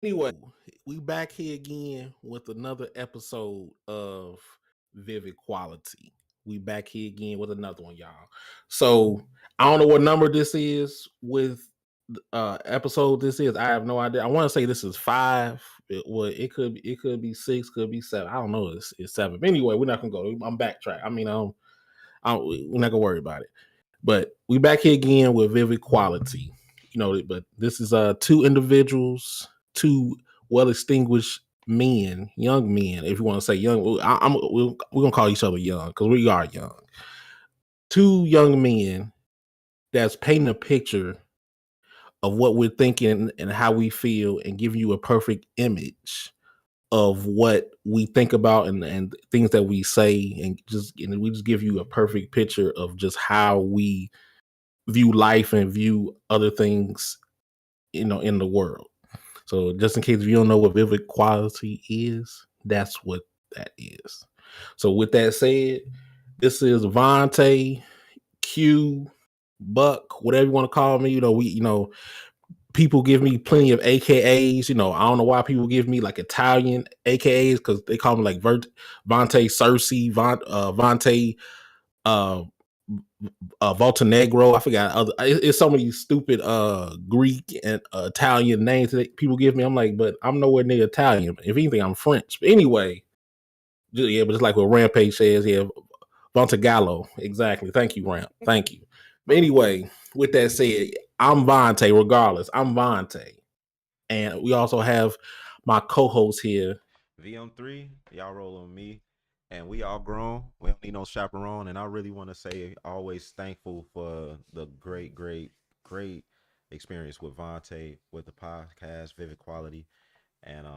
Anyway, we back here again with another episode of Vivid Quality. We back here again with another one, y'all. So I don't know what number this is with episode this is. I have no idea. I want to say this is 5. It could be 6, could be 7. I don't know. It's 7. But anyway, we're not gonna go. I'm backtrack. We're not gonna worry about it. But we back here again with Vivid Quality. But this is two individuals, two well extinguished men, young men, if you want to say young. We're gonna call each other young because we are young. Two young men that's painting a picture of what we're thinking and how we feel, and giving you a perfect image of what we think about and things that we say, and we just give you a perfect picture of just how we view life and view other things, in the world. So just in case if you don't know what vivid quality is, that's what that is. So with that said, this is Vonte, Q, Buck, whatever you want to call me. People give me plenty of AKAs. I don't know why people give me like Italian AKAs because they call me like Vonte Cersei, Vonte uh Voltenegro. I forgot other. It's so many stupid Greek and Italian names that people give me. I'm like, but I'm nowhere near Italian. If anything, I'm French. But anyway, yeah, but it's like what Rampage says. Yeah, Vontegallo. Exactly. Thank you, Ramp. Thank you. But anyway, with that said, I'm Vonte. Regardless, I'm Vonte, and we also have my co-host here. VM3, y'all roll on me. And we all grown. We don't need no chaperone. And I really want to say always thankful for the great experience with Vontae, with the podcast, Vivid Quality. And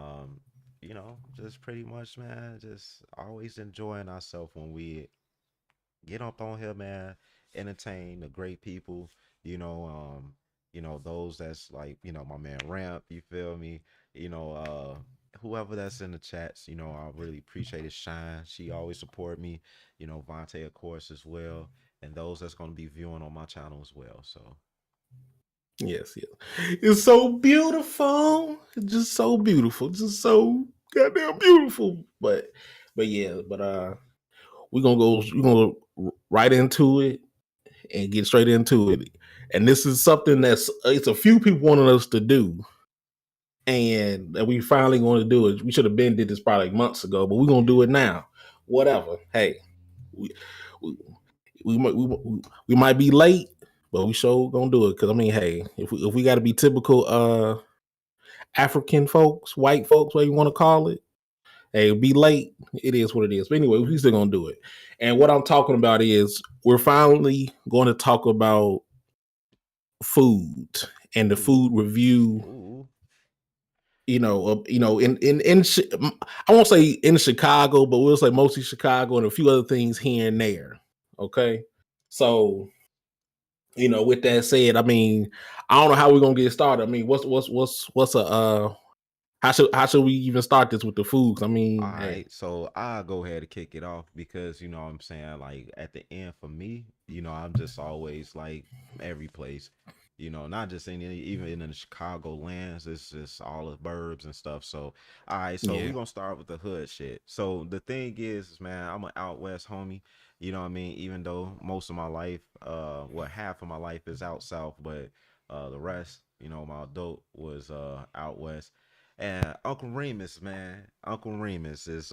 just pretty much, man, just always enjoying ourselves when we get up on here, man, entertain the great people, you know, those that's like, my man Ramp, you feel me? Whoever that's in the chats, I really appreciate it. Shine, she always support me, Vontae, of course, as well. And those that's gonna be viewing on my channel as well. So Yes, yes. It's so beautiful. It's just so beautiful. Just so goddamn beautiful. But yeah, we're gonna go right into it and get straight into it. And this is something it's a few people wanted us to do, and that we finally going to do it. We should have been did this probably months ago, but we're gonna do it now. Whatever. Hey, we we, we might be late, but we sure gonna do it. Cause I mean, hey, if we got to be typical African folks, white folks, whatever you want to call it, hey, be late. It is what it is. But anyway, we still gonna do it. And what I'm talking about is we're finally going to talk about food and the ooh, food review. ooh, I won't say in Chicago, but we'll say mostly Chicago and a few other things here and there. Okay, so with that said, I mean, I don't know how we're gonna get started. I mean, what's a how should we even start this with the foods? I All mean, hey, right, so I'll go ahead and kick it off because you know what I'm saying, like at the end for me, I'm just always like every place, not just even in the Chicago lands, it's just all the burbs and stuff. So all right, so yeah, we're gonna start with the hood shit. So the thing is, man, I'm an out west homie, you know what I mean? Even though most of my life, half of my life is out south, but the rest, my adult was out west. And Uncle Remus, man, Uncle Remus is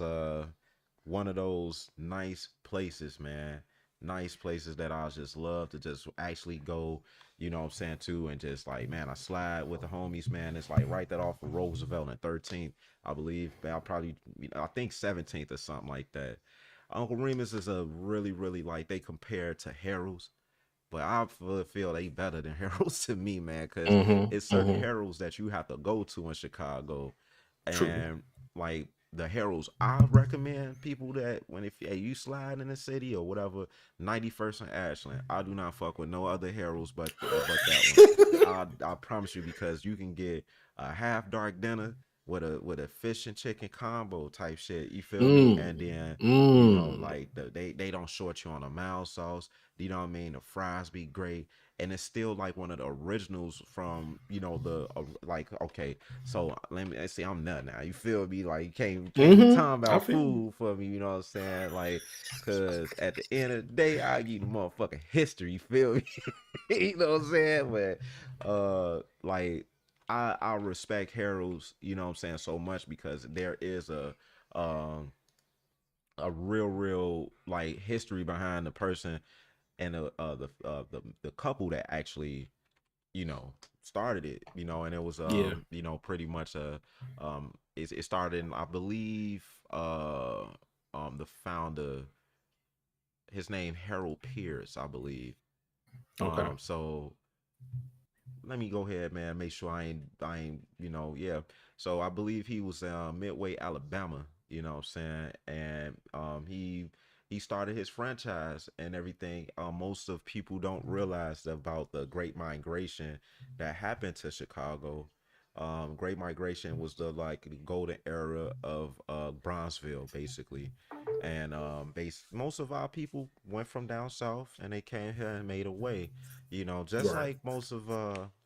one of those nice places, man. Nice places that I just love to just actually go, what I'm saying, too, and just like, man, I slide with the homies, man. It's like right that off of Roosevelt and 13th, I believe. I'll probably, I think 17th or something like that. Uncle Remus is a really, really like they compare to Harold's, but I feel they better than Harold's to me, man, because it's certain mm-hmm. Harold's that you have to go to in Chicago, True. and like the Harold's I recommend people that when if hey, you slide in the city or whatever, 91st and Ashland, I do not fuck with no other Harold's but that one. I promise you because you can get a half dark dinner with a fish and chicken combo type shit. You feel me? mm, And then mm. like they don't short you on a mild sauce. You know what I mean? The fries be great. and it's still like one of the originals from the like. Okay, so let's see, I'm nut now. You feel me? Like you can't be talking I about feel you. food for me. You know what I'm saying? Like, cause at the end of the day, I give you the motherfucking history. You feel me? You know what I'm saying? But like I respect Harold's. You know what I'm saying, so much because there is um a real like history behind the person and the couple that actually started it, and it was Yeah. pretty much it started in, I believe, the founder, his name Harold Pierce, I believe. Okay. So let me go ahead, man, make sure I ain't yeah. So I believe he was Midway, Alabama, you know what I'm saying? And he started his franchise and everything. Most of people don't realize about the Great Migration that happened to Chicago. Great Migration was the like the golden era of Bronzeville, basically. And most of our people went from down south and they came here and made a way, just Right. like most of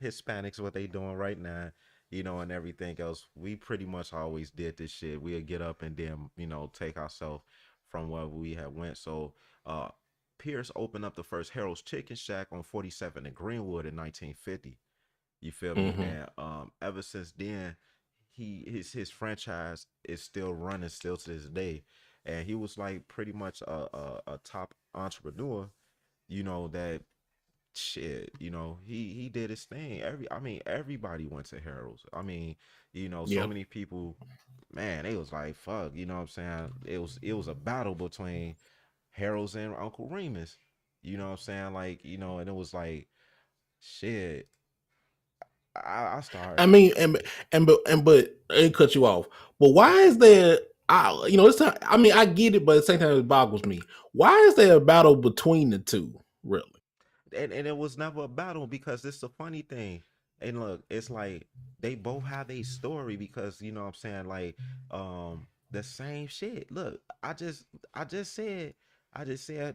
Hispanics, what they doing right now, and everything else. We pretty much always did this shit. We'll get up and then take ourselves from where we had went. So uh Pierce opened up the first Harold's Chicken Shack on 47 in Greenwood in 1950. You feel me? Mm-hmm. And ever since then, his franchise is still running still to this day. And he was like pretty much a top entrepreneur, that shit, he did his thing. Everybody went to Harold's. So Yeah. many people, man, they was like, fuck, you know what I'm saying? It was a battle between Harold's and Uncle Remus. You know what I'm saying? Like, and it was like, shit. I I start mean, but it cut you off. But why is there? It's not, I mean, I get it, but at the same time, it boggles me. Why is there a battle between the two? Really? and it was never a battle because it's a funny thing. And look, it's like they both have a story because what I'm saying, like the same shit. Look, I just said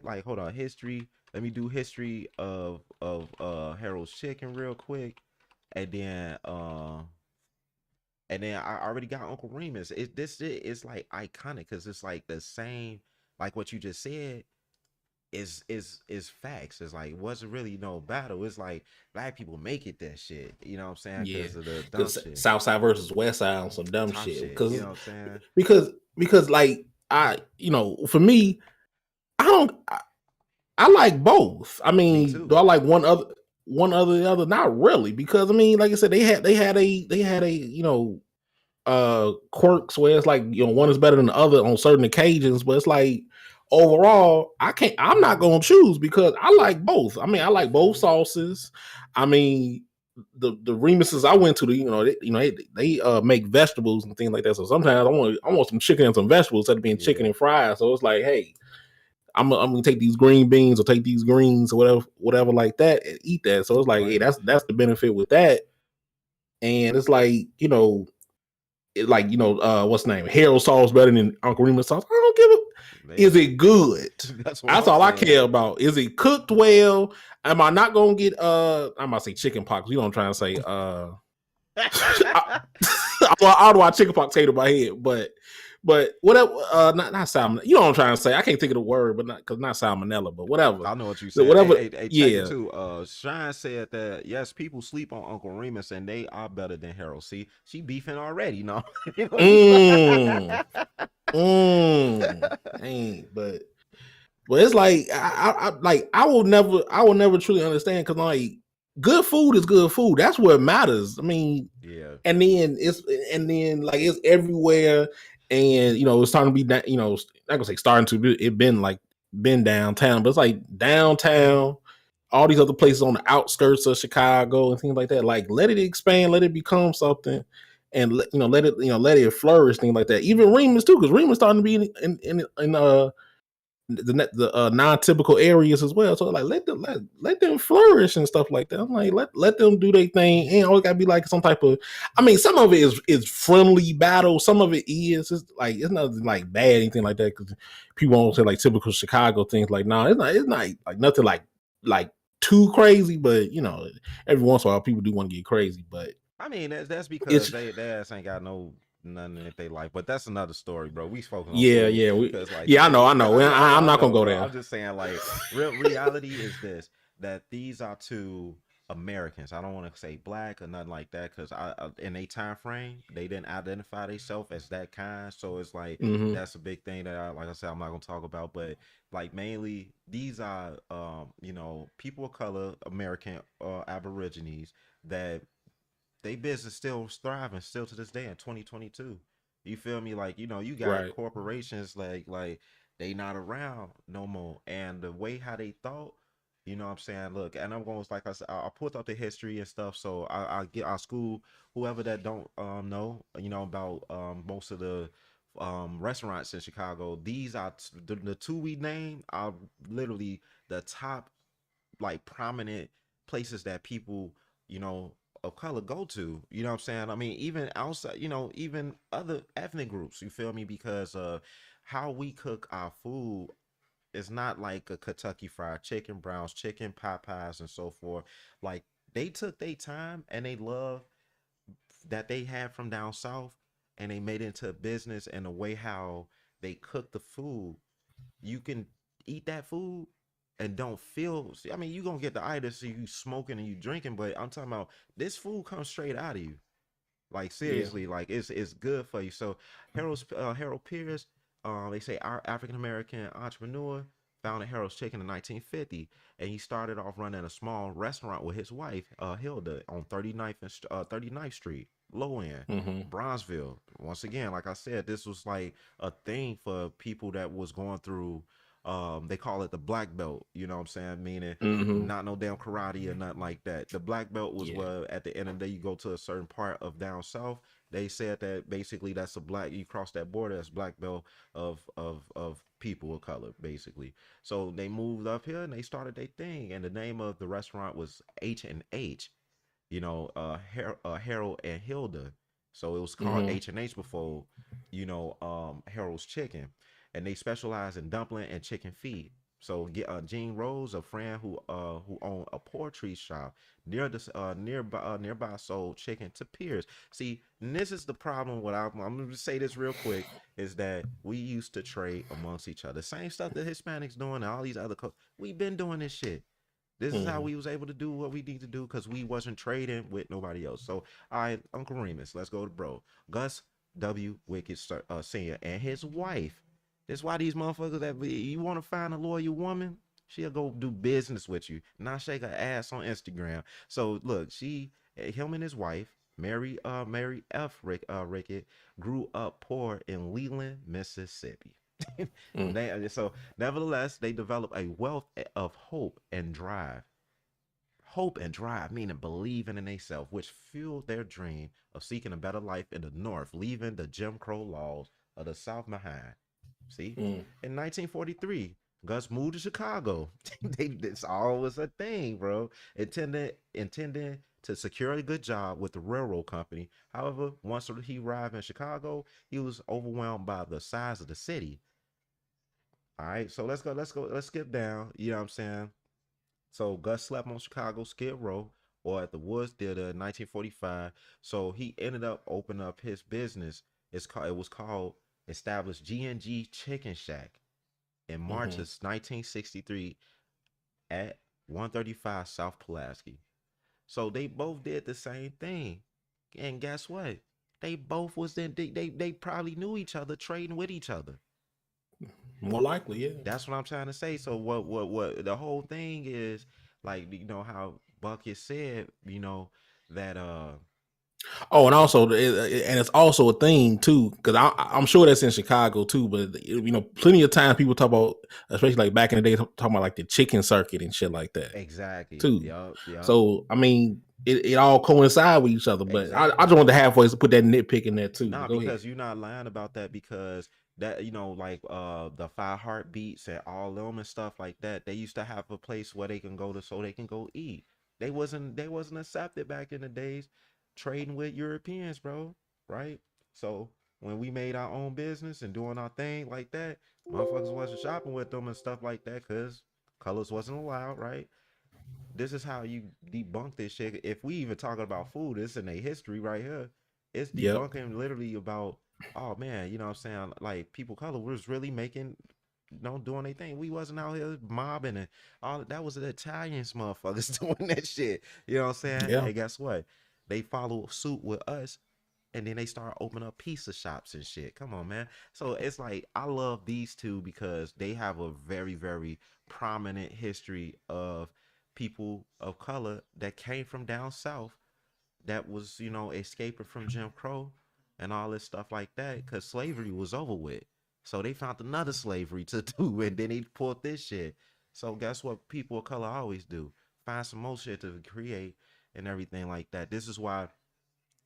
like, hold on, history. Let me do history of Harold's Chicken real quick. And then I already got Uncle Remus. This shit is like iconic because it's like the same, like what you just said is facts. It's like wasn't really no battle. It's like black people make it that shit. You know what I'm saying? Yeah, Because of the dumb because shit, South Side versus West Side on some dumb top shit. shit. You Because know what I'm saying? because because like for me, I don't. I like both. I Me mean, do too. I like one other the other? Not really, because I mean, like I said, they had a quirks where it's like one is better than the other on certain occasions, but it's like overall I'm not gonna choose because I like both. I mean, I You like feel both me? sauces. I mean, the Remuses I went to, they make vegetables and things like that. So sometimes I want some chicken and some vegetables instead of being chicken Yeah. and fries. So it's like, hey, I'm gonna take these green beans or take these greens or whatever like that and eat that. So it's like, hey, Right. that's the benefit with that. And it's like, what's the name? Harold sauce better than Uncle Remus sauce. I don't give a. Is Yeah. it good? That's what That's I'm all I care saying. about. Is it cooked well? Am I not gonna get I'm gonna say chicken pox. You know what I'm trying to say? I don't know why chicken pox came to my head, but whatever. Not salmonella. You know what I'm trying to say? I can't think of the word, but not salmonella, but whatever. I know what you're So saying. Hey, whatever. hey, hey, check it Yeah. too. Shine said that yes, people sleep on Uncle Remus and they are better than Harold. See, she beefing already. No, Mm. Ain't, but it's like I will never truly understand because like good food is good food. That's what matters. I mean, yeah, and then like it's everywhere, and it's starting to be not gonna say starting to be it been downtown, but it's like downtown, all these other places on the outskirts of Chicago and things like that. Like let it expand, let it become something, and let it flourish, things like that. Even Remus too, because Remus starting to be in the non-typical areas as well. So like let them flourish and stuff like that. I'm like let them do their thing. And always gotta be like some type of. I mean, some of it is friendly battle. Some of it is it's like it's nothing like bad anything like that because people won't say like typical Chicago things. Like no, it's not like nothing like too crazy, but every once in a while people do want to get crazy. But I mean, that's because it's they ass ain't got no nothing in their life. But that's another story, bro. We spoken on yeah, food yeah, because like yeah. I this know, is I know. I'm I not gonna know, go bro. there. I'm just saying like real reality is this that these are two Americans. I don't want to say black or nothing like that because in a time frame they didn't identify themselves as that kind. So it's like Hmm. that's a big thing that like I said I'm not gonna talk about. But like mainly these are people of color, American Aborigines that they business still thriving still to this day in 2022. You feel me? Like, you got Right. corporations like they not around no more. And the way how they thought, you know what I'm saying? Look, and I'm going like I said, I put up the history and stuff. So I get our school, whoever that don't know, about most of the restaurants in Chicago. These are the two we named are literally the top like prominent places that people, you know, of color go to. You know what I'm saying? I mean, even outside, even other ethnic groups, you feel me? Because how we cook our food is not like a Kentucky fried chicken, Brown's chicken, Popeyes, and so forth. Like they took their time and they love that they had from down south and they made it into a business and the way how they cook the food you can eat that food and don't feel. I mean, you gonna get the itis, so you smoking and you drinking, but I'm talking about this food comes straight out of you. Like Yeah. seriously, like it's good for you. So Harold Pierce, they say our African American entrepreneur founded Harold's Chicken in 1950, and he started off running a small restaurant with his wife Hilda on 39th Street, low end. Hmm. Bronzeville. Once again, like I said, this was like a thing for people that was going through. They call it the black belt. You know what I'm saying? Meaning Hmm. not no damn karate or nothing like that. The black belt was Yeah. where at the end of the day you go to a certain part of down south. They said that basically that's a black you cross that border, that's black belt of people of color, basically. So they moved up here and they started their thing. And the name of the restaurant was H&H, Harold and Hilda. So it was called Hmm. H&H before, Harold's Chicken, and they specialize in dumpling and chicken feet. So get Gene Rose, a friend who owned a poultry shop nearby sold chicken to peers. See, and this is the problem. I'm going to say this real quick is that we used to trade amongst each other. Same stuff that Hispanics doing and all these other we've been doing this shit. This is how Hmm. we was able to do what we need to do because we wasn't trading with nobody else. So, all right, Uncle Remus, let's go to bro. Gus W. Wicked Senior and his wife. That's why these motherfuckers you want to find a loyal woman, she'll go do business with you, not shake her ass on Instagram. So look, him and his wife, Mary F. Rickett, grew up poor in Leland, Mississippi. So, nevertheless, they develop a wealth of hope and drive. Hope and drive, meaning believing in themselves, which fueled their dream of seeking a better life in the North, leaving the Jim Crow laws of the South behind. See, Mm. in 1943, Gus moved to Chicago. This all was a thing, bro. Intending to secure a good job with the railroad company. However, once he arrived in Chicago, he was overwhelmed by the size of the city. All right, so let's skip down. You know what I'm saying? So Gus slept on Chicago Skid Row or at the Woods Theater in 1945. So he ended up opening up his business. It was called established G&G Chicken Shack in March Hmm. of 1963 at 135 South Pulaski. So they both did the same thing. And guess what? They both was in they probably knew each other, trading with each other. More likely, yeah. That's what I'm trying to say. So what the whole thing is like how Bucket said, that Oh, and also, and it's also a thing too, because I'm sure that's in Chicago too. But plenty of times people talk about, especially like back in the day, talking about like the chicken circuit and shit like that exactly. too. Yep. So I mean, it all coincide with each other. But I Exactly. just wanted to halfway to put that nitpick in there too. Nah, But go ahead. because you're not lying about that because that like the Five Heartbeats and all them and stuff like that, they used to have a place where they can go to so they can go eat. They wasn't accepted back in the days trading with Europeans, bro. Right? So when we made our own business and doing our thing like that, motherfuckers wasn't shopping with them and stuff like that because colors wasn't allowed, right? This is how you debunk this shit. If we even talking about food, it's in a history right here. It's Yep. debunking literally about, oh man, you know what I'm saying? Like people color was really making, doing their thing. We wasn't out here mobbing and all that. Was the Italians motherfuckers doing that shit. You know what I'm saying? Yeah. And guess what? They follow suit with us, and then they start opening up pizza shops and shit. Come on, man. So it's like I love these two because they have a very, very prominent history of people of color that came from down south that was, escaping from Jim Crow and all this stuff like that because slavery was over with. So they found another slavery to do, and then they pulled this shit. So guess what? People of color always do: find some more shit to create and everything like that. This is why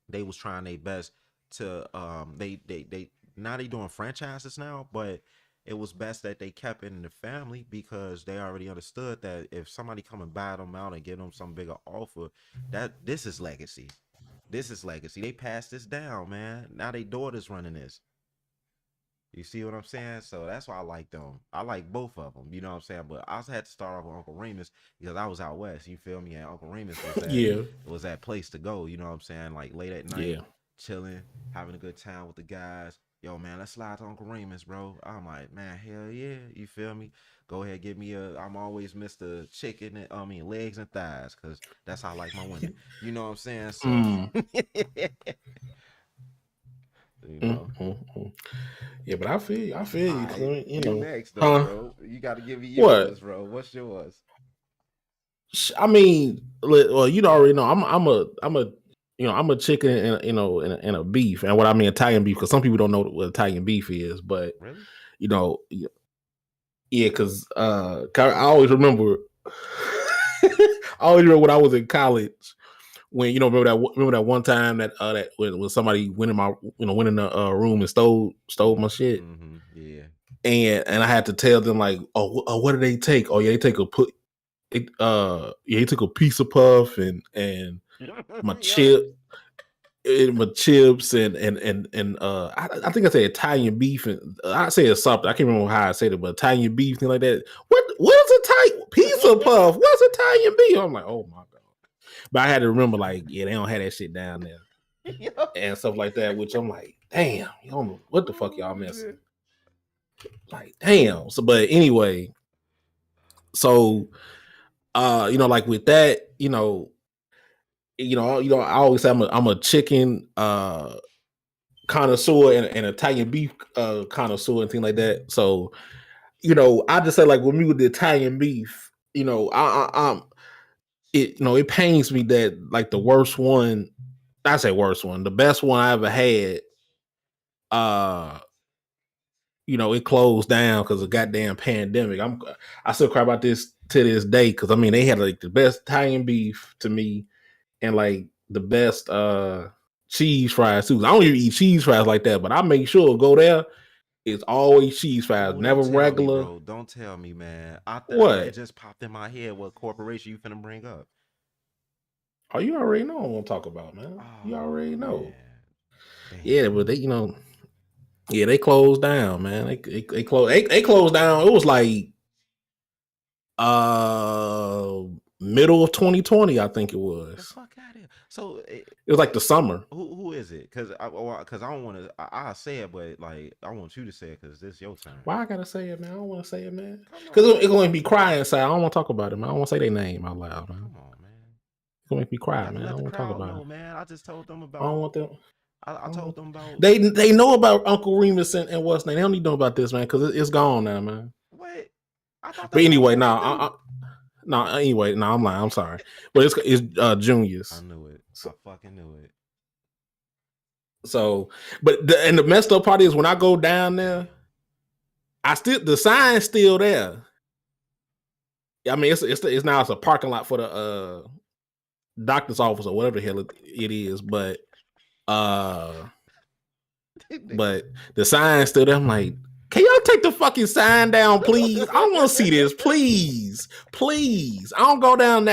they was trying their best to they now they doing franchises now, but it was best that they kept it in the family because they already understood that if somebody come and buy them out and give them some bigger offer, that this is legacy. This is legacy. They passed this down, man. Now they daughters running this. You see what I'm saying? So that's why I like them. I like both of them. You know what I'm saying? But I also had to start off with Uncle Remus because I was out west. You feel me? And Uncle Remus Yeah. was that place to go. You know what I'm saying? Like late at night, Yeah. chilling, having a good time with the guys. Yo, man, let's slide to Uncle Remus, bro. I'm like, man, hell yeah. You feel me? Go ahead, give me a. I'm always Mr. Chicken. And, I mean, legs and thighs, cause that's how I like my women. You know what I'm saying? So, Mm. you Mm, know. mm, mm. Yeah, but I feel you. I feel you, I Clint. You you know, next though, huh? bro. You got to give me What? yours, bro. What's yours? I mean, well, you already know. I'm a chicken and and a beef, and what I mean Italian beef because some people don't know what Italian beef is, but Really? you know, yeah, because I always remember, I always remember when I was in college when remember that one time that when somebody went in my went in the room and stole my shit, Mm-hmm. Yeah. and I had to tell them like, what did they take? Oh yeah, they take a put. Yeah, he took a pizza puff and my Yeah. chip and my chips and I think I said Italian beef and I said something. I can't remember how I said it, but Italian beef, thing like that. What's Italian pizza puff? What's Italian beef? I'm like, oh my god. But I had to remember, like, yeah, they don't have that shit down there Yeah. and stuff like that, which I'm like, damn, you don't know what the fuck y'all Oh missing. shit. Like, damn. So but anyway, so like with that, I always say I'm a chicken connoisseur and Italian beef connoisseur and things like that. So, I just say like with me with the Italian beef, I'm it pains me that like the worst one, I say worst one, the best one I ever had, uh, it closed down because of goddamn pandemic. I still cry about this to this day because I mean they had like the best Italian beef to me and like the best cheese fries too. I don't even eat cheese fries like that, but I make sure go there. It's always cheese fries, Oh, don't never tell me, regular. bro. Don't tell me, man. It What? just popped in my head what corporation you finna bring up. Oh, you already know what I'm gonna talk about, man. You Oh already know. man. Damn. Yeah, but they, yeah, they closed down, man. They closed down. It was like uh middle of 2020, I think it The was. fuck out of here. So It was like the summer. who is it? Cause I don't want to. I'll say it, but like I want you to say it because this your turn. Why I gotta say it, man? I don't want to say it, man. Come Because on, it's man. gonna be crying inside. I don't want to talk about it, man. I don't want to say their name out loud, man. Come on, man. It's gonna make me You cry, got to man. I let don't the want to talk crowd about it. know, man. I just told them I don't about. want them. I I don't told want, them about they know about Uncle Remus and what's name. They don't need to know about this, man, because it's gone now, man. what? I thought But that's all anyway, boys do. I'm lying. I'm sorry, but it's I juniors. knew it. I So, fucking knew it. but the messed up part is when I go down there, the sign's still there. I mean, it's now it's a parking lot for the doctor's office or whatever the hell it is, uh, but the sign's still there. I'm like, can y'all take the fucking sign down, please? I want to see this, please, please. I don't go down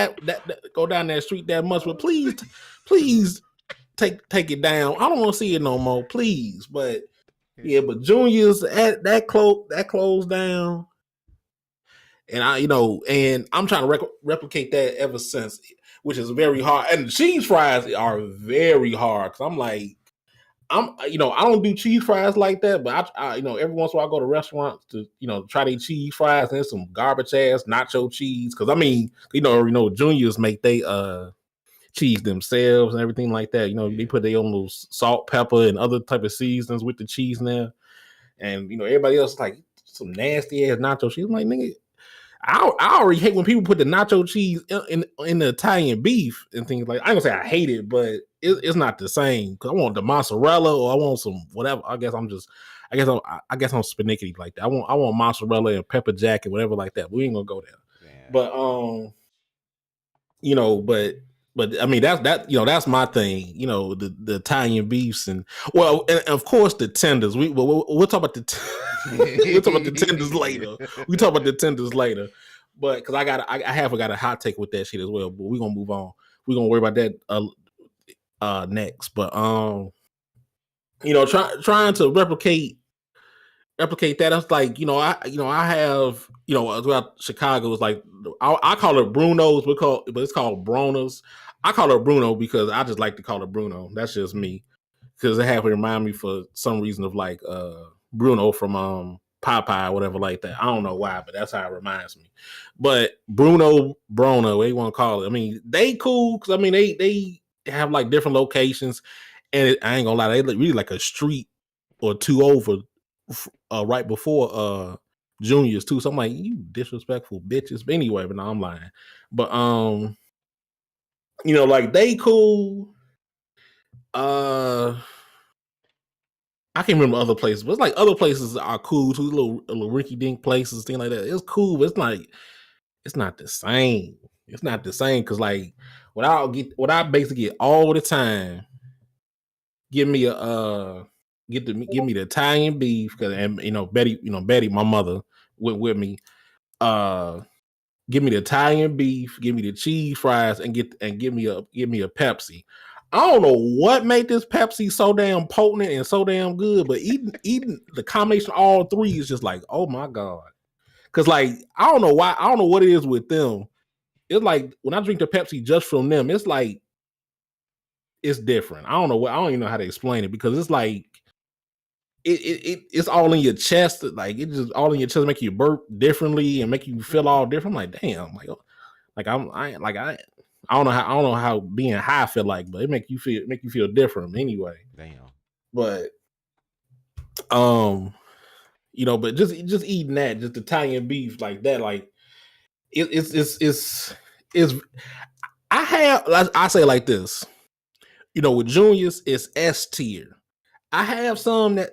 go down that street that much, but please, please take it down. I don't want to see it no more, please. But yeah, but juniors at that closed down, and and I'm trying to replicate that ever since, which is very hard. And the cheese fries are very hard because I'm like, I don't do cheese fries like that, but every once in a while I go to restaurants to, try their cheese fries, and there's some garbage ass nacho cheese. Cause I mean, juniors make they cheese themselves and everything like that. They Yeah. put their own little salt, pepper, and other type of seasonings with the cheese now. And everybody else is like some nasty ass nacho cheese. I'm like, nigga, I already hate when people put the nacho cheese in the Italian beef and things like. I ain't gonna say I hate it, but it's not the same. Cause I want the mozzarella or I want some whatever. I guess I'm spinicky like that. I want mozzarella and pepper jack and whatever like that. We ain't gonna go there. Man. But but I mean that's my thing. The Italian beefs and of course the tenders. We'll talk about we'll talk about the tenders later. We talk about the tenders later. But because I have got a hot take with that shit as well. But we're gonna move on. We're gonna worry about that next. But trying to replicate that. It's like I have throughout Chicago. It's like I call it Bruno's, but it's called Brona's. I call it Bruno because I just like to call it Bruno. That's just me because it have to remind me for some reason of like Bruno from Popeye or whatever like that. I don't know why, but that's how it reminds me. But Bruno, Brono, what you want to call it? I mean, they cool because I mean they have like different locations, and I ain't gonna lie, they look really like a street or two over right before juniors too. So I'm like, you disrespectful bitches. But anyway, but no, I'm lying. But like they cool. I can't remember other places, but it's like other places are cool too, little rinky dink places, things like that. It's cool, but it's not the same. It's not the same because like what I basically get all the time, give me give me the Italian beef and Betty, my mother went with me. Uh Give me the Italian beef, give me the cheese fries, and give me a Pepsi. I don't know what made this Pepsi so damn potent and so damn good, but eating the combination of all three is just like, oh my god. Cause like I don't know why, I don't know what it is with them. It's like when I drink the Pepsi just from them, it's like it's different. I don't even know how to explain it because it's like it's all in your chest, like it just all in your chest, make you burp differently and make you feel all different. I'm like, damn, I don't know how being high feel like, but it make you feel different anyway. Damn. But but just eating that, just Italian beef like that, like it's I say it like this, with juniors it's S tier. I have some here,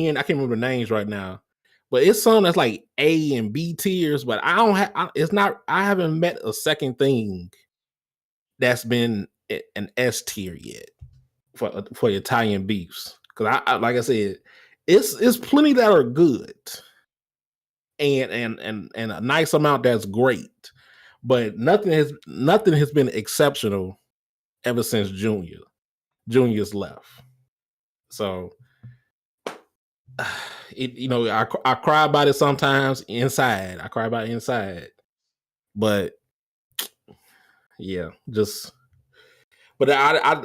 and I can't remember the names right now, but it's some that's like A and B tiers. But I don't have. It's not. I haven't met a second thing that's been an S tier yet for Italian beefs. Because I like I said, it's plenty that are good, and a nice amount that's great, but nothing has been exceptional ever since Junior's left. So I cry about it sometimes inside. I cry about it inside, but yeah, just but I'm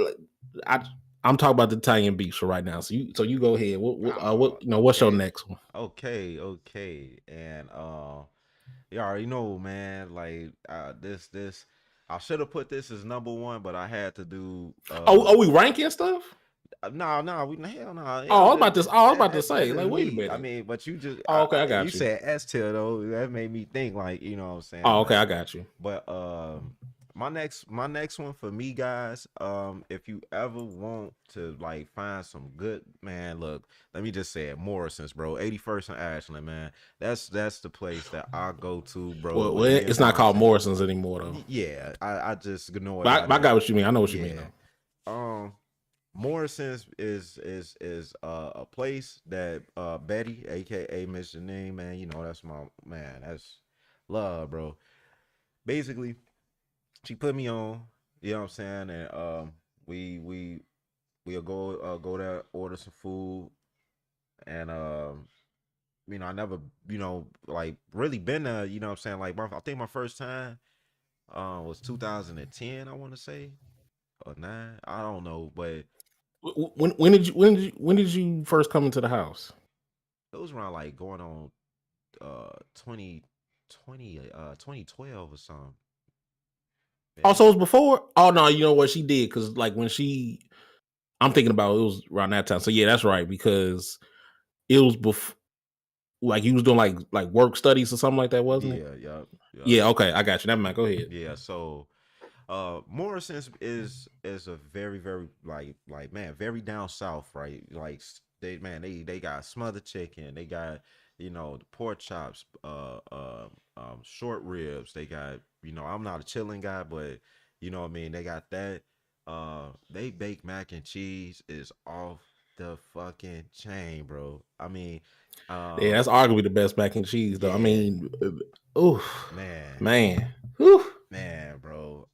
talking about the Italian beef for right now. So you go ahead. What's your Okay. next one? Okay. And you already know, man, like this I should have put this as number one, but I had to do Oh, we ranking stuff? no, we hell no. Oh, Yeah, I was about to. Oh, I was about to that say. Like, is wait a me. I minute. mean, but you just Oh, okay, I you got you. said S tier though. That made me think like, you know what I'm saying? Oh, okay, I got you. But my next one for me, guys, if you ever want to like find some good, man, look, let me just say it, Morrison's, bro. 81st and Ashland, man. That's the place that I go to, bro, Well, when me and it's not called Vontae. Morrison's anymore though. Yeah, I just know it by But I that. got what you mean. I know what you mean Yeah. though. Um Morrison's is a place that Betty, aka Miss Janine, man, you know that's my man. That's love, bro. Basically, she put me on. You know what I'm saying? And we we'll go there, order some food, and I never, like really been there. You know what I'm saying? Like, I think my first time was 2010. I want to say or nine. I don't know, but When did you first come into the house? it was around like going on 2020 2012 or something. Yeah. Also, it was before. Oh no, you know what she did because like when she, I'm thinking about it was around that time. So yeah, that's right because it was before. Like you was doing like work studies or something like that, wasn't it? Yeah, yep, yep. Yeah. Okay, I got you. Never mind. Go ahead. Yeah, so Morrison's is a very very like man very down south, right? Like they man they got smothered chicken, they got the pork chops, short ribs, they got I'm not a chilling guy, but what I mean, they got that. They bake mac and cheese is off the fucking chain, bro. I mean, Yeah, uh that's arguably the best mac and cheese, though. I yeah, mean, oh man. man, whew. Man, bro.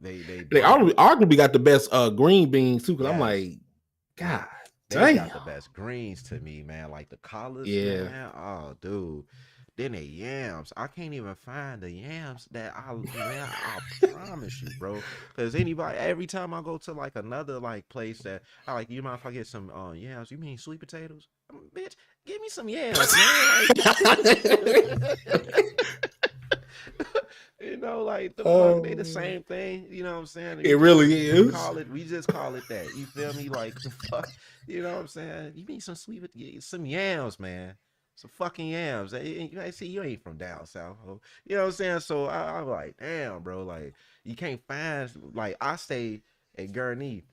They They barbecue. arguably got the best green beans too. Because I'm Yes, like, they God they damn. got the best greens to me, man. Like the collards, Yeah, man. Oh, dude. Then the yams. I can't even find the yams that man. I promise you, bro. Because every time I go to like another like place that I like, you mind if I get some yams? You mean sweet potatoes? Bitch, give me some yams, man. Like. Like the fuck, they the oh, same thing. You know what I'm saying? it really We is. call it, we just call it that. You feel me? Like the fuck, you know what I'm saying? You need some some yams, man. Some fucking yams. I see you ain't from down south, ho. You know what I'm saying? So I'm like, damn, bro. Like you can't find like I stay at Gurnee,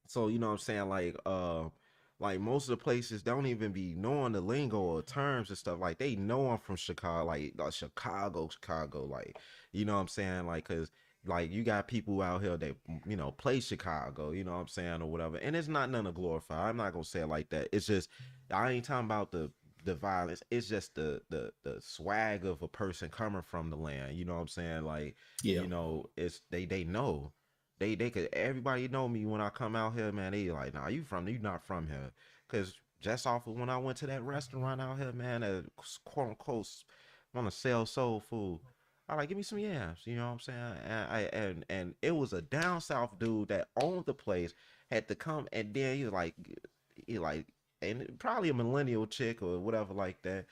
so you know what I'm saying, like most of the places don't even be knowing the lingo or terms and stuff. Like they know I'm from Chicago, like Chicago, like you know what I'm saying, like because like you got people out here that play Chicago, you know what I'm saying, or whatever. And it's not none to glorify. I'm not gonna say it like that. It's just I ain't talking about the violence. It's just the swag of a person coming from the land. You know what I'm saying? Like Yeah, it's they know they could everybody know me when I come out here, man. They like, nah, you not from here, cause just off of when I went to that restaurant out here, man, that quote unquote want to sell soul food. I like give me some yams, you know what I'm saying? And it was a down south dude that owned the place had to come, and then he like and probably a millennial chick or whatever like that.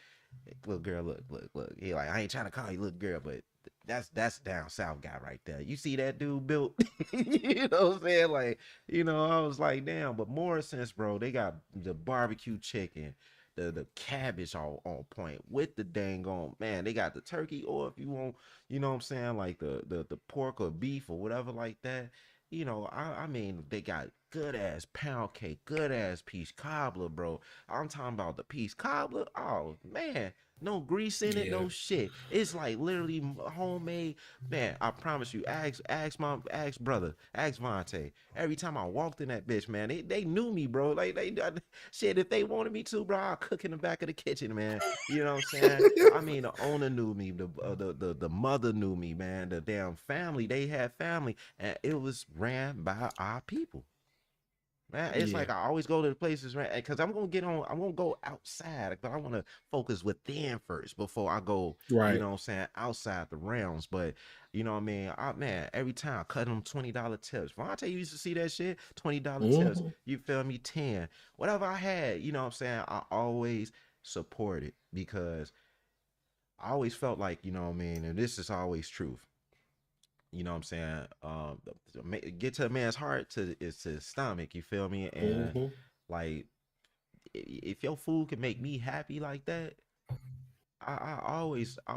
Little girl, look. He like, I ain't trying to call you little girl, but that's down south guy right there. You see that dude built? You know what I'm saying? Like, I was like, damn. But Morrison's, bro, they got the barbecue chicken, the cabbage all on point with the dang on man. They got the turkey, or if you want, you know what I'm saying, like the pork or beef or whatever like that. I mean, they got good ass pound cake, good ass peach cobbler, bro. I'm talking about the peach cobbler. Oh man, no grease in it, yeah. no shit. It's like literally homemade. Man, I promise you. Ask brother, ask Vonte. Every time I walked in that bitch, man, they knew me, bro. Like shit. If they wanted me to, bro, I'll cook in the back of the kitchen, man. You know what I'm saying? I mean, the owner knew me, the mother knew me, man. The damn family, they had family, and it was ran by our people. Man, it's Yeah, like I always go to the places, right? Because I'm gonna go outside, but I want to focus within first before I go, right. what I'm saying, outside the realms. But you know what I mean? Man, every time I cut them $20 tips. Vontae used to see that shit, $20 tips. Hmm. You feel me? 10. Whatever I had, you know what I'm saying? I always supported because I always felt like, you know what I mean, and this is always truth. You know what I'm saying? Get to a man's heart is to his stomach. You feel me? And Hmm. like, if your food can make me happy like that, I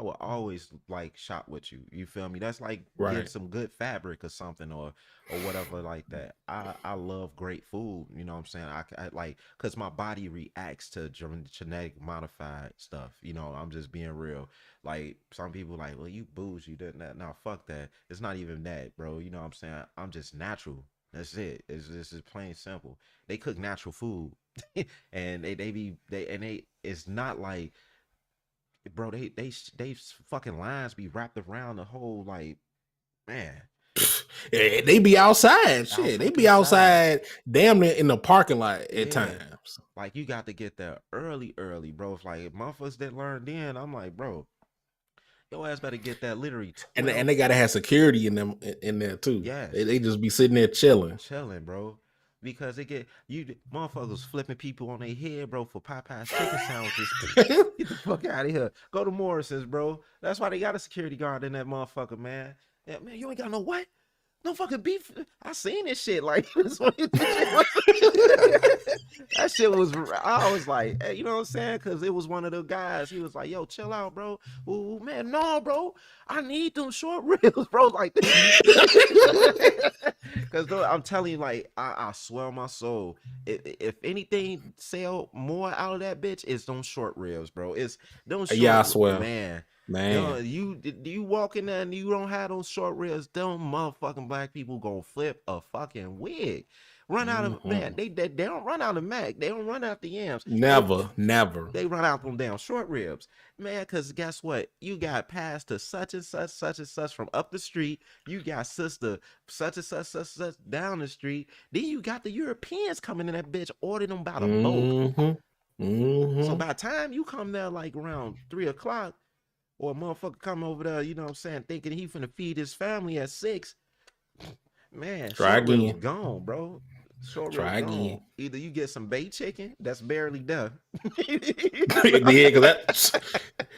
will always like shop with you. You feel me? That's like getting Right. some good fabric or something or whatever like that. I love great food. You know what I'm saying? I like because my body reacts to genetic modified stuff. I'm just being real. Like some people like, well, you bougie, didn't that? Now fuck that. It's not even that, bro. You know what I'm saying? I'm just natural. That's it. It's this is plain simple. They cook natural food, and they it's not like bro, they fucking lines be wrapped around the whole like man. They be outside. Out Shit, they fucking be side. outside damn near in the parking lot at Yeah. times. Like you got to get there early, bro. If like if motherfuckers didn't learn then, I'm like, bro, your ass better get that literally And 12. they gotta have security in them in there too. Yes. They just be sitting there chilling. Chilling, bro. Because they get you motherfuckers flipping people on their head, bro, for Popeye's chicken sandwiches. Get the fuck out of here. Go to Morrison's, bro. That's why they got a security guard in that motherfucker, man. Yeah, man, you ain't got no what? No fucking beef. I seen this shit. Like that shit was. I was like, hey, you know what I'm saying? Because it was one of the guys. He was like, "Yo, chill out, bro." Ooh, man, no, bro. I need them short ribs, bro. Like, because I'm telling you, like, I swear on my soul, if anything sell more out of that bitch, it's them short ribs, bro. It's them Yeah, short I swear, man. man. You walk in there and you don't have those short ribs, them motherfucking black people gonna flip a fucking wig. Run out of man, Hmm. they don't run out of mac, they don't run out the yams. Never, never. They run out them damn short ribs. Man, cause guess what? You got passed to such and such from up the street. You got sister such and such down the street. Then you got the Europeans coming in that bitch, ordering them by the bulk. Mm-hmm. So Mm-hmm. by the time you come there like around 3 o'clock, or a motherfucker come over there, you know what I'm saying, thinking he finna feed his family at 6, man, Try short ribs again. gone, bro. Short ribs Try gone. again. Either you get some baked chicken that's barely done. Yeah,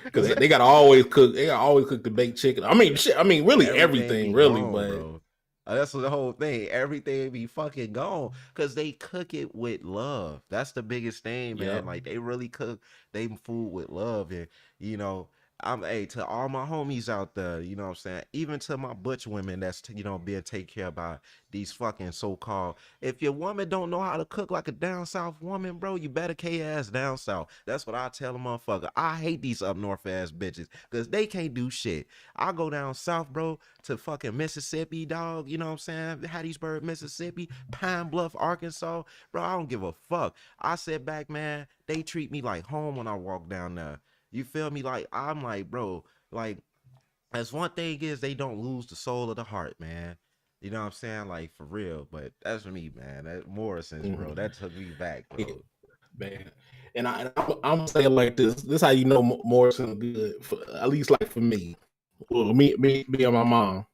because they gotta always cook. They gotta always cook the baked chicken. I mean, shit. I mean, really Everything everything, be really. gone, But bro. That's the whole thing. Everything be fucking gone because they cook it with love. That's the biggest thing, man. yep. Like they really cook they food with love, and you know, I'm hey to all my homies out there. You know what I'm saying? Even to my butch women that's being taken care of by these fucking so called. If your woman don't know how to cook like a down south woman, bro, you better K ass down south. That's what I tell a motherfucker. I hate these up north ass bitches because they can't do shit. I go down south, bro, to fucking Mississippi, dog. You know what I'm saying? Hattiesburg, Mississippi, Pine Bluff, Arkansas. Bro, I don't give a fuck. I sit back, man. They treat me like home when I walk down there. You feel me? Like, I'm like, bro, like, that's one thing is they don't lose the soul of the heart, man. You know what I'm saying? Like, for real. But that's for me, man. That Morrison's, bro. Mm-hmm. That took me back, Yeah, bro. man. I'm saying like this. This how you know Morrison good. For, at least like for me. Well, me and my mom.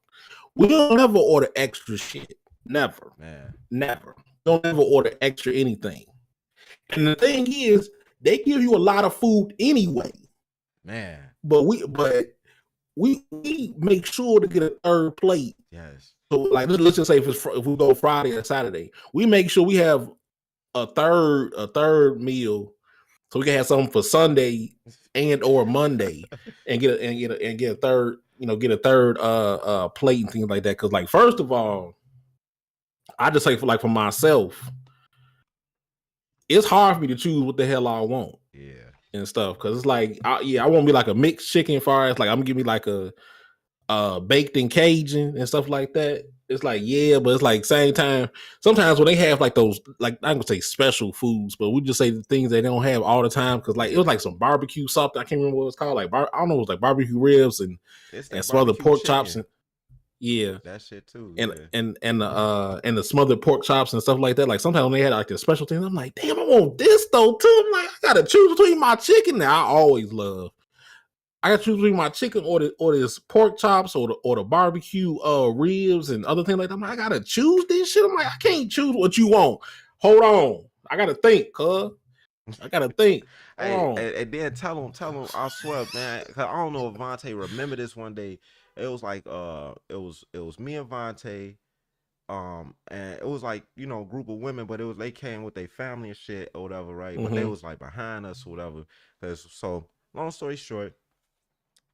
We don't ever order extra shit. Never, Man. never. Don't ever order extra anything. And the thing is, they give you a lot of food anyway. Man. But we make sure to get a third plate. Yes. So like let's just say if we go Friday or Saturday, we make sure we have a third meal so we can have something for Sunday and or Monday and get a third get a third plate and things like that. Because like first of all, I just say for myself, it's hard for me to choose what the hell I want Yeah. and stuff because it's like I want to be like a mixed chicken fries. Like I'm gonna give me like a baked in Cajun and stuff like that. It's like, yeah, but it's like same time. Sometimes when they have like those, like I'm gonna say special foods, but we just say the things they don't have all the time because like it was Yeah. like some barbecue something. I can't remember what it was called. Like I don't know, it was like barbecue ribs It's and that smothered barbecue pork chops chicken. and yeah, That shit too. and Yeah. and the smothered pork chops and stuff like that. Like sometimes when they had like the special things, I'm like, damn, I want this though too. I'm like, I gotta choose between my chicken. Now I always love. I got to choose between my chicken or this pork chops or the barbecue ribs and other things like that. I'm like, I gotta choose this shit. I'm like, I can't choose what you want. Hold on, I gotta think, cuz I gotta think. Hold Hey, on. and then tell him, I swear, man, 'cause I don't know if Vonte remember this one day. It was like it was me and Vonte, and it was like, a group of women, but they came with their family and shit or whatever, right? But they Mm-hmm. was like behind us or whatever. So long story short,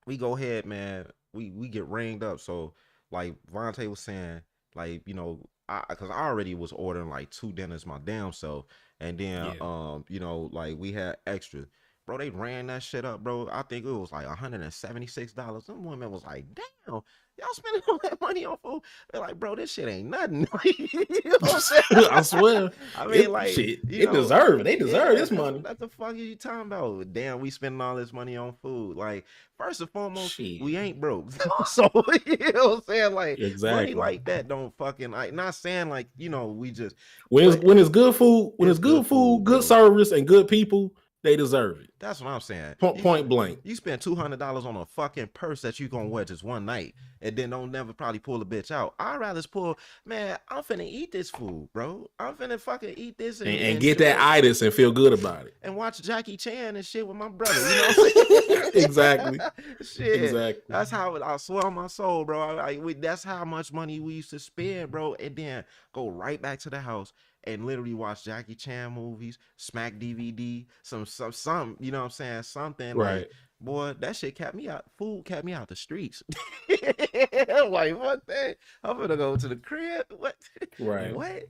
we go ahead, man. We get ringed up. So like Vontae was saying, like, because I already was ordering like two dinners my damn self, and then Yeah. like we had extra. Bro, they ran that shit up, bro. I think it was like $176. Some woman was like, damn, y'all spending all that money on food. They're like, bro, this shit ain't nothing. You know what I'm saying? I swear, I mean, it like, shit. you It know, deserve it. They deserve yeah, this money. what the fuck are you talking about? Damn, we spending all this money on food. Like, first and foremost, Shit, we ain't broke. So, you know what I'm saying? Like, money exactly. like that don't fucking, like, not saying like, we just, When it's but when it's good food, it's good good bro. service, and good people, they deserve it. That's what I'm saying. Point blank. You spend $200 on a fucking purse that you gonna wear just one night, and then don't never probably pull a bitch out. I'd rather pull, man. I'm finna eat this food, bro. I'm finna fucking eat this and And get that enjoy itis and feel good about it. and watch Jackie Chan and shit with my brother. You know what I'm saying? Exactly. Shit, Exactly. that's how I swear on my soul, bro. That's how much money we used to spend, bro, and then go right back to the house and literally watch Jackie Chan movies, smack DVD, some, you know what I'm saying, something like. Right. Boy, that shit kept me out. Food kept me out the streets. I'm like, what that? I'm gonna go to the crib. What? Right. What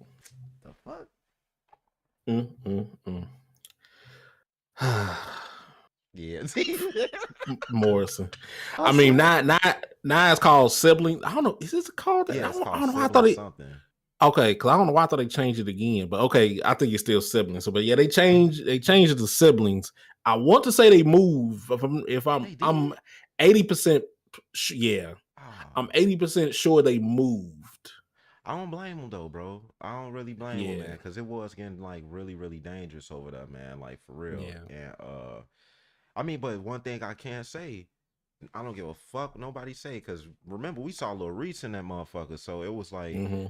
the fuck? Mm, mm, mm. Yeah. Morrison. I I mean, swear. now it's called siblings. I don't know. Is this called that? Yeah, it's I called don't know. I thought sibling it. something. Okay, because I don't know why I thought they changed it again. But okay, I think it's still siblings. So, but yeah, they changed it to siblings. I want to say they move. They I'm did? 80%. Yeah, I'm Oh, 80% sure they moved. I don't blame them though, bro. I don't really blame them, man, Yeah, because it was getting like really, really dangerous over there, man. Like for real. yeah. And I mean, but one thing I can't say, I don't give a fuck nobody say, because remember we saw Lil Reese in that motherfucker, so it was like, Hmm.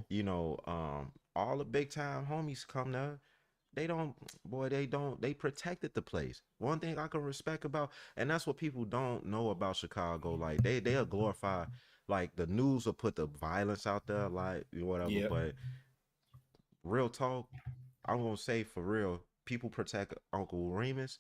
all the big time homies come there. They don't, boy, they protected the place. One thing I can respect about, and that's what people don't know about Chicago. Like they'll glorify, like the news will put the violence out there, like whatever. Yeah. But real talk, I'm gonna say for real, people protect Uncle Remus,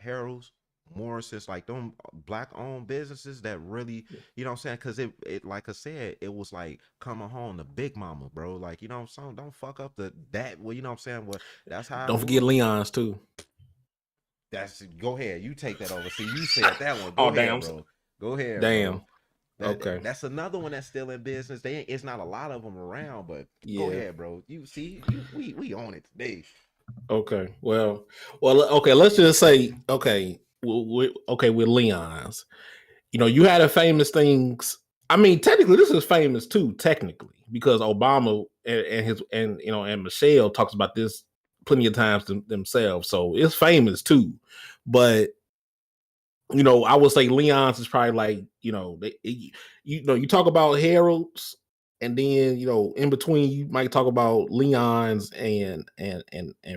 Harold's, Morrison's, like them black owned businesses that really, you know what I'm saying? Cause it like I said, it was like coming home to Big Mama, bro. Like, you know what I'm saying? Don't fuck up that, well, you know what I'm saying? Well, that's how it Don't forget was. Leon's too. That's go ahead. You take that over. See, you said that one. Go Oh ahead, damn. bro. Go ahead, bro. Damn. Okay. That's another one that's still in business. It's not a lot of them around, but go Yeah. ahead, bro. You see, we own it today. Okay. Well. Okay. Let's just say. Okay. Okay. With Leon's, you had a famous things. I mean, technically, this is famous too. Technically, because Obama and his and Michelle talks about this plenty of times themselves, so it's famous too. But I would say Leon's is probably like you talk about Harold's, and then in between you might talk about Leon's and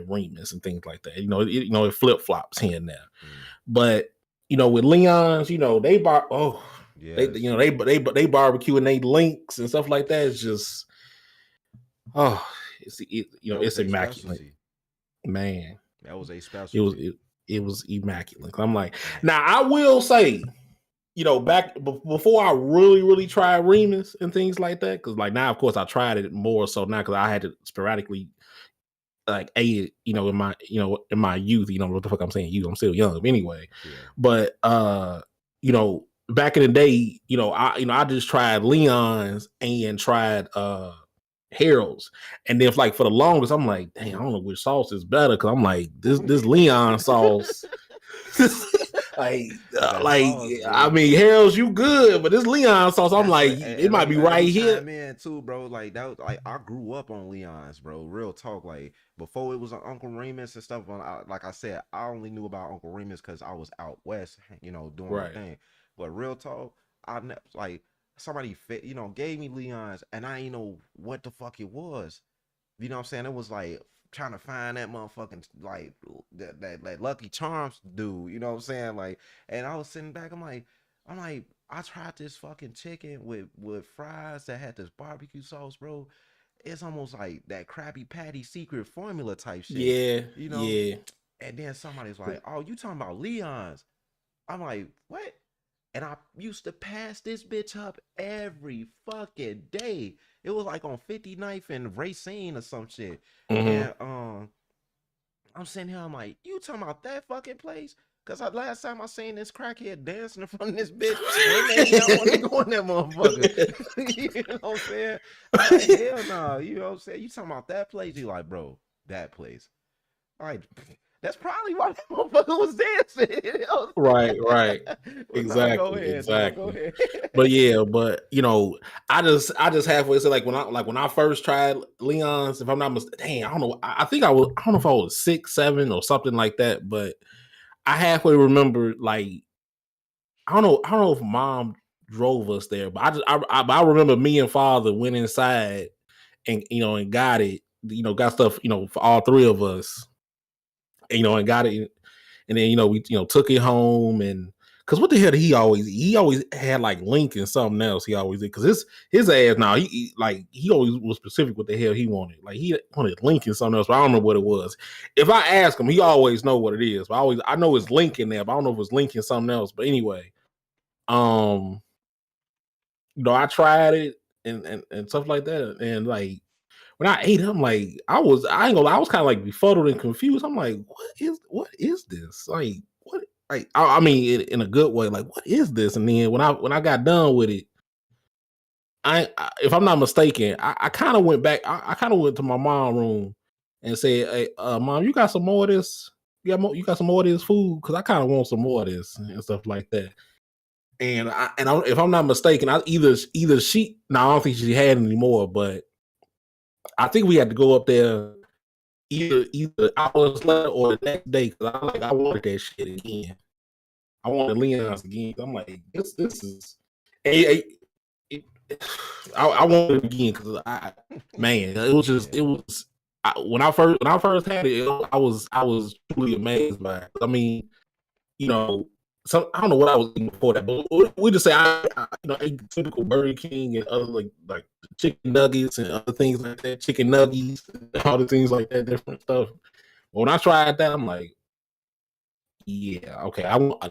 Remus and things like that. It flip flops here and there, Mm. but with Leon's, they Yes, they barbecue and they links and stuff like that. It's just oh, that was it's a immaculate, specialty. man. That was a It was specialty. it was immaculate. I'm like, Mm. now I will say, back before I really, really tried Remus and things like that, because like now, of course, I tried it more so now because I had to sporadically like ate it, in my youth. What the fuck I'm saying? I'm still young anyway. Yeah. But back in the day, I just tried Leon's and tried Harold's, and then like for the longest, I'm like, dang, I don't know which sauce is better because I'm like this Leon sauce. like, That like sauce, I bro. mean, Harold's you good, but this Leon sauce, I'm That's like, what, it and might be let right me here. chime in too, bro. Like that was like I grew up on Leon's, bro. Real talk. Like before it was on Uncle Remus and stuff. Like I said, I only knew about Uncle Remus because I was out west, doing my Right. thing. But real talk, like somebody gave me Leon's, and I didn't know what the fuck it was. You know what I'm saying? It was like trying to find that motherfucking like that Lucky Charms dude. You know what I'm saying? Like, and I was sitting back. I'm like, I tried this fucking chicken with fries that had this barbecue sauce, bro. It's almost like that Krabby Patty secret formula type shit, Yeah, you know. yeah. And then somebody's like, "Oh, you talking about Leon's?" I'm like, "What?" And I used to pass this bitch up every fucking day. It was like on 59th and Racine or some shit. Hmm. And I'm sitting here, I'm like, you talking about that fucking place? Cause last time I seen this crackhead dancing in front of this bitch, well, it made me not want to go in that motherfucker. You know what I'm saying? I'm like, hell no. Nah. You know what I'm saying? You talking about that place? You like, bro, that place. All right, that's probably why that motherfucker was dancing. You know what I'm Right. saying? Well, no, go Exactly, ahead, dog. Go exactly. ahead. But yeah, but I just halfway say like when I first tried Leon's, if I'm not mistaken, dang, I don't know. I think I don't know if I was 6, 7 or something like that, but I halfway remember like I don't know if mom drove us there, but I remember me and father went inside and and got it, got stuff, for all three of us, and got it. And then we took it home, and because what the hell did he always had like Link and something else he always did, because his ass now he always was specific what the hell he wanted, like he wanted Link and something else, but I don't remember what it was. If I ask him, he always know what it is, but I know it's Link in there, but I don't know if it's Link and something else. But anyway, um I tried it and stuff like that, and like when I ate it, I'm like, I ain't gonna lie, I was kind of like befuddled and confused. I'm like, what is this? Like, what? Like, I mean, in a good way. Like, what is this? And then when I got done with it, if I'm not mistaken, I kind of went back. I kind of went to my mom room and said, "Hey, mom, you got some more of this? You got some more of this food? Because I kind of want some more of this and stuff like that." If I'm not mistaken, either she, no, I don't think she had any more, but I think we had to go up there either hours later or the next day, because I wanted that shit again. I wanted Leon's again. I'm like, this is it, it, I wanted it again because man, it was just Yeah. it was when I first had it, I was truly amazed by it. I mean, you know, I don't know what I was eating before that, but we just say I ate typical Burger King and other like chicken nuggets and other things like that, chicken nuggies, all the things like that, different stuff. But when I tried that, I'm like, yeah, okay, I want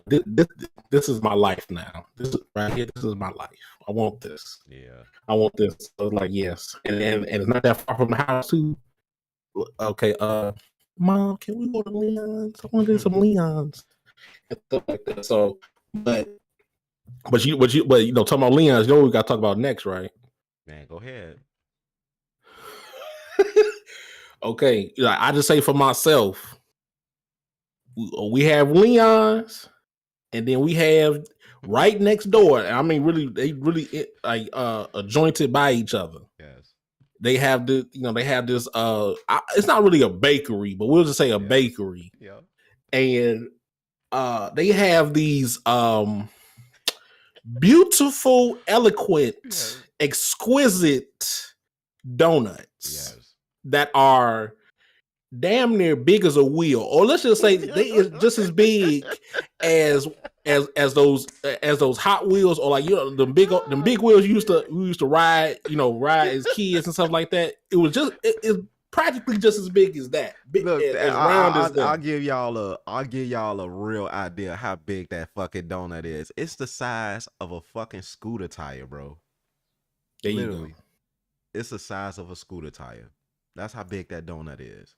this is my life now. This is right here. This is my life. I want this. Yeah. I want this. So like, yes, and it's not that far from the house too. Okay, mom, can we go to Leon's? I want to do some Leon's and stuff like that. So, but talking about Leon's, what we got to talk about next, right? Man, go ahead. Okay, like I just say for myself, we have Leon's, and then we have right next door. I mean, really, they really like jointed by each other. Yes. They have they have this. It's not really a bakery, but we'll just say a Yes. bakery, Yep. and they have these beautiful, eloquent, Yes. exquisite donuts Yes. that are damn near big as a wheel, or let's just say they is just as big as as those Hot Wheels, or like them big wheels we used to ride, ride as kids and stuff like that. It was just it's practically just as big as that, Look, as round as I'll them. give y'all a real idea how big that fucking donut is. It's the size of a fucking scooter tire, bro. There you go. Literally, it's the size of a scooter tire. That's how big that donut is.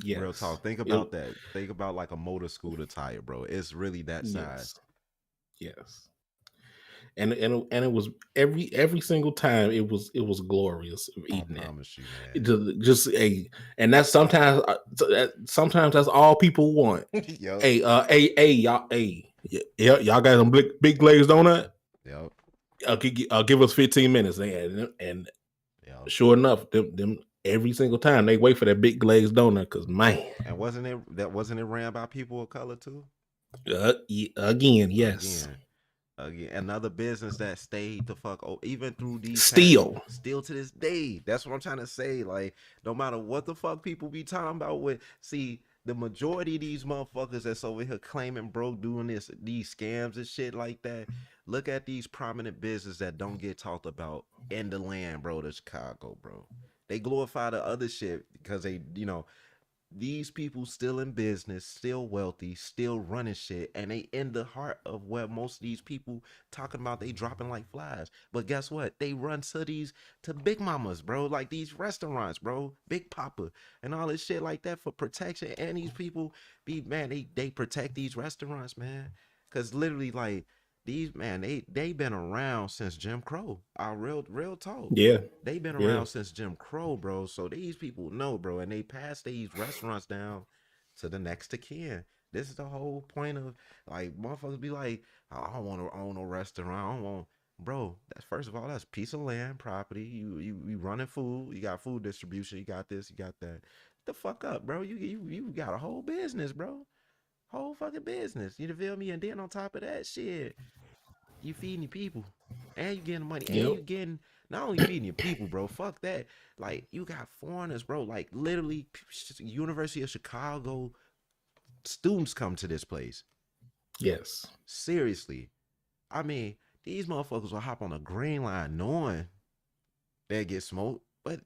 Real Yes. talk. Think It, about that. Think about like a motor scooter tire, bro. It's really that size. yes. Yes. And it was every single time it was glorious I eating it. promise you, It man. just a and that's sometimes that's all people want. Yep. Hey, y'all, y'all got some big glazed donut. Yep. Give us 15 minutes, and Yep. sure enough, them every single time they wait for that big glazed donut, because man, And wasn't it ran by people of color too? again, yes, Again. Again, another business that stayed the fuck even through these past, still, still to this day. That's what I'm trying to say. Like, no matter what the fuck people be talking about with, see, the majority of these motherfuckers that's over here claiming broke doing these scams and shit like that. Look at these prominent businesses that don't get talked about in the land, bro, to Chicago, bro. They glorify the other shit because these people still in business, still wealthy, still running shit, and they in the heart of where most of these people talking about they dropping like flies. But guess what? They run to these to Big Mamas, bro, like these restaurants, bro, Big Papa, and all this shit like that for protection. And these people be man, they protect these restaurants, man, because literally like these man, they been around since Jim Crow. Our real talk. Yeah. They've been Yeah. around since Jim Crow, bro. So these people know, bro, and they pass these restaurants down to the next to kin. This is the whole point of like motherfuckers be like, "Oh, I don't want to own a restaurant. I don't want, bro. That's first of all, that's piece of land, property. You running food. You got food distribution. You got this. You got that. The fuck up, bro. You got a whole business, bro. Whole fucking business. You feel me? And then on top of that, shit, you feeding your people, and you getting money, and Yep. you getting not only feeding your people, bro. Fuck that. Like you got foreigners, bro. Like literally, University of Chicago students come to this place. Yes. Seriously, I mean, these motherfuckers will hop on a green line knowing they get smoked, but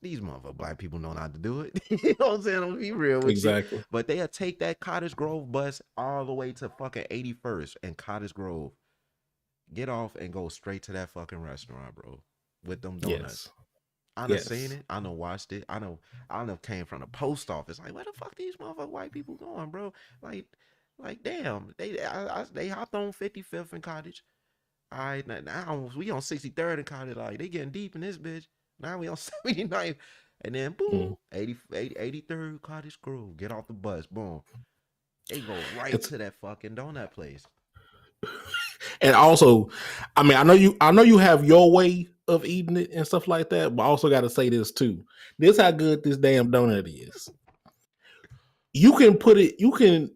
these motherfucker black people know not to do it. You know what I'm saying? I'm gonna be real with you. Exactly. But they'll take that Cottage Grove bus all the way to fucking 81st and Cottage Grove, get off and go straight to that fucking restaurant, bro, with them Yes. donuts. I done seen Yes. it. I done watched it. I know came from the post office. Like, where the fuck these motherfucking white people going, bro? Like, like damn. They hopped on 55th and Cottage. All right, now we on 63rd and Cottage. Like, they getting deep in this bitch. Now we on 79th. And then boom, Mm. 83rd Cottage Grove. Get off the bus. Boom. They go right It's to that fucking donut place. and also, I mean, I know you have your way of eating it and stuff like that, but I also got to say this too. This how good this damn donut is. You can put it, you can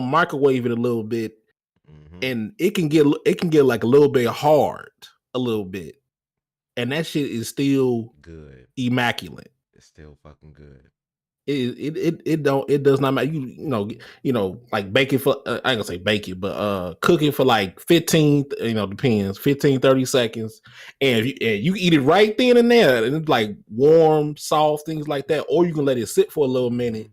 microwave it a little bit, Mm-hmm. and it can get like a little bit hard, a little bit, and that shit is still Good. immaculate. It's still fucking good. It does not matter. You know like bake it for I ain't gonna say bake it, but cook it for like 15, depends, 15-30 seconds, and you eat it right then and there, and it's like warm, soft, things like that, or you can let it sit for a little minute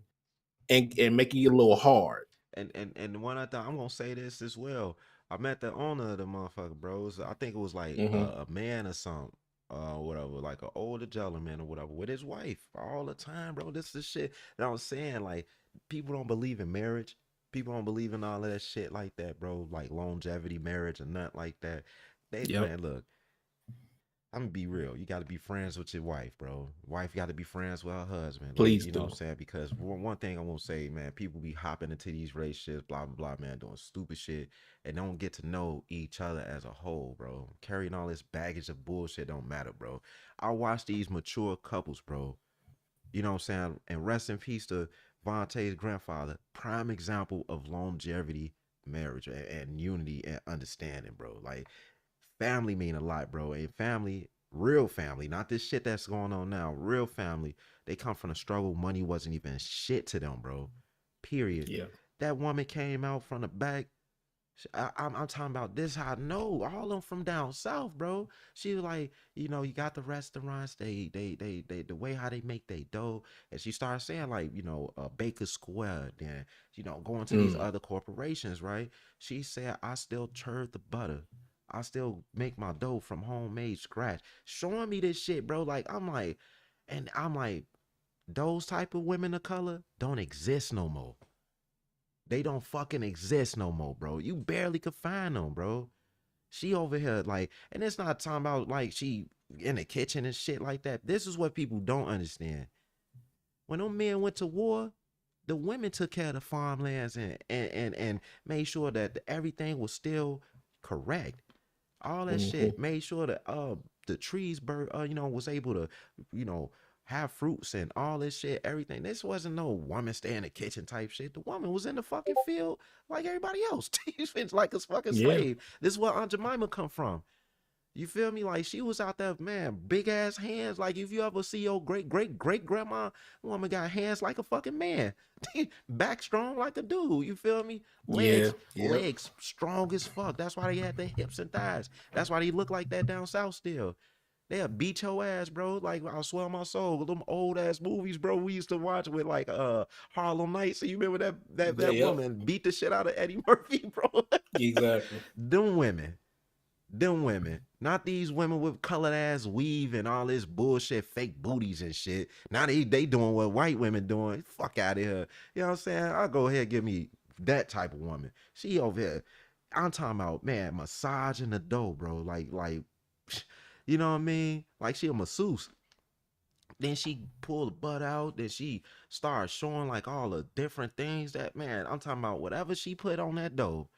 Mm-hmm. and make it a little hard. And one other I'm gonna say this as well. I met the owner of the motherfucker, bros. I think it was like Mm-hmm. a man or something, whatever, like an older gentleman or whatever, with his wife all the time, bro. This is the shit that I'm saying. Like, people don't believe in marriage. People don't believe in all of that shit like that, bro. Like longevity, marriage, and nothing like that. They Yep. man, look, I'm gonna be real. You got to be friends with your wife, bro. Wife got to be friends with her husband. Like, Please you know what do. I'm saying? Because one thing I won't say, man, people be hopping into these relationships, blah, blah, blah, man, doing stupid shit and don't get to know each other as a whole, bro. Carrying all this baggage of bullshit don't matter, bro. I watch these mature couples, bro. You know what I'm saying? And rest in peace to Vonte's grandfather. Prime example of longevity, marriage, and unity and understanding, bro. Like, family mean a lot, bro. And family, real family, not this shit that's going on now. Real family, they come from a struggle. Money wasn't even shit to them, bro. Period. Yeah. That woman came out from the back. I'm talking about this. How I know all of them from down south, bro. She was like, you got the restaurants. They the way how they make they dough, and she started saying like, Baker Square. Then going to these Mm. other corporations, right? She said, I still churn the butter. I still make my dough from homemade scratch. Showing me this shit, bro. Like I'm like, those type of women of color don't exist no more. They don't fucking exist no more, bro. You barely could find them, bro. She over here like, and it's not talking about like she in the kitchen and shit like that. This is what people don't understand. When them men went to war, the women took care of the farmlands and made sure that everything was still correct. All that Mm-hmm. shit made sure that the trees was able to, you know have fruits and all this shit, everything. This wasn't no woman stay in the kitchen type shit. The woman was in the fucking field like everybody else. She's like a fucking Yeah. slave. This is where Aunt Jemima come from. You feel me? Like, she was out there, man, big ass hands. Like, if you ever see your great grandma, woman got hands like a fucking man, back strong like a dude. You feel me? Yeah. Yep. Legs strong as fuck. That's why they had the hips and thighs. That's why they look like that down south still. They'll beat your ass, bro. Like I swear on my soul, them old ass movies, bro. We used to watch with like Harlem Nights. So you remember that Yep. woman beat the shit out of Eddie Murphy, bro. Exactly. them women, them women, not these women with colored ass weave and all this bullshit, fake booties and shit. Now they doing what white women doing. Fuck out of here. You know what I'm saying? I'll go ahead and give me that type of woman. She over here. I'm talking about, man, massaging the dough, bro. Like, you know what I mean? Like she a masseuse. Then she pulled the butt out. Then she started showing like all the different things that, man, I'm talking about whatever she put on that dough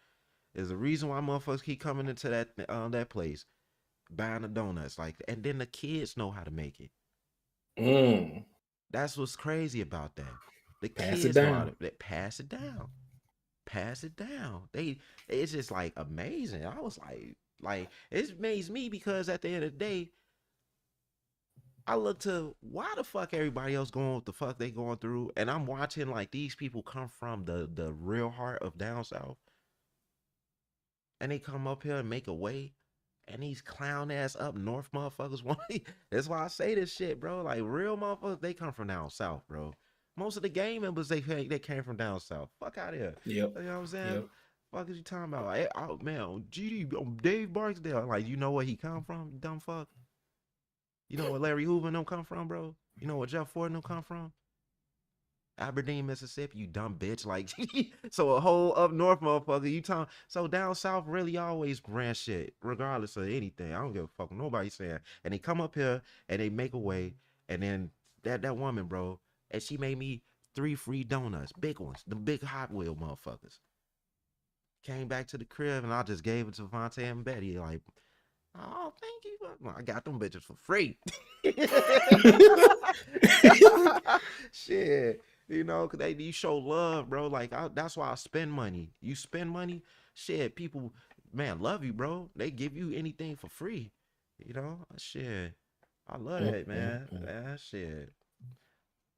is the reason why motherfuckers keep coming into that place buying the donuts. Like, and then the kids know how to make it. Mm. That's what's crazy about that. The Pass it kids know how down. to pass it down. Pass it down. It's just like amazing. I was like it amazed me because at the end of the day, I look to why the fuck everybody else going what the fuck they going through, and I'm watching like these people come from the real heart of down south, and they come up here and make a way, and these clown ass up north motherfuckers want. That's why I say this shit, bro. Like real motherfuckers, they come from down south, bro. Most of the gang members they came from down south. Fuck out of here. Yep. You know what I'm saying? Yep. Fuck is you talking about? Man, GD, Dave Barksdale. Like you know where he come from, you dumb fuck. You know where Larry Hoover and them come from, bro? You know where Jeff Ford and them come from? Aberdeen, Mississippi, you dumb bitch. Like, so a whole up north motherfucker, you talking. So down south really always ran shit, regardless of anything. I don't give a fuck what nobody's saying. And they come up here and they make a way. And then that woman, bro, and she made me 3 free donuts, big ones, the big Hot Wheel motherfuckers. Came back to the crib and I just gave it to Vonte and Betty. Like, oh, thank you. Well, I got them bitches for free. Shit. You know, cause you show love, bro. Like that's why I spend money. You spend money, shit. People, man, love you, bro. They give you anything for free. You know, shit. I love Mm, that, mm, man. mm, That shit.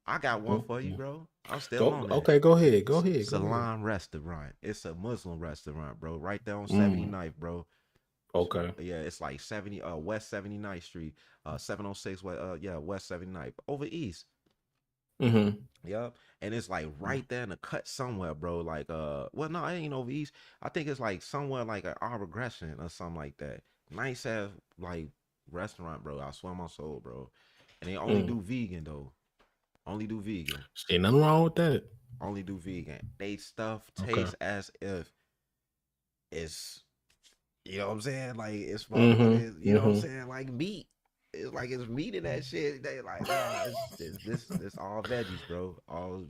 I got one mm, for you, mm. bro. I'm still Go. on that. Okay. Go ahead. Go ahead. Go ahead. Salon restaurant. It's a Muslim restaurant, bro. Right there on Mm. 79th, bro. Okay. Yeah, it's like 70 West 79th Street, 706 West 79th. Over east. Mm-hmm. Yep. And it's like right there in the cut somewhere, bro. Like well no, it ain't over east. I think it's like somewhere like an Our Regression or something like that. Nice ass like restaurant, bro. I swear my soul, bro. And they only Mm. do vegan though. Only do vegan. Ain't nothing wrong with that. Only do vegan. They stuff Okay. tastes as if it's you know what I'm saying? Like it's Mm-hmm. motherfuckers, you know what I'm Mm-hmm. saying? Like meat. It's like it's meat in that shit. They like, nah, this all veggies, bro. All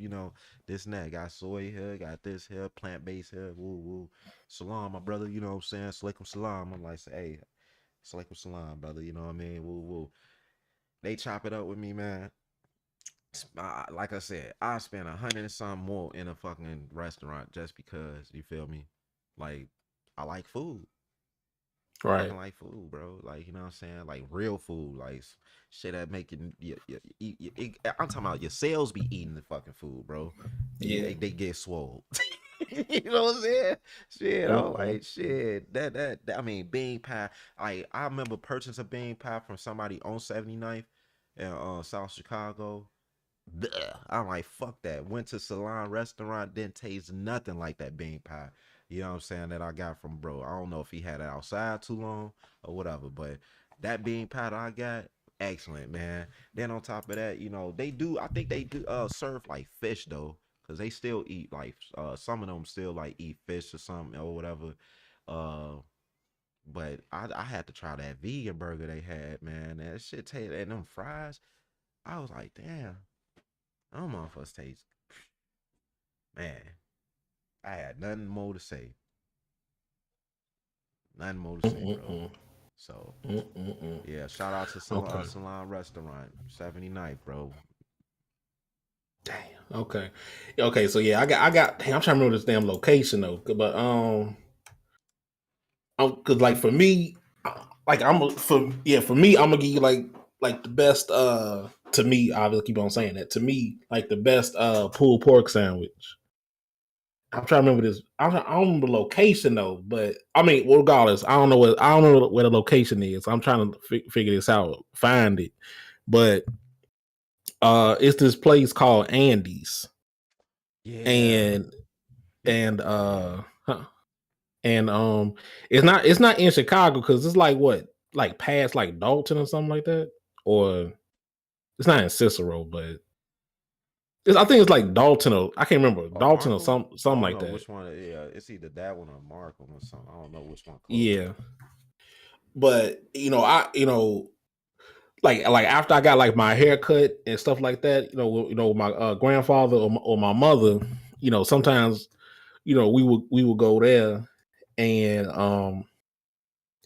this and that. Got soy here, got this here, plant based here. Woo woo. Salam, my brother. You know what I'm saying? Salaikum salam. I'm like, hey, salaikum salam, brother. You know what I mean? Woo woo. They chop it up with me, man. Like I said, I spent 100 and some more in a fucking restaurant just because you feel me. Like I like food. I Right. fucking like food, bro. Like, you know what I'm saying? Like real food. Like shit that make I'm talking about your cells be eating the fucking food, bro. And Yeah. they get swole. You know what I'm saying? Shit, I was Mm-hmm. like, shit. I mean, bean pie. I remember purchasing a bean pie from somebody on 79th in South Chicago. Bleh. I'm like, fuck that. Went to Salon restaurant, didn't taste nothing like that bean pie. You know what I'm saying? That I got from bro. I don't know if he had it outside too long or whatever, but that bean pie that I got, excellent, man. Then on top of that, they do, I think they do serve like fish though. Cause they still eat like some of them still like eat fish or something or whatever. Uh but I had to try that vegan burger they had, man. That shit tasted and them fries. I was like, damn. Them motherfuckers taste, man. I had nothing more to say. Nothing more to say, bro. Mm-mm. So Mm-mm. yeah, shout out to Okay. Salon Restaurant, 79th, bro. Damn. Okay. Okay. So yeah, I got. Damn, I'm trying to remember this damn location though, but cause like for me, like for me, I'm gonna give you like the best. To me, I will keep on saying that. To me, like the best pulled pork sandwich. I'm trying to remember this. I don't remember the location though, but I mean, regardless, I don't know where the location is. I'm trying to figure this out, find it. But it's this place called Andy's, Yeah. and and huh, and it's not in Chicago because it's like what, like past like Dalton or something like that, or it's not in Cicero, but I think it's like Dalton or I can't remember Or Dalton or Markham? I something don't like know that. which one. Yeah, it's either that one or Markham or something. I don't know which one closer. Yeah, but like after I got like my haircut and stuff like that, my grandfather or my mother, sometimes we would go there, and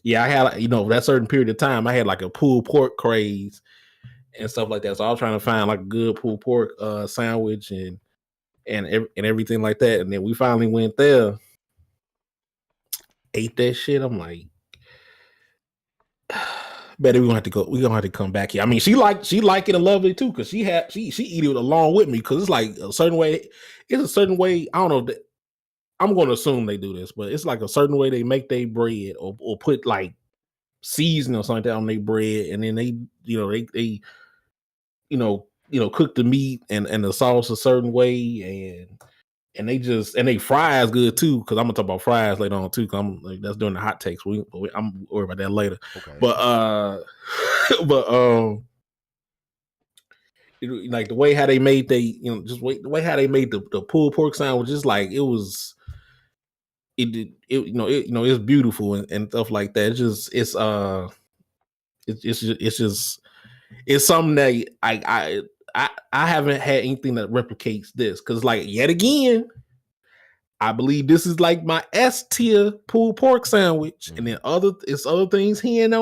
yeah, I had that certain period of time I had like a pulled pork craze and stuff like that. So I was trying to find like a good pulled pork sandwich and everything like that. And then we finally went there, ate that shit. I'm like, better we gonna have to go. We gonna have to come back here. I mean, she like it and love it too because she eat it along with me because it's like a certain way. It's a certain way. I don't know. I'm going to assume they do this, but it's like a certain way they make their bread or put like seasoning or something on their bread, and then they cook the meat and the sauce a certain way, and they fries good too. Because I'm gonna talk about fries later on too. Cause I'm like, that's during the hot takes. I'm worried about that later. Okay. But but like the way how they made the way how they made the pulled pork sandwich, just like it was. It's beautiful and stuff like that. It's just it's something that I haven't had anything that replicates this because like yet again I believe this is like my S tier pulled pork sandwich, and then other things here and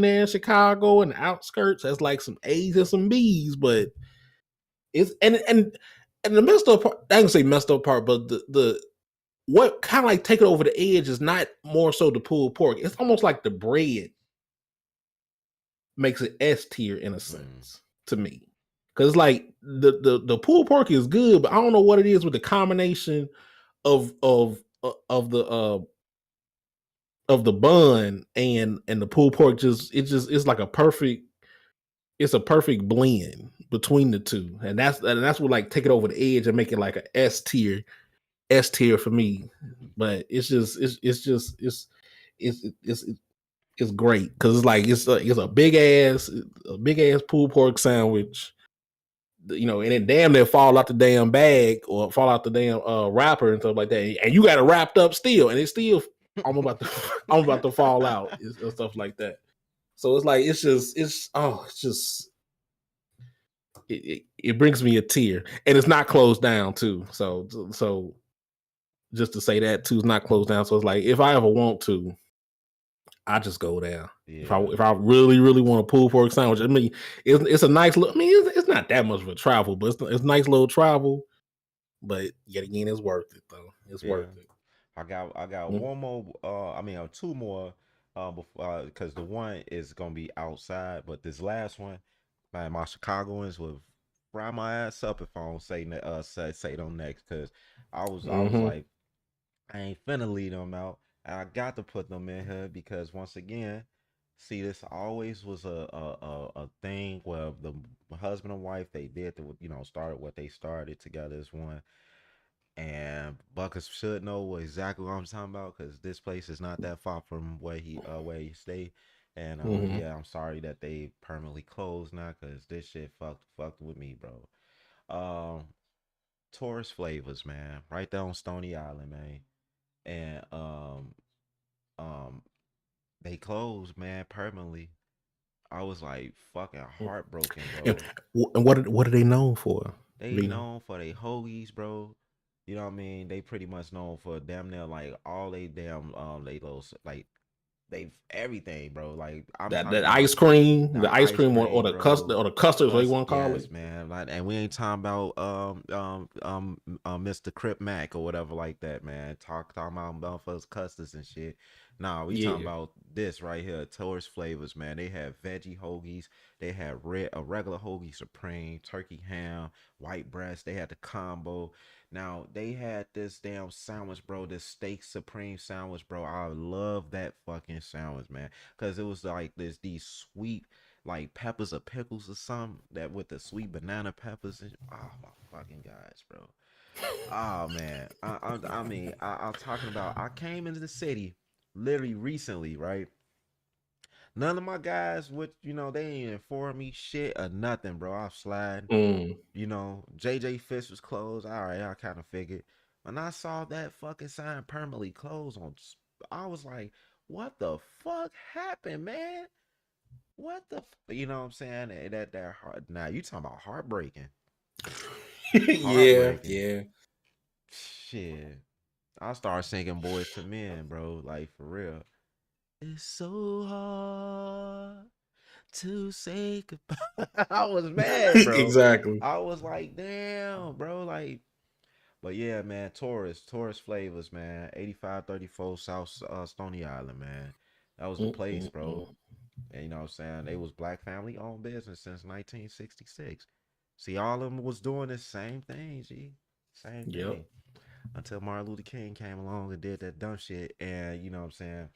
there in Chicago and the outskirts. That's like some A's and some B's, but it's and the messed up part. I can say messed up part, but the what kind of like take it over the edge is not more so the pulled pork. It's almost like the bread makes it S tier in a Mm. sense to me. Cause like the pulled pork is good, but I don't know what it is with the combination of of the bun and the pulled pork. It's like it's a perfect blend between the two, and that's what like take it over the edge and make it like a S tier for me. But it's it's great because it's like it's a big ass pulled pork sandwich, and it damn near fall out the damn bag or fall out the damn wrapper and stuff like that, and you got it wrapped up still, and it's still I'm about to I'm about to fall out and stuff like that. So it's like it's just it brings me a tear, and it's not closed down too. So just to say that too, it's not closed down. So it's like if I ever want to, I just go there. Yeah. If I really really want a pulled pork sandwich, I mean, it's a nice little. I mean, it's not that much of a travel, but it's nice little travel. But yet again, it's worth it though. It's Yeah. worth it. I got Mm, one more. I mean, two more. Before, because the one is gonna be outside, but this last one, man, my Chicagoans will fry my ass up if I don't say them next. Cause I was mm-hmm. like, I ain't finna leave them out. And I got to put them in here because once again, see, this always was a thing where the husband and wife they did started what they started together as one. And Buckers should know exactly what I'm talking about because this place is not that far from where he stay. And Mm-hmm. yeah, I'm sorry that they permanently closed now because this shit fucked with me, bro. Um, Tourist Flavors, man, right there on Stony Island, man, and um they closed, man, permanently. I was like fucking heartbroken, And, bro. and what are they known for, They Vino? known for they hoagies, bro. You know what I mean? They pretty much known for damn near like all they damn they little like they everything, bro. Like I'm That talking about the the ice ice cream cream, bro. or the custard, what you Cause want to call it. yes, man. Like, and we ain't talking about Mr. Crip Mac or whatever like that, man. Talking about motherfuckers custards and shit. Nah, we talking Yeah. about this right here, Taurus flavors, man. They have veggie hoagies. They had a regular hoagie supreme, turkey ham, white breast. They had the combo. Now they had this damn sandwich, bro. This steak supreme sandwich, bro. I love that fucking sandwich, man, because it was like this these sweet like peppers or pickles or something that with the sweet banana peppers. And, oh my fucking guys, bro. Oh man, I'm talking about. I came into the city literally recently, right? None of my guys, would they ain't inform me shit or nothing, bro. I was sliding. Mm. JJ Fish was closed. All right, I kind of figured. When I saw that fucking sign permanently closed on, I was like, "What the fuck happened, man? What the, you know what I'm saying? That hard. Now you talking about heartbreaking, Yeah, heartbreaking. yeah. Shit. I started singing Boys to Men, bro. Like for real. It's so hard to say goodbye. I was mad, bro. Exactly. I was like, damn, bro. Like, but yeah, man. Taurus flavors, man. 8534 South Stony Island, man. That was the place, bro. Mm-mm-mm. And you know what I'm saying? They was black family owned business since 1966. See, all of them was doing the same thing, G. Same Yep. thing until Martin Luther King came along and did that dumb shit. And you know what I'm saying?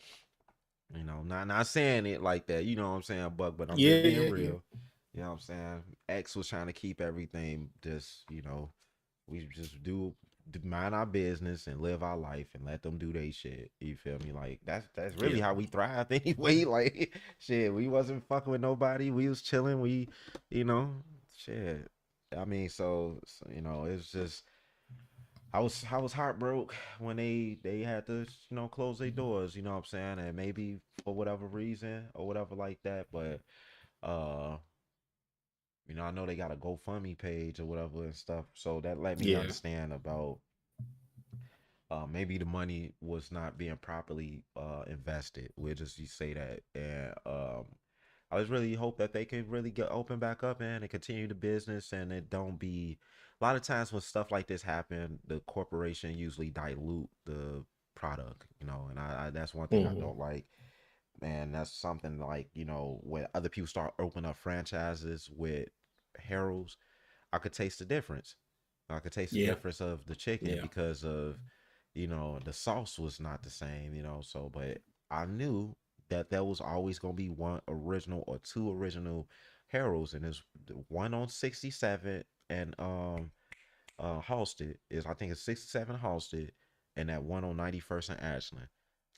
Not saying it like that, you know what I'm saying, but I'm just Yeah, being yeah, yeah. real. You know what I'm saying? X was trying to keep everything just, we just mind our business and live our life and let them do their shit. You feel me? Like that's really Yeah. how we thrived anyway. Like shit, we wasn't fucking with nobody. We was chilling. You know, shit. I mean, so it's just I was heartbroken when they had to close their doors. You know what I'm saying? And maybe for whatever reason or whatever like that. But uh, I know they got a GoFundMe page or whatever and stuff. So that let me Yeah. understand about maybe the money was not being properly invested. We'll just say that. And I just really hope that they can really get open back up, man, and continue the business, and it don't be. A lot of times when stuff like this happen, the corporation usually dilute the product, and I that's one thing I Hmm. don't like. Man, that's something like when other people start opening up franchises with Harold's, I could taste the difference. I could taste the Yeah. difference of the chicken Yeah. because of the sauce was not the same. So, but I knew that there was always gonna be one original or two original Harold's, and there's one on 67 and Halsted is, I think it's 67 Halsted, and that one on 91st and Ashland.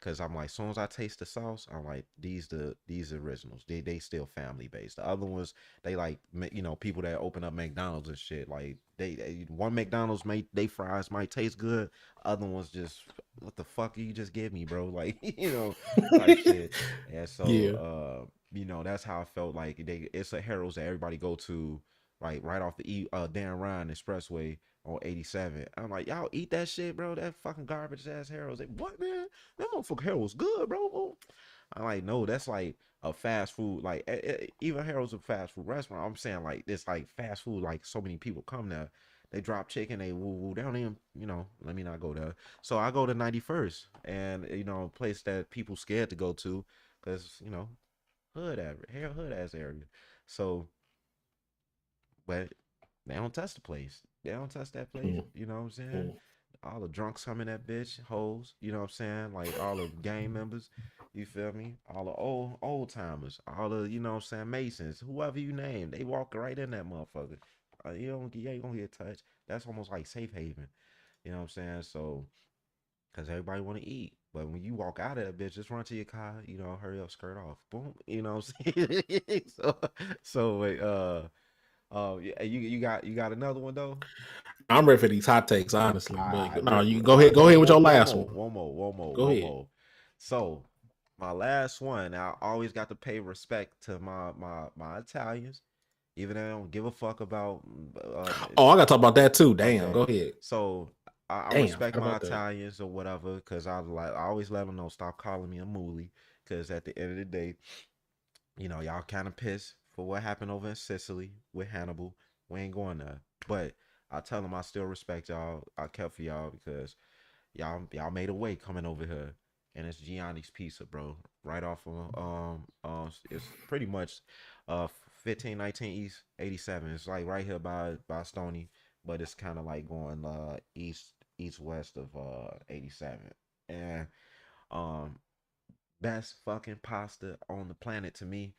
Cause I'm like, as soon as I taste the sauce, I'm like, these originals. They still family based. The other ones, they like people that open up McDonald's and shit. Like one McDonald's they fries might taste good. Other ones just, what the fuck you just give me, bro? Like type shit. And so Yeah. that's how I felt like it's a Harold's that everybody go to, like right off the Dan Ryan Expressway on 87. I'm like, y'all eat that shit, bro. That fucking garbage ass Harold's. Like, what, man? That motherfucker Harold's good, bro. I'm like, no, that's like a fast food. Like, even Harold's a fast food restaurant. I'm saying, like, it's like fast food. Like, so many people come there. They drop chicken. They woo woo. They don't even, let me not go there. So I go to 91st, and a place that people scared to go to, because hood ass area. So, but they don't touch the place. They don't touch that place. Mm-hmm. You know what I'm saying? All the drunks come in that bitch, hoes. You know what I'm saying? Like all the gang members. You feel me? All the old timers. All the what I'm saying, Masons. Whoever you name, they walk right in that motherfucker. You ain't gonna get touched. That's almost like safe haven. You know what I'm saying? So, cause everybody want to eat. But when you walk out of that bitch, just run to your car. Hurry up, skirt off, boom. You know what I'm saying? so wait, yeah, you got another one though. I'm ready for these hot takes, honestly. I But no, you all go right, ahead. Go ahead with your one last more, one. one more, one more, Go one ahead. more. So my last one, I always got to pay respect to my Italians, even though I don't give a fuck about. Oh, I gotta talk about that too. Damn. Go Okay, ahead. so I Damn. respect Forgot my about that. Italians or whatever, because I always let them know, stop calling me a mooly, because at the end of the day, y'all kind of pissed for what happened over in Sicily with Hannibal. We ain't going there. But I tell them I still respect y'all. I kept for y'all because y'all made a way coming over here. and it's Gianni's Pizza, bro. Right off of it's pretty much 1519 East 87. It's like right here by Stony, but it's kind of like going east west of 87. And um best fucking pasta on the planet to me.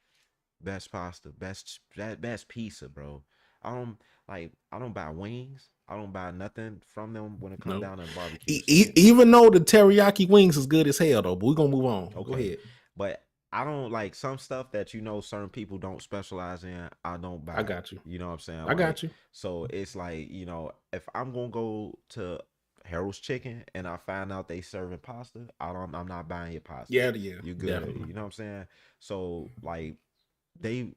Best pasta, best pizza, bro. I don't I don't buy wings. I don't buy nothing from them when it comes No. down to barbecue. So Even though the teriyaki wings is good as hell though, but we're gonna move on. Go okay, ahead. but I don't like some stuff that certain people don't specialize in. I don't I buy. got you. You know what I'm saying? I Like got you. so, it's like if I'm gonna go to Harold's Chicken and I find out they serving pasta, I'm not buying your pasta. Yeah, yeah, You good? definitely. You know what I'm saying? So like they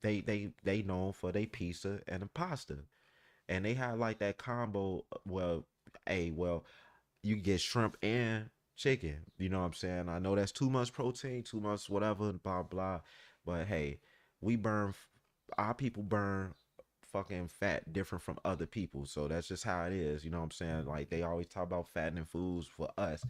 they known for their pizza and the pasta, and they have like that combo. Well, well, you get shrimp and chicken. You know what I'm saying? I know that's too much protein, too much whatever, blah blah. But hey, we burn our people burn fucking fat different from other people. So that's just how it is. You know what I'm saying? Like they always talk about fattening foods for us.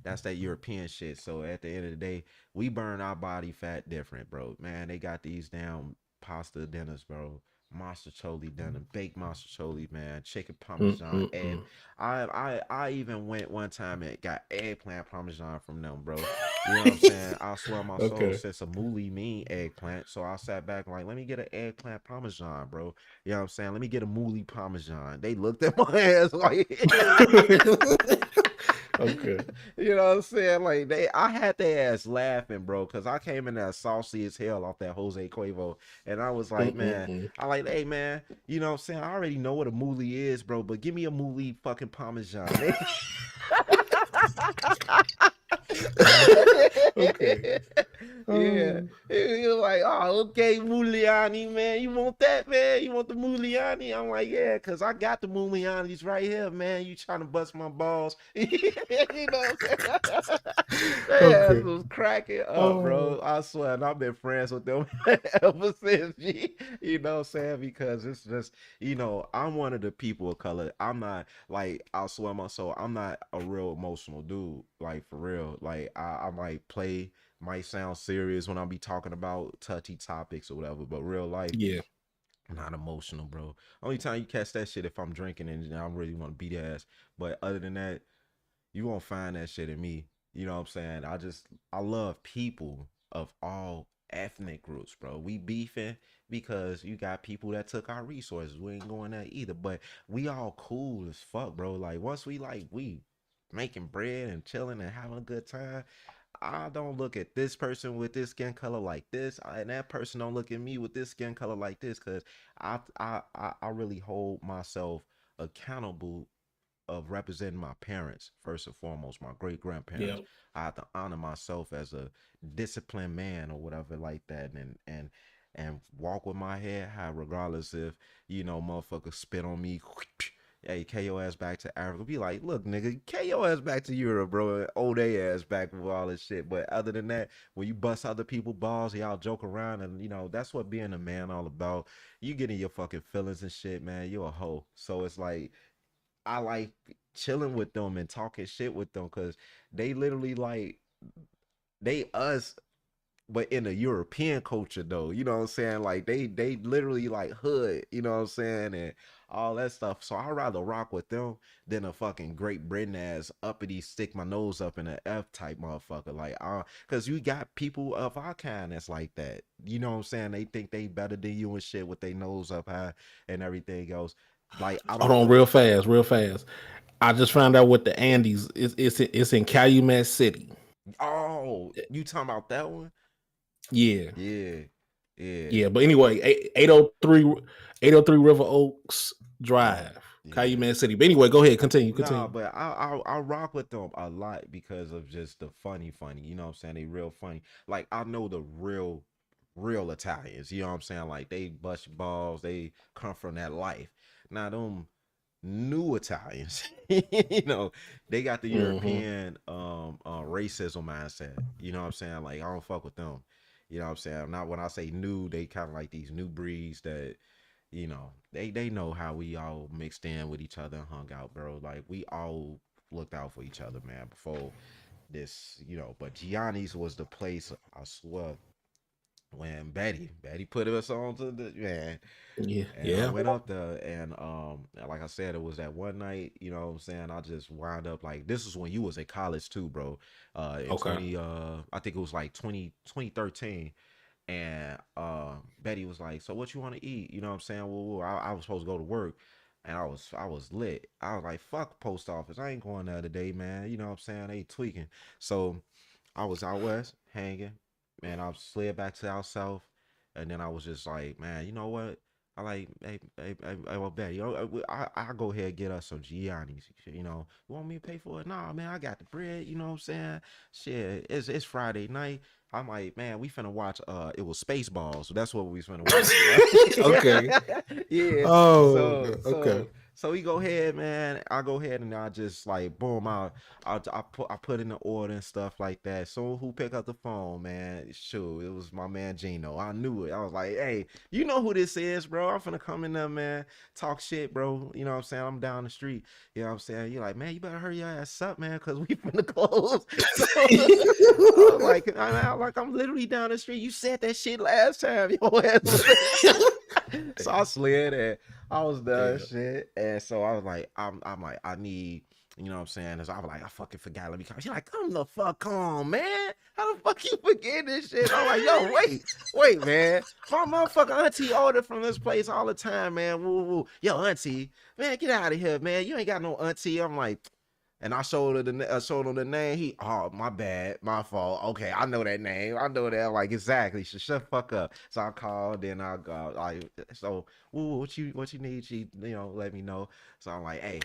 That's that European shit. So at the end of the day, we burn our body fat different, bro. Man, they got these damn pasta dinners, bro. Masticholi dinner, baked masticholi, man, chicken parmesan, egg. Mm-mm-mm. I even went one time and got eggplant parmesan from them, bro. You know what I'm saying? I swear on my soul, Okay. since a moolie mean eggplant, so I sat back like, let me get an eggplant parmesan, bro. You know what I'm saying? Let me get a moolie parmesan. They looked at my ass like, Okay. you know what I'm saying? Like I had their ass laughing, bro, because I came in there saucy as hell off that Jose Cuervo, and I was like, man, Mm-mm-mm. I like, hey man, you know what I'm saying? I already know what a moolie is, bro, but give me a moolie fucking parmesan. Okay. Yeah, Oh, he was like, "Oh, okay, Muliani, man, you want that, man? You want the Muliani?" I'm like, "Yeah, cause I got the Mulianis right here, man. You trying to bust my balls?" You know what I'm saying? They ass okay. was cracking up, Oh, bro. I swear, and I've been friends with them ever since. G. You know what I'm saying? Because it's just, I'm one of the people of color. I'm not like, I swear my soul, I'm not a real emotional dude. Like for real, like I might play might sound serious when I be talking about touchy topics or whatever, but real life, yeah. I'm not emotional, bro. Only time you catch that shit if I'm drinking and I really want to beat ass. But other than that, you won't find that shit in me. You know what I'm saying? I love people of all ethnic groups, bro. We beefing because you got people that took our resources. We ain't going there either. But we all cool as fuck, bro. Like once we making bread and chilling and having a good time, I don't look at this person with this skin color like this, and that person don't look at me with this skin color like this, cause I really hold myself accountable of representing my parents first and foremost, my great grandparents. Yeah. I have to honor myself as a disciplined man or whatever like that, and walk with my head high, regardless if motherfuckers spit on me. Hey, KO ass back to Africa. Be like, look, nigga, KO ass back to Europe, bro. Old they ass back with all this shit. But other than that, when you bust other people balls, y'all joke around, and that's what being a man all about. You get in your fucking feelings and shit, man. You a hoe. So it's like I like chilling with them and talking shit with them because they literally like they us but in a European culture though, you know what I'm saying? Like they literally like hood, you know what I'm saying, and all that stuff. So I'd rather rock with them than a fucking Great Britain ass uppity stick my nose up in an F type motherfucker. Like cause you got people of our kind that's like that. You know what I'm saying? They think they better than you and shit with their nose up high and everything else. Like I Hold don't on, feel real fast, real fast. I just found out what the Andes is. It's in Calumet City. oh, you talking about that one? Yeah. Yeah. Yeah. Yeah. But anyway, 803 River Oaks Yeah. Drive, Yeah. Calumet City. But anyway, go ahead. Continue. Nah, Continue. but I rock with them a lot because of just the funny. You know what I'm saying? They real funny. Like I know the real Italians. You know what I'm saying? Like they bust your balls. They come from that life. Now them new Italians, they got the Mm-hmm. European racism mindset. You know what I'm saying? Like I don't fuck with them. You know what I'm saying? Not when I say new, they kind of like these new breeds that they know how we all mixed in with each other and hung out, bro. Like we all looked out for each other, man. Before this, but Gianni's was the place. I swear, when Betty put us on to the man, Yeah, and I yeah. went up there, and like I said, it was that one night, what I'm saying, I just wound up like, this is when you was in college too, bro. In Okay. 20 I think it was like 2013. And Betty was like, "So what you want to eat?" You know what I'm saying? Well, I was supposed to go to work, and I was lit. I was like, "Fuck post office, I ain't going there today, man." You know what I'm saying? They tweaking. So I was out west hanging, and I slid back to out south, and then I was just like, "Man, you know what? I like, well, Betty, I go ahead and get us some Giannis. You want me to pay for it? Nah, man, I got the bread. You know what I'm saying? Shit, it's Friday night. I'm like, man, we finna watch. It was Spaceballs, so that's what we finna watch, right? Okay. Yeah. Oh, So okay. so so we go ahead, man. I go ahead and I just like boom, I put in the order and stuff like that. So who pick up the phone, man? Sure, it was my man Gino. I knew it. I was like, hey, you know who this is, bro? I'm finna come in there, man. Talk shit, bro. You know what I'm saying? I'm down the street. You know what I'm saying? You're like, man, you better hurry your ass up, man, cause we finna close. So I was like, I'm literally down the street. You said that shit last time. Your ass was so I Damn. slid and I was done Damn. shit. And so I was like, I'm like, I need, you know what I'm saying? So I was like, I fucking forgot. Let me come. She's like, come the fuck on, man. How the fuck you forget this shit? I'm like, yo, wait, man. My motherfucking auntie ordered from this place all the time, man. Woo, woo. Yo, auntie, man, get out of here, man. You ain't got no auntie. I'm like, and I showed him the name. Oh, my bad, my fault. Okay, I know that name. I know that. Like, exactly. Shut the fuck up. So I called. Then I go like, so, ooh, what you need? She, let me know. So I'm like, hey,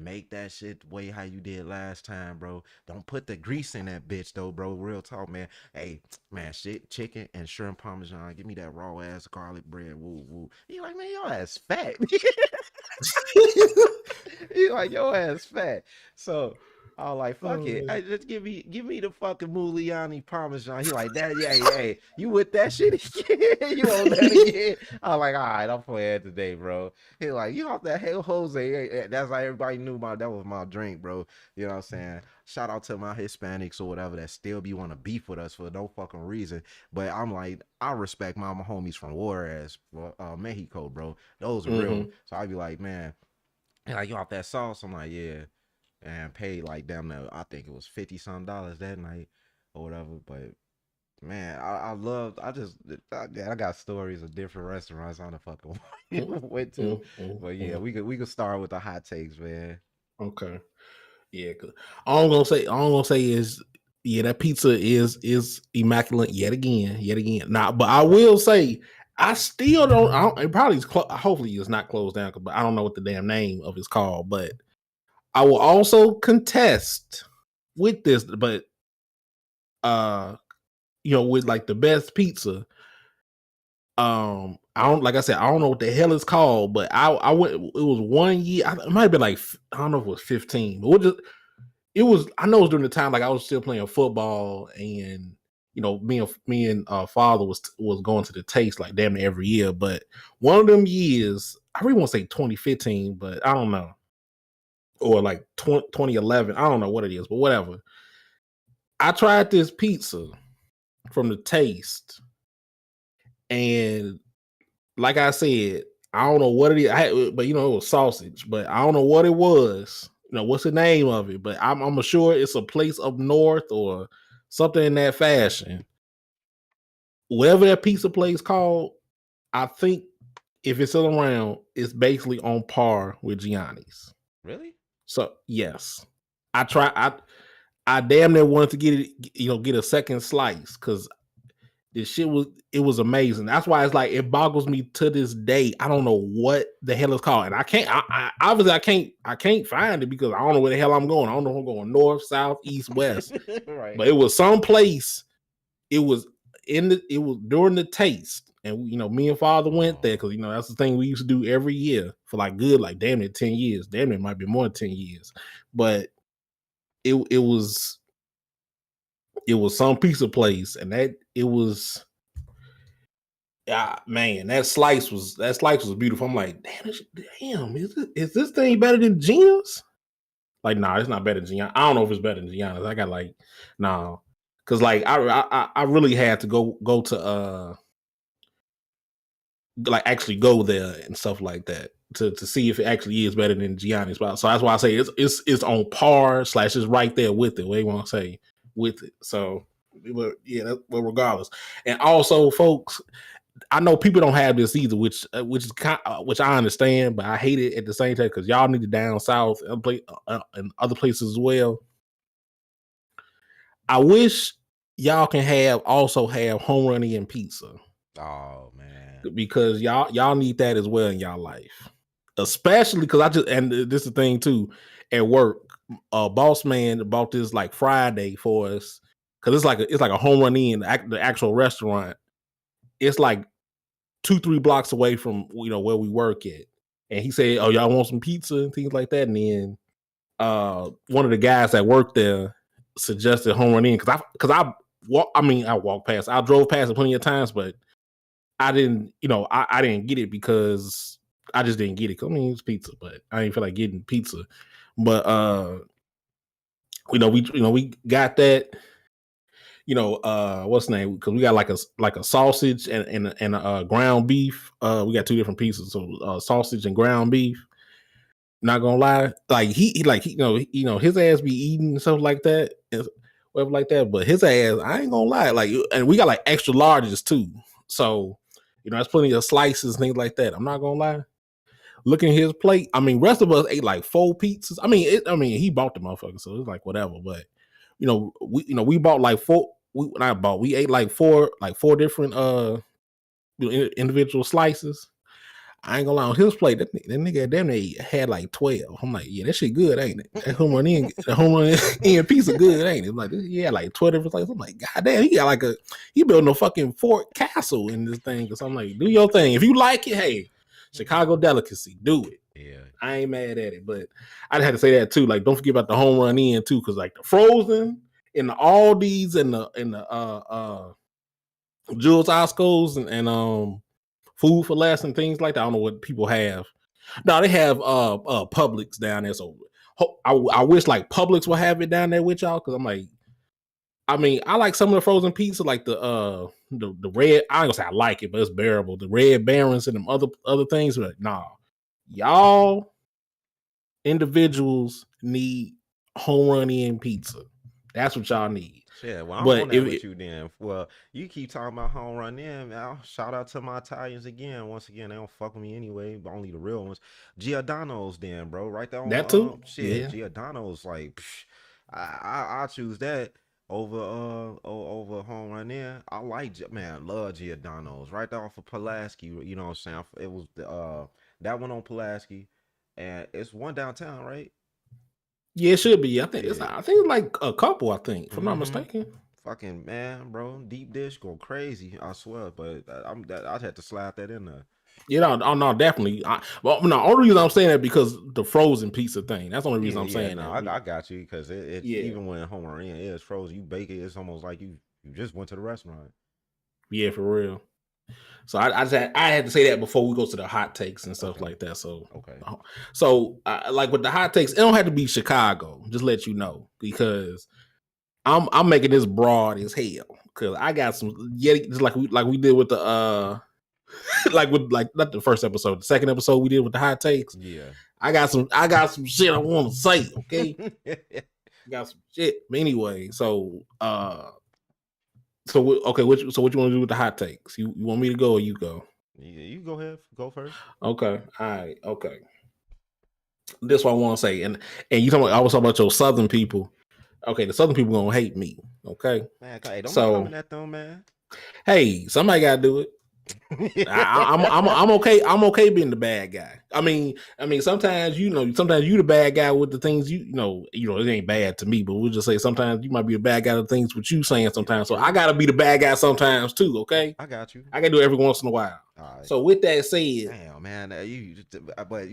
make that shit the way how you did last time, bro. Don't put the grease in that bitch though, bro. Real talk, man. Hey, man, shit, chicken and shrimp parmesan. Give me that raw ass garlic bread. Woo, woo. He like, man, your ass fat. He like, your ass fat. So I was like, fuck Oh it. man. I just give me the fucking Muliani Parmesan. He like that. Yeah, hey, you with that shit again? You on that again? I was like, all right, I'm playing today, bro. He like, you off that hell Jose. That's like everybody knew that was my drink, bro. You know what I'm saying? Shout out to my Hispanics or whatever that still be want to beef with us for no fucking reason. But I'm like, I respect my homies from Juarez, Mexico, bro. Those are real. Mm-hmm. So I'd be like, man, and like, you off that sauce? I'm like, yeah. And paid like damn near, I think it was 50 some dollars that night or whatever. But man, I loved. I got stories of different restaurants I done fucking went to. But yeah, Mm-hmm. we could start with the hot takes, man. Okay. Yeah. 'Cause all I'm gonna say is, yeah, that pizza is immaculate yet again, yet again. Now, but I will say, I still don't. I don't it probably is. Hopefully, it's not closed down. But I don't know what the damn name of it's called. But I will also contest with this. But uh, with like the best pizza. I don't like I said, I don't know what the hell it's called, but I went. It was 1 year. It might have been like I don't know if it was 15, but it was. I know it was during the time like I was still playing football, and me and father was going to the taste like damn near every year. But one of them years, I really want to say 2015, but I don't know, or like 2011. I don't know what it is, but whatever. I tried this pizza from the taste, and like I said, I don't know what it is. But it was sausage, but I don't know what it was. What's the name of it? But I'm sure it's a place up north or something in that fashion. Whatever that pizza place called, I think if it's still around, it's basically on par with Gianni's. Really? So yes, I try. I damn near wanted to get it, get a second slice because this shit was amazing. That's why it's like it boggles me to this day. I don't know what the hell it's called, and I can't. Obviously I can't find it because I don't know where the hell I'm going. I don't know if I'm going north, south, east, west. Right. But it was some place. It was it was during the taste, and me and father went there Oh, because that's the thing we used to do every year for like good, like damn it, 10 years. Damn it, might be more than 10 years, but it was some pizza place, and that it was. Yeah, man, that slice was beautiful. I'm like, damn, is this thing better than Gina's? Like, nah, it's not better than Giannis. I don't know if it's better than Giannis. I got like, nah, because like I really had to go to like actually go there and stuff like that to see if it actually is better than Giannis. So that's why I say it's on par / it's right there with it. What you want to say with it? So, but yeah, but regardless, and also, folks, I know people don't have this either, which is which I understand, but I hate it at the same time because y'all need to down south and other places as well. I wish y'all can have home running and pizza. Oh man. Because y'all need that as well in y'all life, especially because and this is the thing too, at work, boss man bought this like Friday for us because it's like a home run in the actual restaurant. It's like 2-3 blocks away from where we work at, and he said, "Oh, y'all want some pizza and things like that." And then one of the guys that worked there suggested home run in because I walked past, I drove past it plenty of times, but I didn't, I didn't get it because I just didn't get it. I mean, it's pizza, but I didn't feel like getting pizza. But we got that. What's the name? Because we got like a sausage and a ground beef. We got 2 different pieces, so sausage and ground beef. Not gonna lie, like his ass be eating and stuff like that, and whatever like that. But his ass, I ain't gonna lie, like, and we got like extra larges too. So there's plenty of slices, things like that. I'm not gonna lie. Looking at his plate, I mean, rest of us ate like 4 pizzas. I mean, he bought the motherfucker, so it's like whatever. But we bought like 4. We ate like four different individual slices. I ain't gonna lie, on his plate, that nigga damn near had like 12. I'm like, yeah, that shit good, ain't it? That home run in pizza good, ain't it? I'm like, yeah, like 12 different slices. I'm like, god damn, he building a fucking Fort Castle in this thing. Cause I'm like, do your thing. If you like it, hey, Chicago delicacy, do it. Yeah. I ain't mad at it, but I had to say that too. Like, don't forget about the home run in too, cause like the frozen and the Aldi's and the Jules Oscos and Food for Less and things like that. I don't know what people have. No, they have Publix down there. So I wish like Publix would have it down there with y'all, because I'm like, I mean, I like some of the frozen pizza, like the red. I ain't gonna say I like it, but it's bearable. The Red Barons and them other things, but nah, y'all individuals need home run in pizza. That's what y'all need. Shit, well, I'm on But that with you then. Well, you keep talking about home run in, man. Shout out to my Italians again. Once again, they don't fuck with me anyway, but only the real ones. Giordano's then, bro. Right there that on too, shit. yeah. Giordano's like I choose that over over home run in. I like man, love Giordano's. Right there off of Pulaski, you know what I'm saying? It was that one on Pulaski, and it's one downtown, right? Yeah, it should be. I think Yeah. it's like a couple. I think, if I'm not Mm-hmm. mistaken. Fucking man, bro, deep dish go crazy. I swear, but I'd have to slide that in there. Oh no, definitely. Well, no, only reason I'm saying that because the frozen pizza thing. That's the only reason Yeah, I'm yeah, saying no, that. I got you because it Yeah, even when home in is frozen, you bake it. It's almost like you just went to the restaurant. yeah, for real. So I had to say that before we go to the hot takes and stuff Okay, like that. So, okay, like with the hot takes, it don't have to be Chicago. Just let you know, because I'm making this broad as hell, because I got some, yeah, just like we did with the like not the first episode, the second episode we did with the hot takes. yeah. I got some shit I want to say. Okay, got some shit. But anyway, okay, what you want to do with the hot takes? You want me to go or you go? Yeah, you go ahead, go first. Okay, all right, okay. This what I want to say, and I was talking about your Southern people. Okay, the Southern people gonna hate me. Okay, Man, hey, don't be so coming at them, man. hey, somebody gotta do it. I'm okay. I'm okay being the bad guy. I mean, sometimes sometimes you the bad guy with the things it ain't bad to me, but we'll just say sometimes you might be a bad guy with things what you saying Yeah, sometimes. So I true. gotta be the bad guy sometimes too. Okay, I got you. I gotta do it every once in a while. All right. So with that said, Damn, man, but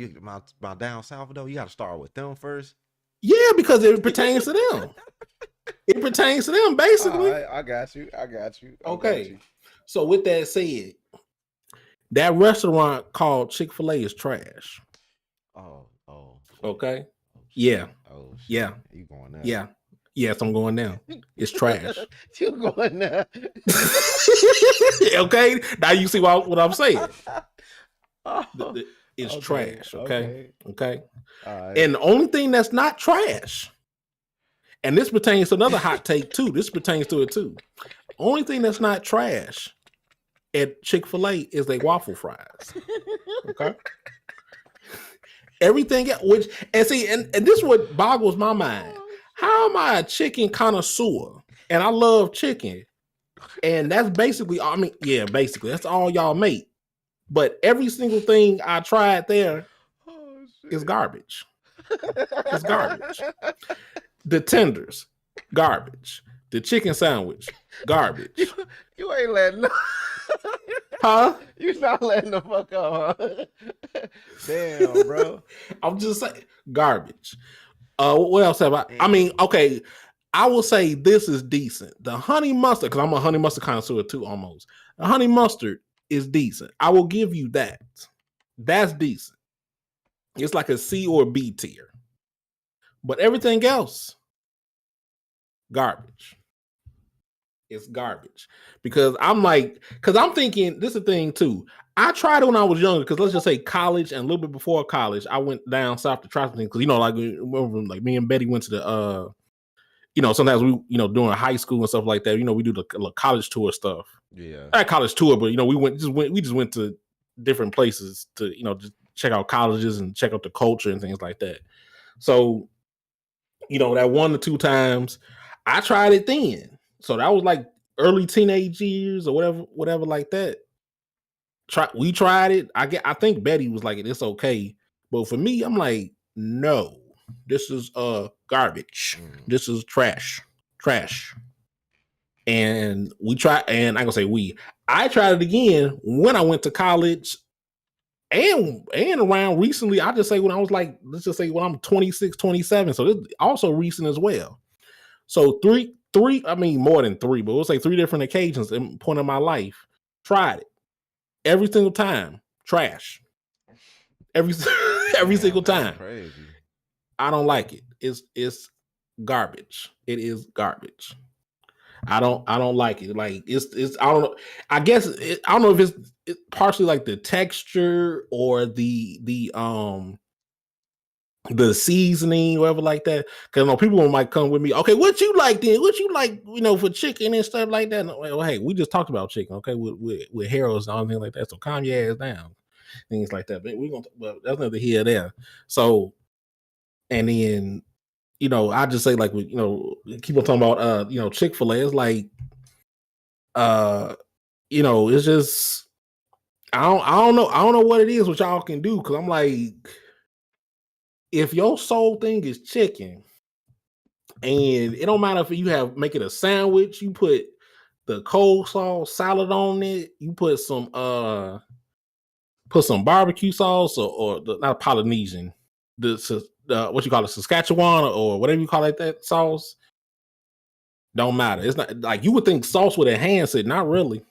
my down south though, you got to start with them first. yeah, because it pertains to them. It pertains to them All basically. right, I got you. I got you. I got Okay. you. So with that said, that restaurant called Chick-fil-A is trash. Oh, oh shit. Okay. Oh shit. Yeah. Oh Yeah, shit, you going there? yeah, yes. I'm going now. It's trash. You going there? Okay, now you see what I'm saying. Oh, It's okay, trash. Okay, okay. okay. All right. And the only thing that's not trash, and this pertains to another hot take too. This pertains to it too. Only thing that's not trash at Chick-fil-A is they waffle fries. Okay. Everything which and see, and this is what boggles my mind. How am I a chicken connoisseur? And I love chicken. And that's basically, I mean, yeah, basically, that's all y'all make. But every single thing I tried there Oh is shit. garbage. It's garbage. The tenders, garbage. The chicken sandwich, you, garbage. you ain't letting no, Huh? you not letting the fuck up, huh? Damn, bro. I'm just saying, garbage. What else have I? I mean, Damn. okay, I will say this is decent. The honey mustard, because I'm a honey mustard connoisseur too, almost. The honey mustard is decent. I will give you that. That's decent. It's like a C or B tier. But everything else, garbage. It's garbage. Because I'm thinking, this is the thing too. I tried it when I was younger, because let's just say college and a little bit before college, I went down south to try something. Because, like me and Betty went to the sometimes we, during high school and stuff like that, we do the college tour stuff. Yeah. Not college tour, but we just went to different places to, just check out colleges and check out the culture and things like that. So, that 1 or 2 times I tried it then. So that was like early teenage years or whatever like that. We tried it. I think Betty was like, it's okay. But for me, I'm like, no, this is garbage. This is trash. Trash. And we tried, and I'm gonna say I tried it again when I went to college and around recently. I just say when I was like, let's just say when I'm 26, 27. So it's also recent as well. So three, I mean more than 3, but we'll say 3 different occasions in point of my life. Tried it. Every single time. Trash. Every every Damn, single that's time. crazy. I don't like it. It's garbage. It is garbage. I don't like it. Like it's I don't know. I guess I don't know if it's partially like the texture or the seasoning, whatever like that. Because people might come with me. Okay, what you like then? What you like? For chicken and stuff like that. Well, hey, we just talked about chicken. Okay, with Harold's and all things like that. So calm your ass down, things like that. But we gonna. Well, that's neither here or there. So, and then I just say like keep on talking about Chick-fil-A. It's like it's just I don't know what it is what y'all can do, because I'm like, if your sole thing is chicken, and it don't matter if you make it a sandwich, you put the coleslaw salad on it, you put some barbecue sauce or not Polynesian, the what you call it, Saskatchewan or whatever you call it, that sauce. Don't matter. It's not like you would think sauce would enhance it. Not really.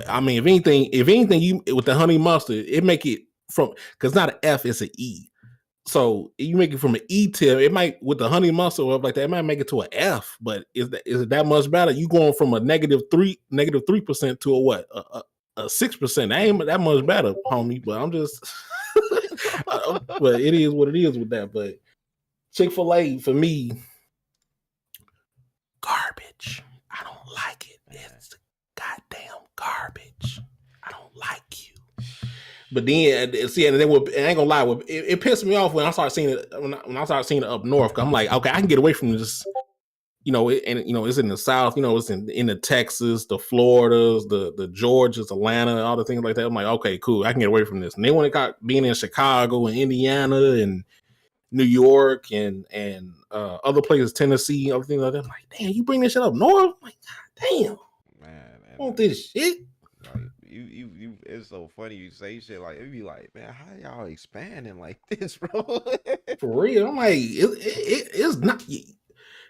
I mean, if anything, you with the honey mustard, it make it from, because it's not an F, it's an E. So you make it from an E tier. It might, with the honey mustard or like that, it might make it to an F. But is it that much better? You going from a -3% to a what? A 6%. That ain't that much better, homie. But I'm just, but it is what it is with that. But Chick-fil-A for me, garbage. I don't like it. It's goddamn garbage. I don't like you. But then see, and then I ain't gonna lie, it pissed me off when I started seeing it when I started seeing it up north. I'm like, okay, I can get away from this. It's in the South. It's in the Texas, the Floridas, the Georgias, Atlanta, all the things like that. I'm like, okay, cool, I can get away from this. And then when it got being in Chicago and Indiana and New York and other places, Tennessee, other things like that, I'm like, damn, you bring this shit up north? I'm like, God damn, Man, I want this shit. like you it's so funny you say shit like it be like, man, how y'all expanding like this, bro? For real, I'm like, it's not,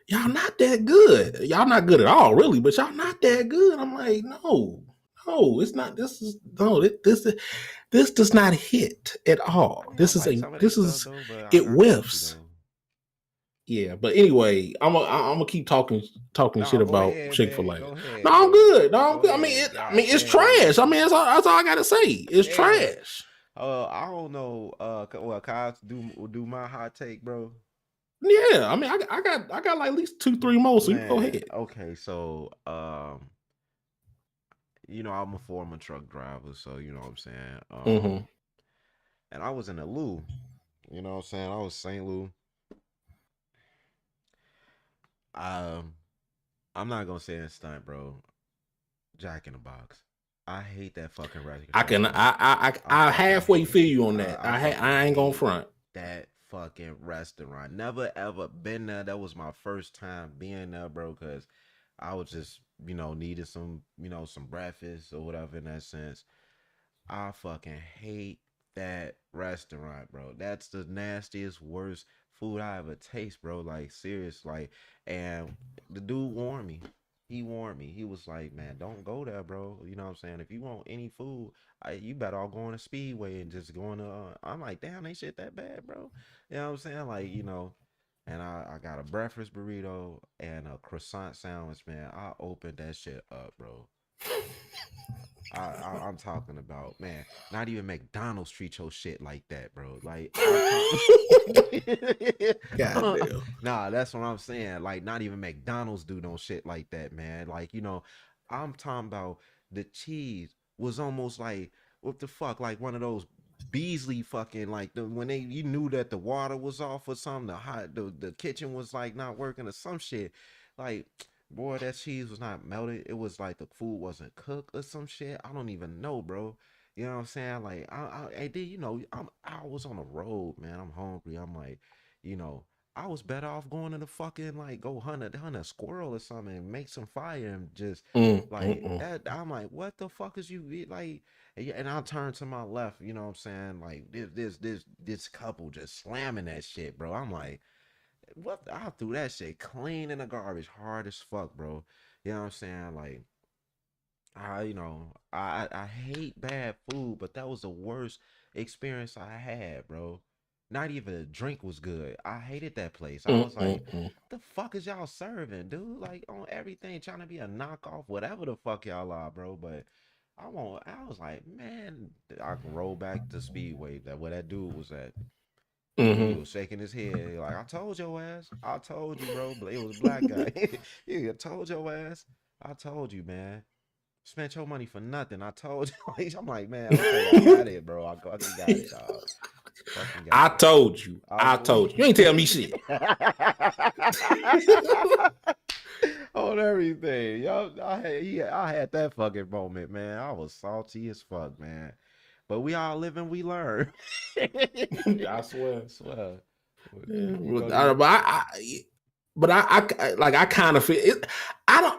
y'all not that good. Y'all not good at all, really, but y'all not that good. I'm like, no, it's not. This does not hit at all. I mean, I This is like some of their stuff though, but I it got you whiffs. though. Yeah, but anyway, I'm gonna keep talking shit No, go about ahead, man. Chick-fil-A. Go No, ahead, I'm bro. good. No, I'm Go good. ahead. I mean, God it's damn, trash. I man. mean, that's all I gotta say. It's Yeah. trash. I don't know. Well, can I do my hot take, bro? Yeah, I mean, I got like at least 2, 3 more. So you go Man, ahead. okay, so I'm a former truck driver, so you know what I'm saying. Mm-hmm. And I was in the Lou, you know what I'm saying. I was St. Lou. Um, I'm not gonna say it's stunt, bro. Jack in the Box. I hate that fucking I can restaurant. I I fucking halfway hate. feel you on that. I fucking I ain't gonna hate front. that fucking restaurant. Never ever been there. That was my first time being there, bro. Cause I was just needed some some breakfast or whatever in that sense. I fucking hate that restaurant, bro. That's the nastiest, worst food I ever taste, bro. Like serious, like, and the dude warned me. He warned me. He was like, "Man, don't go there, bro. You know what I'm saying? If you want any food, you better all go on a Speedway and just go on to." I'm like, "Damn, ain't shit that bad, bro." You know what I'm saying? Like, and I got a breakfast burrito and a croissant sandwich, man. I opened that shit up, bro. I'm talking about, man. Not even McDonald's treat your shit like that, bro. Like I'm talking. God damn. Nah, that's what I'm saying. Like not even McDonald's do no shit like that, man. Like I'm talking about the cheese was almost like what the fuck, like one of those Beasley fucking like when you knew that the water was off or something, the kitchen was like not working or some shit, like. Boy, that cheese was not melted. It was like the food wasn't cooked or some shit. I don't even know, bro. You know what I'm saying? Like, I did, I was on the road, man. I'm hungry. I'm like, you know, I was better off going to the fucking like go hunt a squirrel or something and make some fire and just like Mm. that. I'm like, what the fuck is you like? And I'll turn to my left. You know what I'm saying? Like this couple just slamming that shit, bro. I'm like. What I threw that shit clean in the garbage, hard as fuck, bro. You know what I'm saying? Like, I hate bad food, but that was the worst experience I had, bro. Not even the drink was good. I hated that place. I was like, Mm. the fuck is y'all serving, dude? Like on everything, trying to be a knockoff, whatever the fuck y'all are, bro. But I was like, man, I can roll back to Speedway, that where that dude was at. He Mm-hmm. was shaking his head like, I told your ass. I told you, bro. But it was a black guy. He told your ass. I told you, man. Spent your money for nothing. I told you. I'm like, man, okay, I got it, bro. I fucking got it, dog. Fucking I got it. told you. I I told you. You ain't tell me shit. On everything. Yo, I had that fucking moment, man. I was salty as fuck, man. But we all live and we learn. I swear. Swear. Yeah, You go to your but like I kind of feel it. I don't.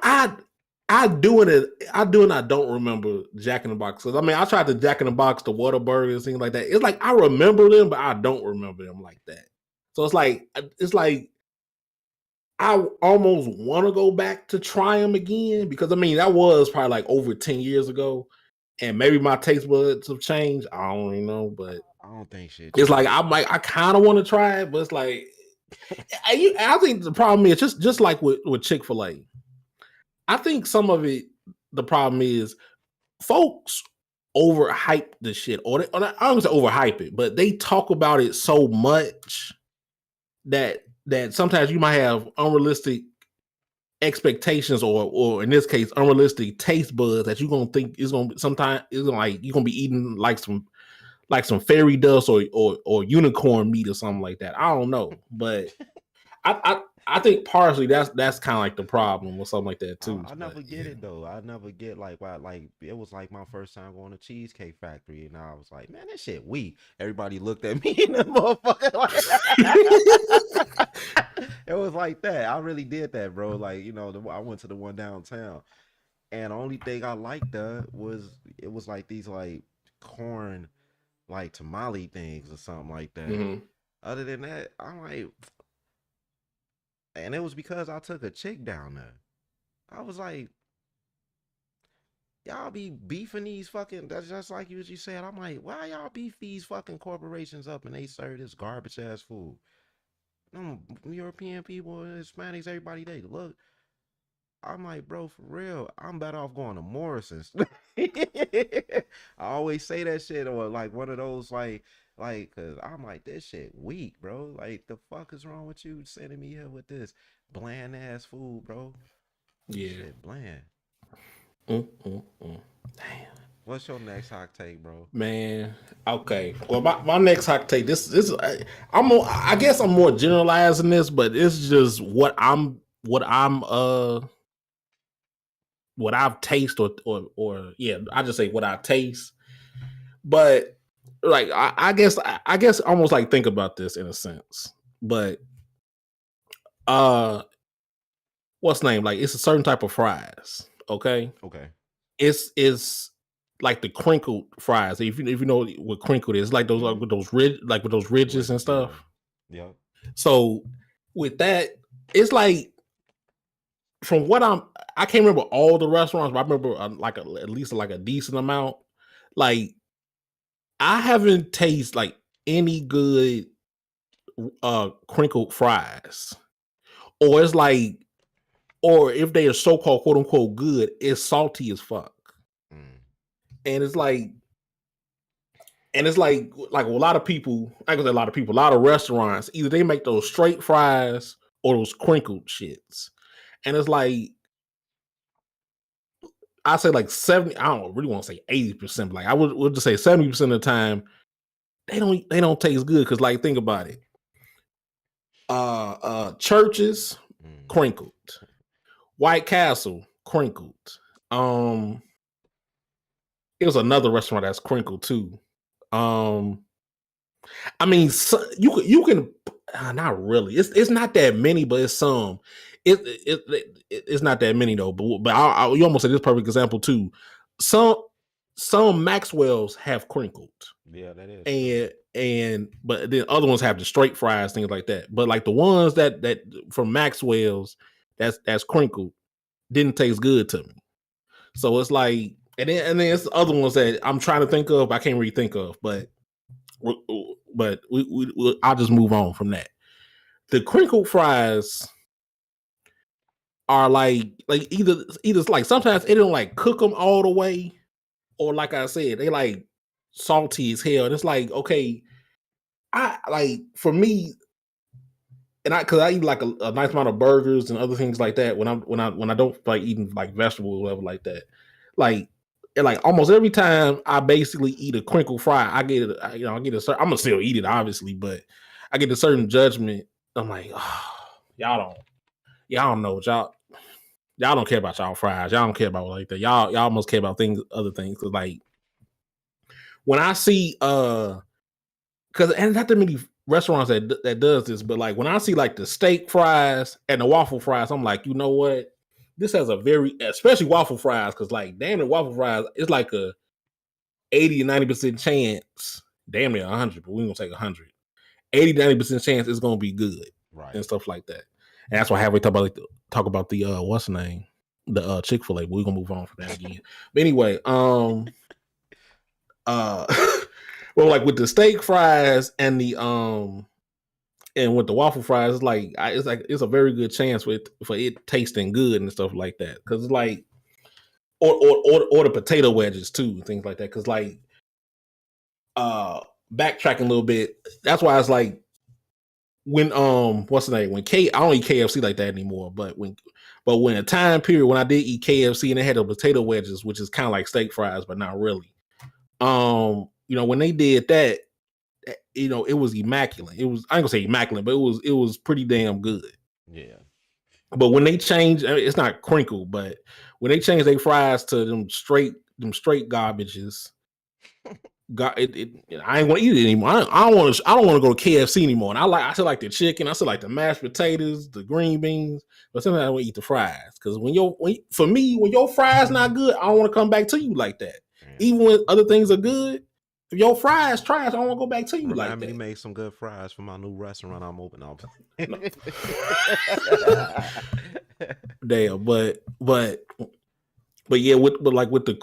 I do it. I do and I don't remember Jack in the Box. 'Cause, I mean, I tried the Jack in the Box, the Whataburger, things like that. It's like I remember them, but I don't remember them like that. So it's like I almost want to go back to try them again because I mean that was probably like over 10 years ago, and maybe my taste buds have changed. I don't really know, but I don't think shit it's like changed. I kind of want to try it, but it's like I think the problem is just like with Chick-fil-A. I think some of it, the problem is folks overhype the shit, or I don't say overhype it, but they talk about it so much that sometimes you might have unrealistic expectations or in this case unrealistic taste buds that you're gonna think is gonna sometimes it's gonna like you're gonna be eating like some fairy dust or unicorn meat or something like that. I don't know, but I think partially that's kind of like the problem or something like that too. I But never get yeah. it though. I never get like why like it was like my first time going to Cheesecake Factory and I was like, man, that shit weak. Everybody looked at me and the motherfucker like it was like that. I really did that, bro. Like, I went to the one downtown and the only thing I liked was it was like these like corn like tamale things or something like that. Mhm. Other than that, I'm like, and it was because I took a chick down there. I was like, y'all be beefing these fucking. That's just like you said. I'm like, why y'all beef these fucking corporations up and they serve this garbage ass food? European people, Hispanics, everybody they look. I'm like, bro, for real, I'm better off going to Morrison's. I always say that shit, or like one of those cause I'm like, this shit weak, bro. Like, the fuck is wrong with you sending me here with this bland ass food, bro? This Yeah. shit bland. Mm. Damn. What's your next hot take, bro? Man. Okay. Well, my next hot take. I guess I'm more generalizing this, but it's just what I've tasted or yeah, I just say what I taste. But like I guess almost like think about this in a sense. But uh what's the name? Like it's a certain type of fries. Okay. Okay. It's like the crinkled fries. If you know what crinkled is, like those Mm-hmm. with those ridges and Ridges, yeah. stuff. Yep. So with that, it's like from what I can't remember all the restaurants, but I remember at least like a decent amount. Like I haven't tasted like any good crinkled fries, or it's like, or if they are so called quote unquote good, it's salty as fuck, Mm. and it's like a lot of people, I can say a lot of restaurants either they make those straight fries or those crinkled shits, and it's like I say like 70. I don't really want to say 80%, but like I would just say 70% of the time they don't taste good because like think about it. Churches Mm. crinkled, White Castle crinkled. Um, it was another restaurant that's crinkled too. Um, I mean, so, you can not really. It's not that many, but it's some. It's not that many though. But you almost said this perfect example too. Some some Maxwells have crinkled, Yeah, that is true. and but then other ones have the straight fries, things like that. But like the ones that from Maxwell's that's crinkled didn't taste good to me. So it's like, and then it's the other ones that I'm trying to think of. I can't really think of, I'll just move on from that. The crinkled fries are like either like sometimes they don't like cook them all the way, or like I said, they like salty as hell. And it's like, okay, I like for me, and because I eat like a nice amount of burgers and other things like that when I don't like eating like vegetables or whatever like that. Like and like almost every time I basically eat a crinkle fry, I get it. I get a certain. I'm gonna still eat it obviously, but I get a certain judgment. I'm like, oh, y'all don't know what y'all don't care about y'all fries. Y'all don't care about like that. Y'all must care about other things. Cause like when I see because and not that many restaurants that does this, but like when I see like the steak fries and the waffle fries, I'm like, you know what? This has a very, especially waffle fries, because like damn it, waffle fries, it's like a 80 to 90% chance, damn near 100, but we gonna take 100. 80 to 90% chance it's gonna be good and Right. stuff like that. And that's why I have we talk about the what's the name? The Chick-fil-A, but we're gonna move on from that again. But anyway, uh well, like with the steak fries and with the waffle fries, it's a very good chance for it tasting good and stuff like that. Because it's like or the potato wedges too, and things like that. Because like backtracking a little bit, that's why it's like when what's the name when I don't eat KFC like that anymore. But when a time period when I did eat KFC and they had the potato wedges, which is kind of like steak fries, but not really. When they did that, it was immaculate. It was I ain't gonna say immaculate, but it was pretty damn good. Yeah. But when they change, it's not crinkled, but when they change their fries to them straight garbages, I ain't want to eat it anymore. I don't want to go to KFC anymore. And I still like the chicken. I still like the mashed potatoes, the green beans. But sometimes I want to eat the fries because for me, when your fries not good, I don't want to come back to you like that. Yeah. Even when other things are good, if your fries trash, I don't want to go back to you like Remind me to that. make some good fries for my new restaurant I'm opening up. No. Damn, but yeah, with the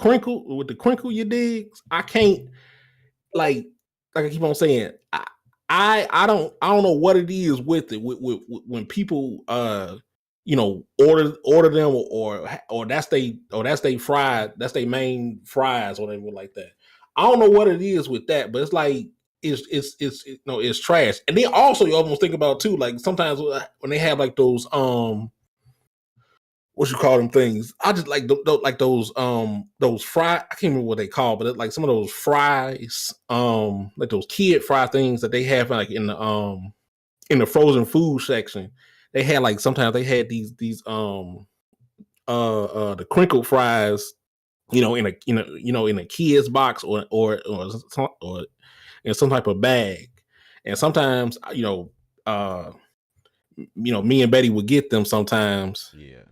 crinkle you dig, I can't like I keep on saying. I don't know what it is with it when people order them or that's they fried, that's they main fries or whatever like that. I don't know what it is with that, but it's like it's trash. And then also you almost think about too, like sometimes when they have like those what you call them things. I just like like those fry. I can't remember what they call, but like some of those fries, like those kid fry things that they have like in the frozen food section. They had like sometimes they had these the crinkled fries, in a kid's box or in some type of bag, and sometimes me and Betty would get them sometimes, Yeah.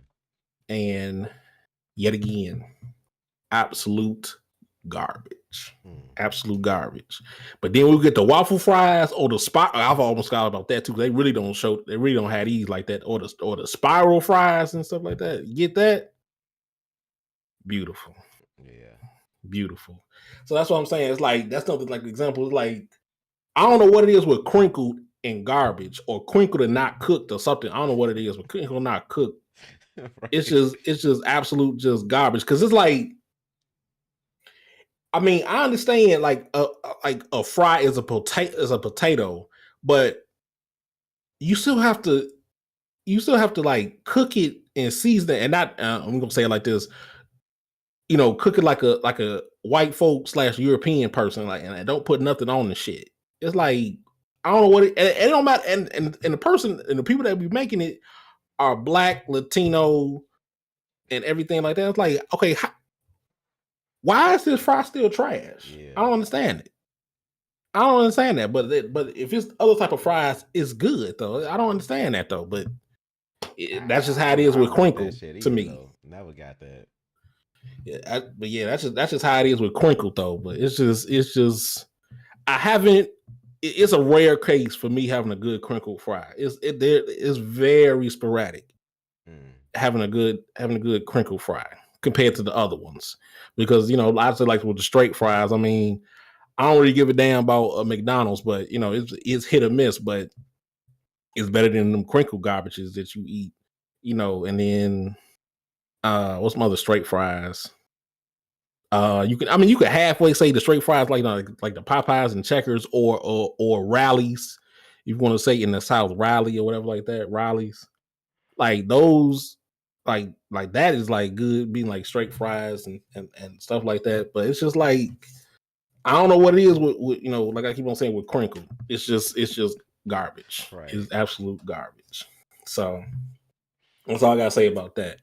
and yet again absolute garbage. Mm. Absolute garbage. But then we get the waffle fries or the spot. I've almost got about that too. They really don't show. They really don't have these like that, or the spiral fries and stuff like that. You get that? Beautiful, Yeah. beautiful. So that's what I'm saying. It's like that's something like example. It's like I don't know what it is with crinkled and garbage, or crinkled and not cooked, or something. I don't know what it is with crinkled and not cooked. Right. It's just absolute just garbage because it's like I mean, I understand like a fry is a potato, but you still have to like cook it and season it, and not. I'm gonna say it like this, cook it like a white folk / European person, like, and don't put nothing on the shit. It's like I don't know what and it don't matter, and the person and the people that be making it are black, Latino, and everything like that. It's like okay, why is this fry still trash? I Yeah. don't understand it. I don't understand that, but if it's other type of fries, it's good though. I don't understand that though, but that's just how it is I with don't get that crinkle shit to either me. though. Never got that. Yeah, but yeah, that's just how it is with crinkle though. But it's just I haven't. It's a rare case for me having a good crinkle fry. It's very sporadic Mm. having a good crinkle fry compared to the other ones because I say like with the straight fries. I mean, I don't really give a damn about McDonald's, but it's hit or miss, but it's better than them crinkle garbages that you eat, and then what's my other straight fries? You could halfway say the straight fries like the Popeyes and Checkers or Rallies. If you want to say in the South Rally or whatever like that, Rallies. Like those like that is like good being like straight fries and stuff like that. But it's just like I don't know what it is with like I keep on saying with crinkle. It's just garbage. Right. It's absolute garbage. So that's all I gotta say about that.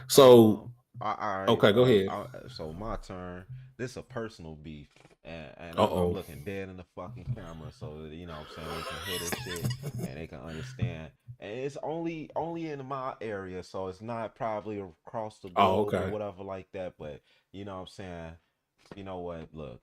So Um. All right. okay, go ahead. So my turn. This a personal beef, and Uh I'm oh. looking dead in the fucking camera, so that, what I'm saying, they can hear this shit and they can understand. And it's only in my area, so it's not probably across the Oh, globe or okay. whatever like that. But what I'm saying. You know what? Look,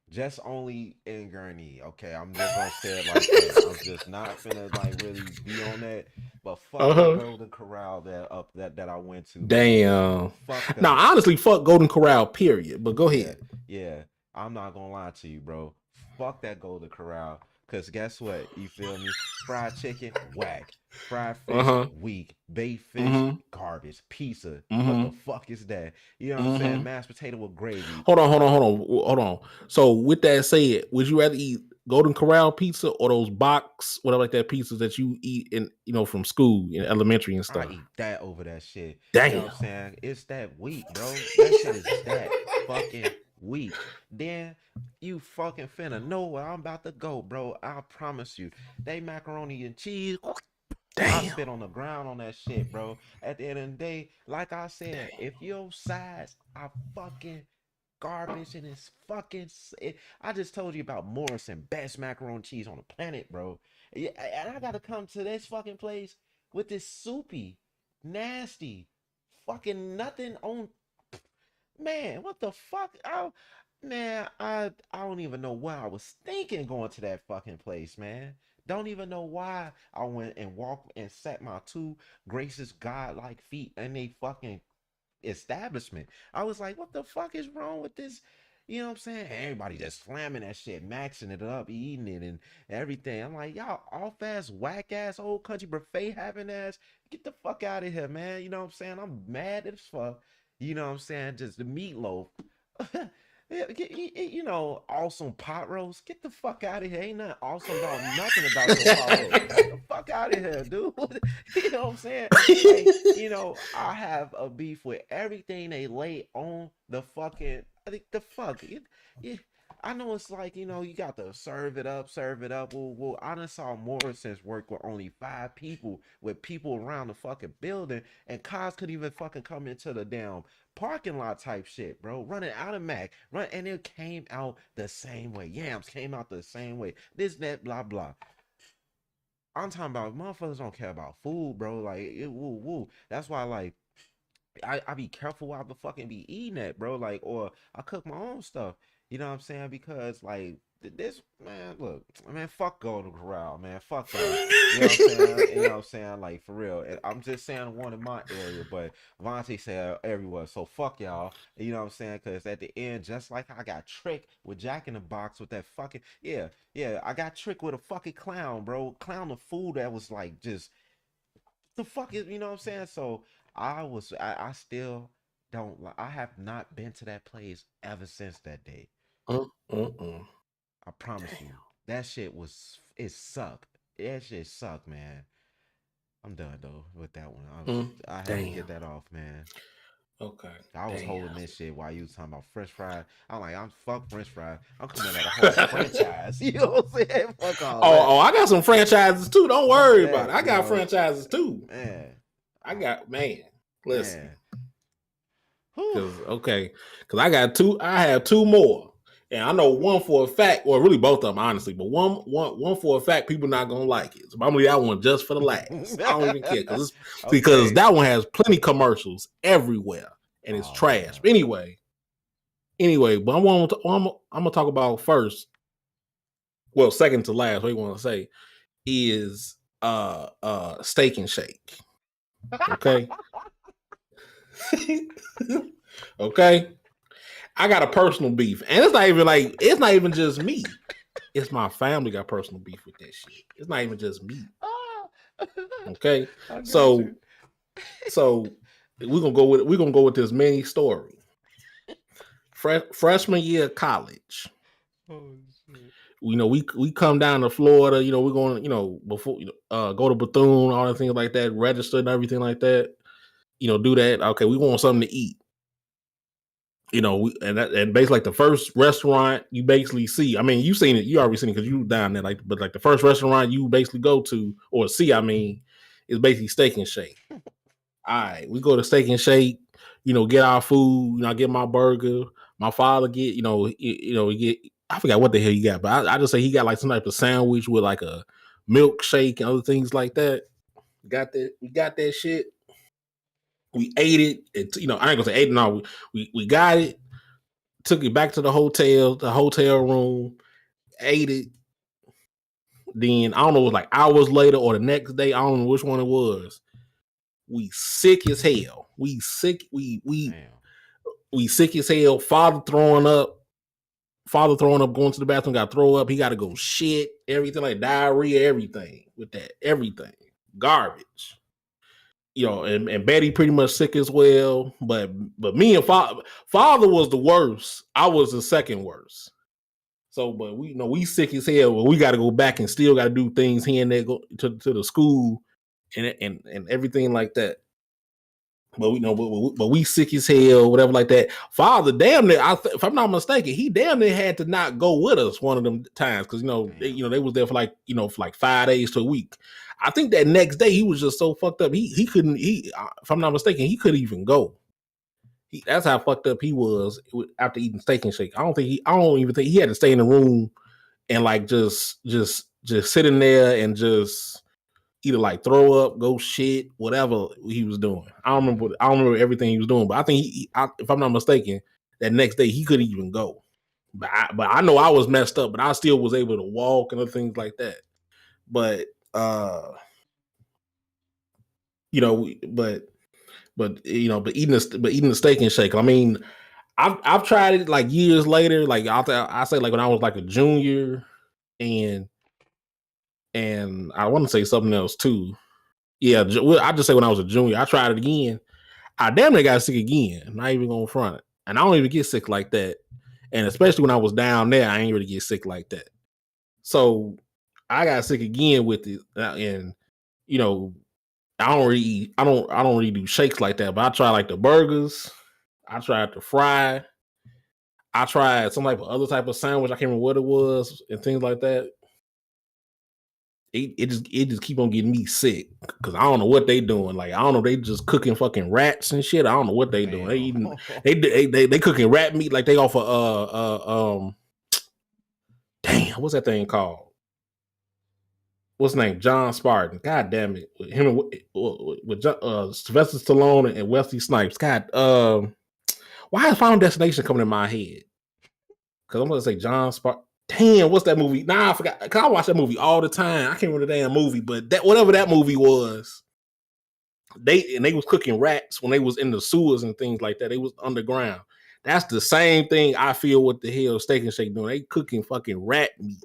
just only in Gurney. Okay, I'm just gonna say it like that. I'm just not finna like really be on that. But fuck that Uh-huh. Golden Corral that I went to, man. Damn. Fuck Now, them. honestly, fuck Golden Corral, period. But go Yeah, ahead. yeah. I'm not gonna lie to you, bro. Fuck that Golden Corral. Cause guess what? You feel me? Fried chicken, whack. Fried fish, Uh-huh. weak. Baked fish, Mm-hmm. garbage. Pizza, what the Mm-hmm. fuck is that? You know what I'm saying? Mm-hmm. Mashed potato with gravy. Hold on. So with that said, would you rather eat Golden Corral pizza or those box, whatever like that pizzas that you eat in, from school in elementary and I stuff? eat that over that shit. You know what Damn. I'm saying? It's that weak, bro. That shit is that fucking weak. Then you fucking finna know where I'm about to go, bro. I promise you. They macaroni and cheese. I Damn. spit on the ground on that shit, bro. At the end of the day, like I said, if your size are fucking garbage and it's fucking. I just told you about Morrison, best macaroni and cheese on the planet, bro. Yeah, and I gotta come to this fucking place with this soupy, nasty, fucking nothing on. Man, what the fuck? Man, I don't even know what I was thinking going to that fucking place, man. Don't even know why I went and walked and set my two gracious godlike feet in they fucking establishment. I was like, what the fuck is wrong with this? You know what I'm saying? Everybody just slamming that shit, maxing it up, eating it and everything. I'm like, y'all off ass, whack ass, old country buffet having ass. Get the fuck out of here, man. You know what I'm saying? I'm mad as fuck. You know what I'm saying? Just the meatloaf. You know, awesome pot roast. Get the fuck out of here. Ain't nothing awesome about nothing about your pot roast. The fuck out of here, dude. You know what I'm saying? Like, you know, I have a beef with everything they lay on the fucking. I think the fuck. I know it's like, you know, you got to serve it up, serve it up. Well, I done saw Morrison's work with only 5 people, with people around the fucking building, and cars couldn't even fucking come into the damn parking lot type shit, bro. Running out of Mac, and it came out the same way. Yams came out the same way. This, that, blah, blah. I'm talking about motherfuckers don't care about food, bro. Like, woo, woo. That's why, like, I be careful what I be fucking be eating at, bro. Like, or I cook my own stuff. You know what I'm saying? Because like this man, look, man, fuck Golden Corral, man. Fuck that. You know what I'm saying? You know what I'm saying? Like for real. And I'm just saying one in my area, but Vonte said everywhere. So fuck y'all. You know what I'm saying? Cause at the end, just like I got tricked with Jack in the Box with that fucking yeah, I got tricked with a fucking clown, bro. Clown of food that was like just the fuck is, you know what I'm saying? So I still don't like, I have not been to that place ever since that day. Mm. I promise you. That shit was, it sucked. That shit sucked, man. I'm done though with that one. I had to Damn. get that off, man. Okay. I was Damn. holding this shit while you was talking about French fries. I'm like, I'm fuck French fries. I'm coming at a whole franchise. You know what I'm saying? Fuck all that. I got some franchises too. Don't Fuck worry about it. that. I You got know, franchises too. man. I I, got man. Listen, man. Whew. because I got two. I have two more, and I know one for a fact, or really both of them, honestly. But one for a fact, people not gonna like it. So I'm gonna leave that one just for the last. I don't even care because Okay. that one has plenty commercials everywhere, and it's Oh trash. man. But anyway, but I'm gonna talk about first. Well, second to last. What you want to say is Steak and Shake. Okay. Okay. I got a personal beef. And it's not even just me. It's my family got personal beef with that shit. It's not even just me. Ah, Okay. I got So you. so we're gonna go with this mini story. Freshman year of college. Oh shit. We come down to Florida, we're going, before go to Bethune, all the things like that, register and everything like that. Do that. Okay, we want something to eat. And basically like the first restaurant you basically see. I mean, you seen it, you already seen it because you were down there. But like the first restaurant you basically go to or see, I mean, is basically Steak and Shake. All right, we go to Steak and Shake. Get our food. I get my burger. My father get, he get. I forgot what the hell he got, but I just say he got like some type of sandwich with like a milkshake and other things like that. Got that? We got that shit. We ate it. I ain't gonna say ate it. No, we got it. Took it back to the hotel room, ate it. Then I don't know, it was like hours later or the next day. I don't know which one it was. We sick as hell. We sick. Damn. We sick as hell. Father throwing up. Father throwing up. Going to the bathroom. Got to throw up. He got to go shit. Everything like diarrhea. Everything with that. Everything garbage. And Betty pretty much sick as well. But me and father was the worst. I was the second worst. So, but we sick as hell. But we got to go back and still got to do things here and there, go to the school and everything like that. But we know, but we sick as hell, whatever like that. Father, damn near, if I'm not mistaken, he damn near had to not go with us one of them times because Damn. they was there for like 5 days to a week. I think that next day he was just so fucked up. He couldn't. If I'm not mistaken, he couldn't even go. That's how fucked up he was after eating Steak and Shake. I don't even think he had to stay in the room and like just sit in there and just either like throw up, go shit, whatever he was doing. I don't remember everything he was doing, but I think if I'm not mistaken, that next day he couldn't even go. But I know I was messed up, but I still was able to walk and other things like that. But you know, but eating the Steak and Shake. I mean, I've tried it like years later. Like I say like when I was like a junior, and I want to say something else too. Yeah, I just say when I was a junior, I tried it again. I damn near got sick again. I'm not even gonna front it, and I don't even get sick like that. And especially when I was down there, I ain't really get sick like that. So I got sick again with it, and you know, I don't really do shakes like that. But I try like the burgers. I tried the fry. I tried some type of other type of sandwich. I can't remember what it was and things like that. It just keep on getting me sick because I don't know what they doing. Like I don't know, they just cooking fucking rats and shit. I don't know what they doing. They Damn. eating they cooking rat meat like they off of damn, what's that thing called? What's his name? John Spartan. God damn it, with him with Sylvester Stallone and Wesley Snipes. God, why is Final Destination coming in my head? Because I'm gonna say John Spartan. Damn, what's that movie? Nah, I forgot. Cause I watch that movie all the time. I can't remember the damn movie, but that whatever that movie was, they was cooking rats when they was in the sewers and things like that. They was underground. That's the same thing I feel with the hell Steak and Shake doing. They cooking fucking rat meat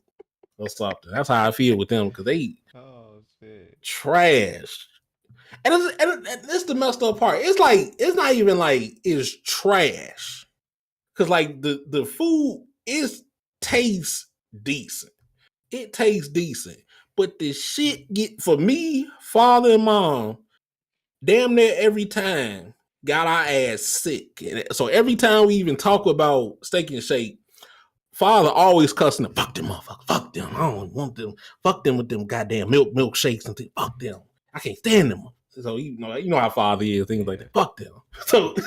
or something. That's how I feel with them because they Oh shit. trash. And it's the messed up part. It's like it's not even like it's trash because like the food is tastes decent. It tastes decent, but the shit get for me, father and mom, damn near every time got our ass sick. And so every time we even talk about Steak and Shake, father always cussing them. Fuck them motherfuckers. Fuck them. I don't want them. Fuck them with them goddamn milkshakes and things. Fuck them. I can't stand them. So you know how father is, things like Yeah. that. Fuck them. So Right.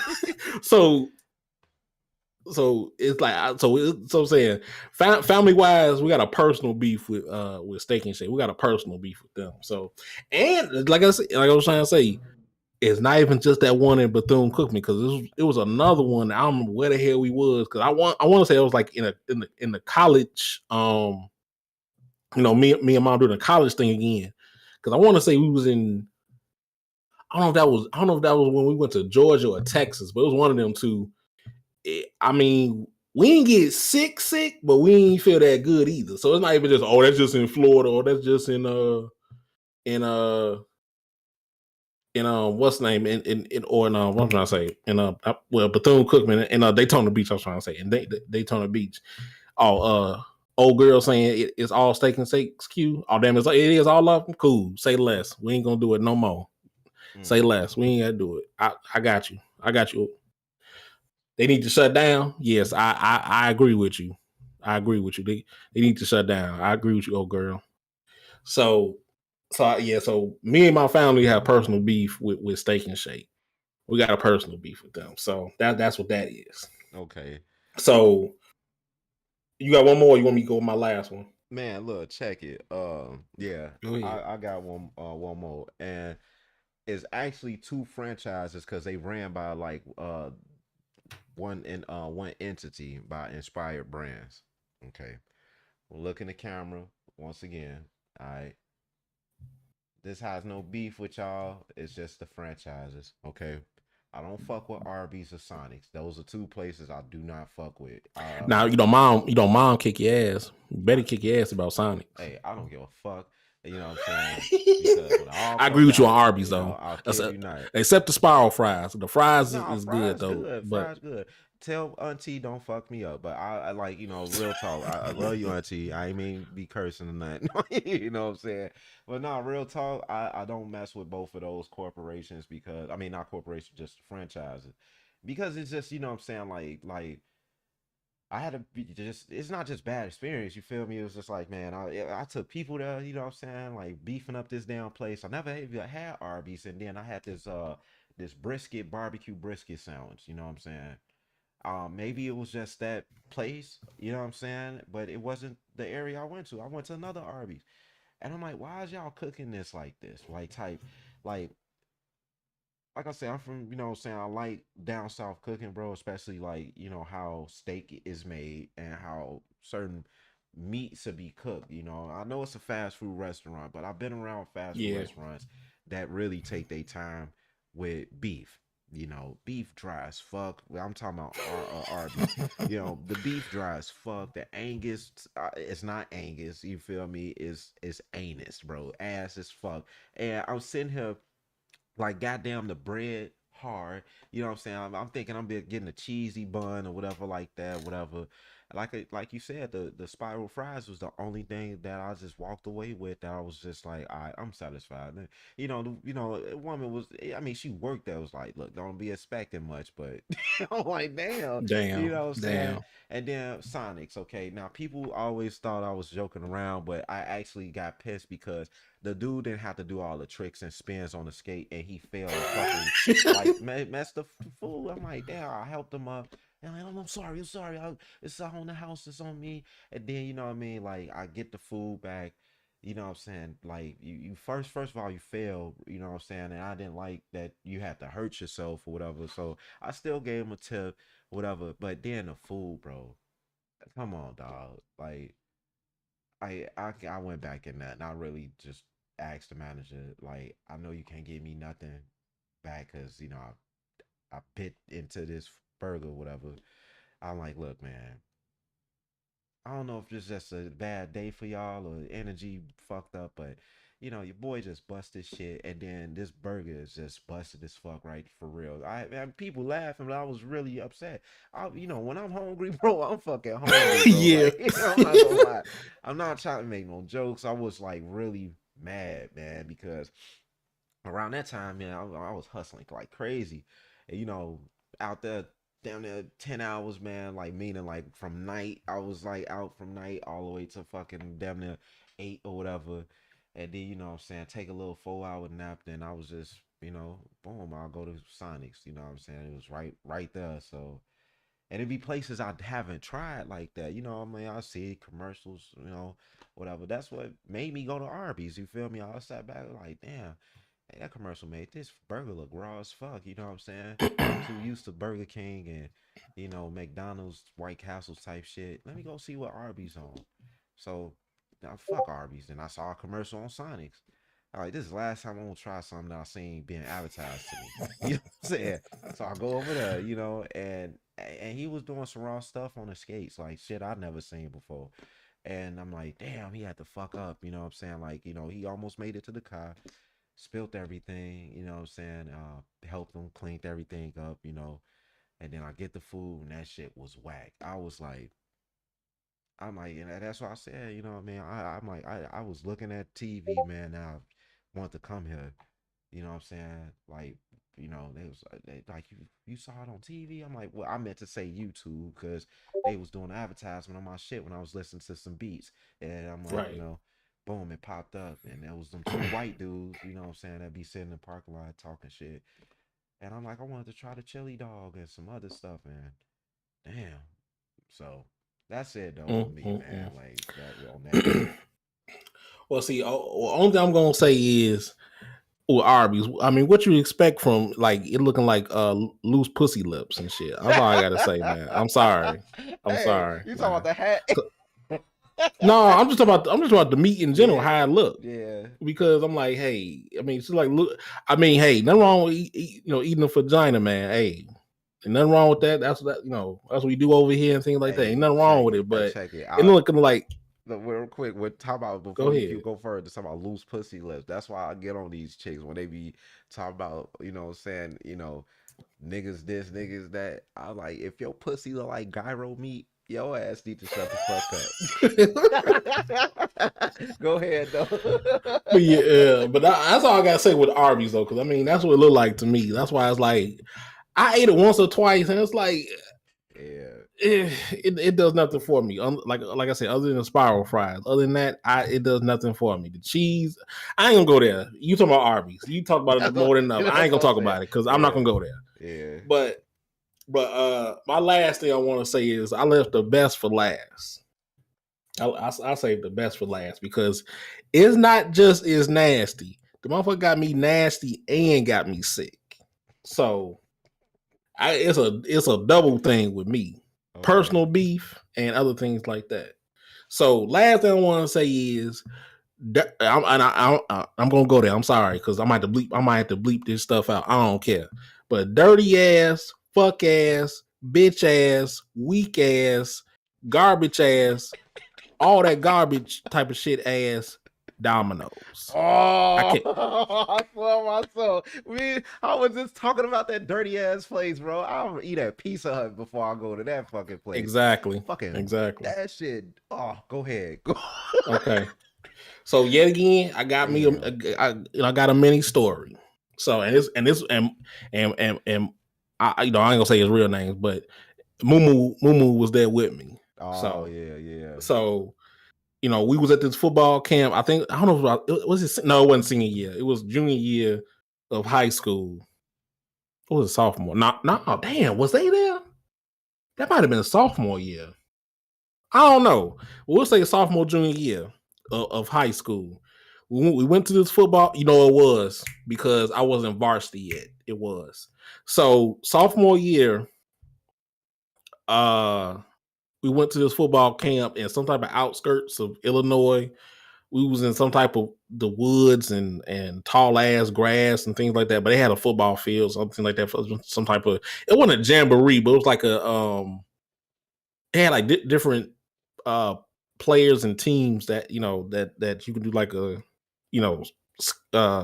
so it's like so I'm saying family wise, we got a personal beef with Steak and Shake. We got a personal beef with them. So and like I said, like I was trying to say, it's not even just that one in Bethune Cookman because it was another one. I don't remember where the hell we was because I want to say it was like in the college. Me and mom doing the college thing again because I want to say we was in. I don't know if that was when we went to Georgia or Texas, but it was one of them two. I mean, we didn't get sick, but we didn't feel that good either. So it's not even just that's just in Florida or that's just in what's the name in or in what I'm trying to say in Bethune Cookman in Daytona Beach. I was trying to say in Daytona Beach. Oh, old girl saying it's all steak and steaks. Q. Oh damn, it is all of them. Cool. Say less. We ain't gonna do it no more. Say Mm. less. We ain't gotta do it. I got you. I got you. They need to shut down. Yes, I agree with you. I agree with you. They need to shut down. I agree with you, old girl. So yeah, so me and my family have personal beef with Steak and Shake. We got a personal beef with them. So that's what that is. Okay. So you got one more? You want me to go with my last one? Man, look, check it. Yeah, Go ahead. I got one more, and it's actually two franchises because they ran by like one entity by Inspired Brands. Okay, we'll look in the camera once again. All right, this has no beef with y'all. It's just the franchises. Okay. I don't fuck with Arby's or Sonics. Those are two places I do not fuck with. Now you don't mom kick your ass. You better I, kick your ass about Sonics. hey, I don't give a fuck. You know what I'm saying? Because with all I agree with you on cordiality, Arby's though. I'll That's kid you not. except the spiral fries. The fries No, is good fries though, good. but Fries good. Tell Auntie don't fuck me up. But I like, real talk. I love you, Auntie. I ain't mean be cursing or nothing. You know what I'm saying? But no, real talk, I don't mess with both of those corporations because I mean not corporations, just franchises. Because it's just, you know what I'm saying, like I had to be just it's not just bad experience, you feel me? It was just like, man, I took people there, you know what I'm saying, like beefing up this damn place. I never even had Arby's, and then I had this brisket barbecue brisket sandwich, you know what I'm saying? Maybe it was just that place, you know what I'm saying? But it wasn't the area I went to. I went to another Arby's. And I'm like, why is y'all cooking this like this? Like like I said, I'm from, you know what I'm saying, I like down south cooking, bro, especially like, how steak is made and how certain meats to be cooked. I know it's a fast food restaurant, but I've been around fast food yeah, restaurants that really take their time with beef. beef dry as fuck. Well, I'm talking about Arby's. The beef dry as fuck. The Angus, it's not Angus. You feel me? It's anus, bro. Ass as fuck. And I'm sitting here like goddamn the bread hard. You know what I'm saying? I'm thinking I'm getting a cheesy bun or whatever like that, whatever. Like you said, the spiral fries was the only thing that I just walked away with. That I was just like, all right, I'm satisfied. And, a woman was. I mean, she worked. That was like, look, don't be expecting much, but I'm like, damn, you Damn, know what I'm saying? damn. And then Sonics. Okay, now people always thought I was joking around, but I actually got pissed because the dude didn't have to do all the tricks and spins on the skate, and he fell and fucking like messed the fool. I'm like, damn, I helped him up. And I'm like, I'm sorry, I'm sorry. It's on the house, it's on me. And then you know what I mean, like I get the food back. You know what I'm saying? Like you first of all you failed, you know what I'm saying? And I didn't like that you had to hurt yourself or whatever. So I still gave him a tip, whatever. But then the food, bro. Come on, dog. Like I went back in that and I really just asked the manager, like, I know you can't give me nothing back because, I bit into this burger or whatever. I'm like, look, man, I don't know if it's just a bad day for y'all or energy fucked up, but your boy just busted shit, and then this burger is just busted as fuck, right? For real. People laughing, but I was really upset. When I'm hungry, bro, I'm fucking hungry, bro. Yeah. Like, I'm not gonna lie. I'm not trying to make no jokes. I was like really mad, man, because around that time, man, I was hustling like crazy. And, out there down there 10 hours, man, like meaning like from night, I was like out from night all the way to fucking damn near 8 or whatever. And then, what I'm saying, take a little 4 hour nap, then I was just, boom, I'll go to Sonics, you know what I'm saying? It was right there. So and it'd be places I haven't tried like that. I mean, I see commercials, whatever. That's what made me go to Arby's. You feel me? I sat back like, damn, hey, that commercial made this burger look raw as fuck. You know what I'm saying? I'm too used to Burger King and McDonald's, White Castle type shit. Let me go see what Arby's on. So now fuck Arby's, and I saw a commercial on Sonics. All right, this is the last time I'm gonna try something that I seen being advertised to me. You know what I'm saying? So I go over there, and he was doing some raw stuff on the skates, like shit I'd never seen before. And I'm like, damn, he had to fuck up, you know what I'm saying? Like, he almost made it to the car, spilt everything, you know what I'm saying? Helped him, cleaned everything up, and then I get the food and that shit was whack. I'm like, and that's what I said, you know what I mean? I'm like, I was looking at TV, man, now I want to come here. You know what I'm saying? Like, they was like you saw it on TV. I'm like, well, I meant to say YouTube because they was doing advertisement on my shit when I was listening to some beats, and I'm like, Right. boom, it popped up, and there was them two white dudes, you know what I'm saying, that be sitting in the parking lot talking shit, and I'm like, I wanted to try the chili dog and some other stuff, man. Damn. So that's it though for me, man. Like that on that note. Well, see, only thing I'm gonna say is with Arby's. I mean, what you expect from like it looking like loose pussy lips and shit. That's all I gotta say, man. I'm sorry. I'm Hey, sorry, you talking about man. the hat? No, I'm just talking about the meat in general, Yeah, how it look. yeah. Because I'm like, hey, I mean, it's like look. I mean, hey, nothing wrong with eating a vagina, man. Hey, and nothing wrong with that. That's what we do over here and things like that. Ain't Hey, nothing wrong check with it. it, but Check it. it looking like. Look, real quick. We're talking about Go before you ahead. go further. Talking about loose pussy lips. That's why I get on these chicks when they be talking about saying niggas this niggas that. I like if your pussy look like gyro meat, your ass need to shut the fuck up. Go ahead though. But yeah, but that's all I gotta say with Arby's though, because I mean that's what it looked like to me. That's why it's like I ate it once or twice, and it's like Yeah. it does nothing for me. Like I said, other than the spiral fries, other than that, it does nothing for me. The cheese, I ain't gonna go there. You talking about Arby's? You talk about it That's what, more than enough. I ain't that's gonna what I'm talk saying. about it because I'm not Yeah. gonna go there. Yeah. But my last thing I want to say is I left the best for last. I saved the best for last because it's not just is nasty. The motherfucker got me nasty and got me sick. So it's a double thing with me. Okay. Personal beef and other things like that. So last thing I want to say is I'm gonna go there. I'm sorry because I might have to bleep this stuff out. I don't care. but dirty ass, fuck ass, bitch ass, weak ass, garbage ass, all that garbage type of shit ass Domino's. I Oh, can't I swear my soul. I was just talking about that dirty ass place, bro. I'll eat at Pizza Hut before I go to that fucking place. exactly. Fucking Exactly. that shit. Oh, go ahead. Go. Okay. So yet again, I got me Damn. I got a mini story. So and I you know I ain't gonna say his real names, but Moo was there with me. Oh So yeah, yeah. so you know we was at this football camp. I think I don't know if was it no, it wasn't senior year. It was junior year of high school. It was a sophomore. Not oh, damn, was they there? That might have been a sophomore year. I don't know. We'll say sophomore, junior year of high school. We went to this football. You know, it was because I wasn't varsity yet. It was. So sophomore year, uh, we went to this football camp in some type of outskirts of Illinois. We was in some type of the woods and tall ass grass and things like that. But they had a football field, something like that. Some type of it wasn't a jamboree, but it was like a They had like different uh players and teams that you know that you can do like a you know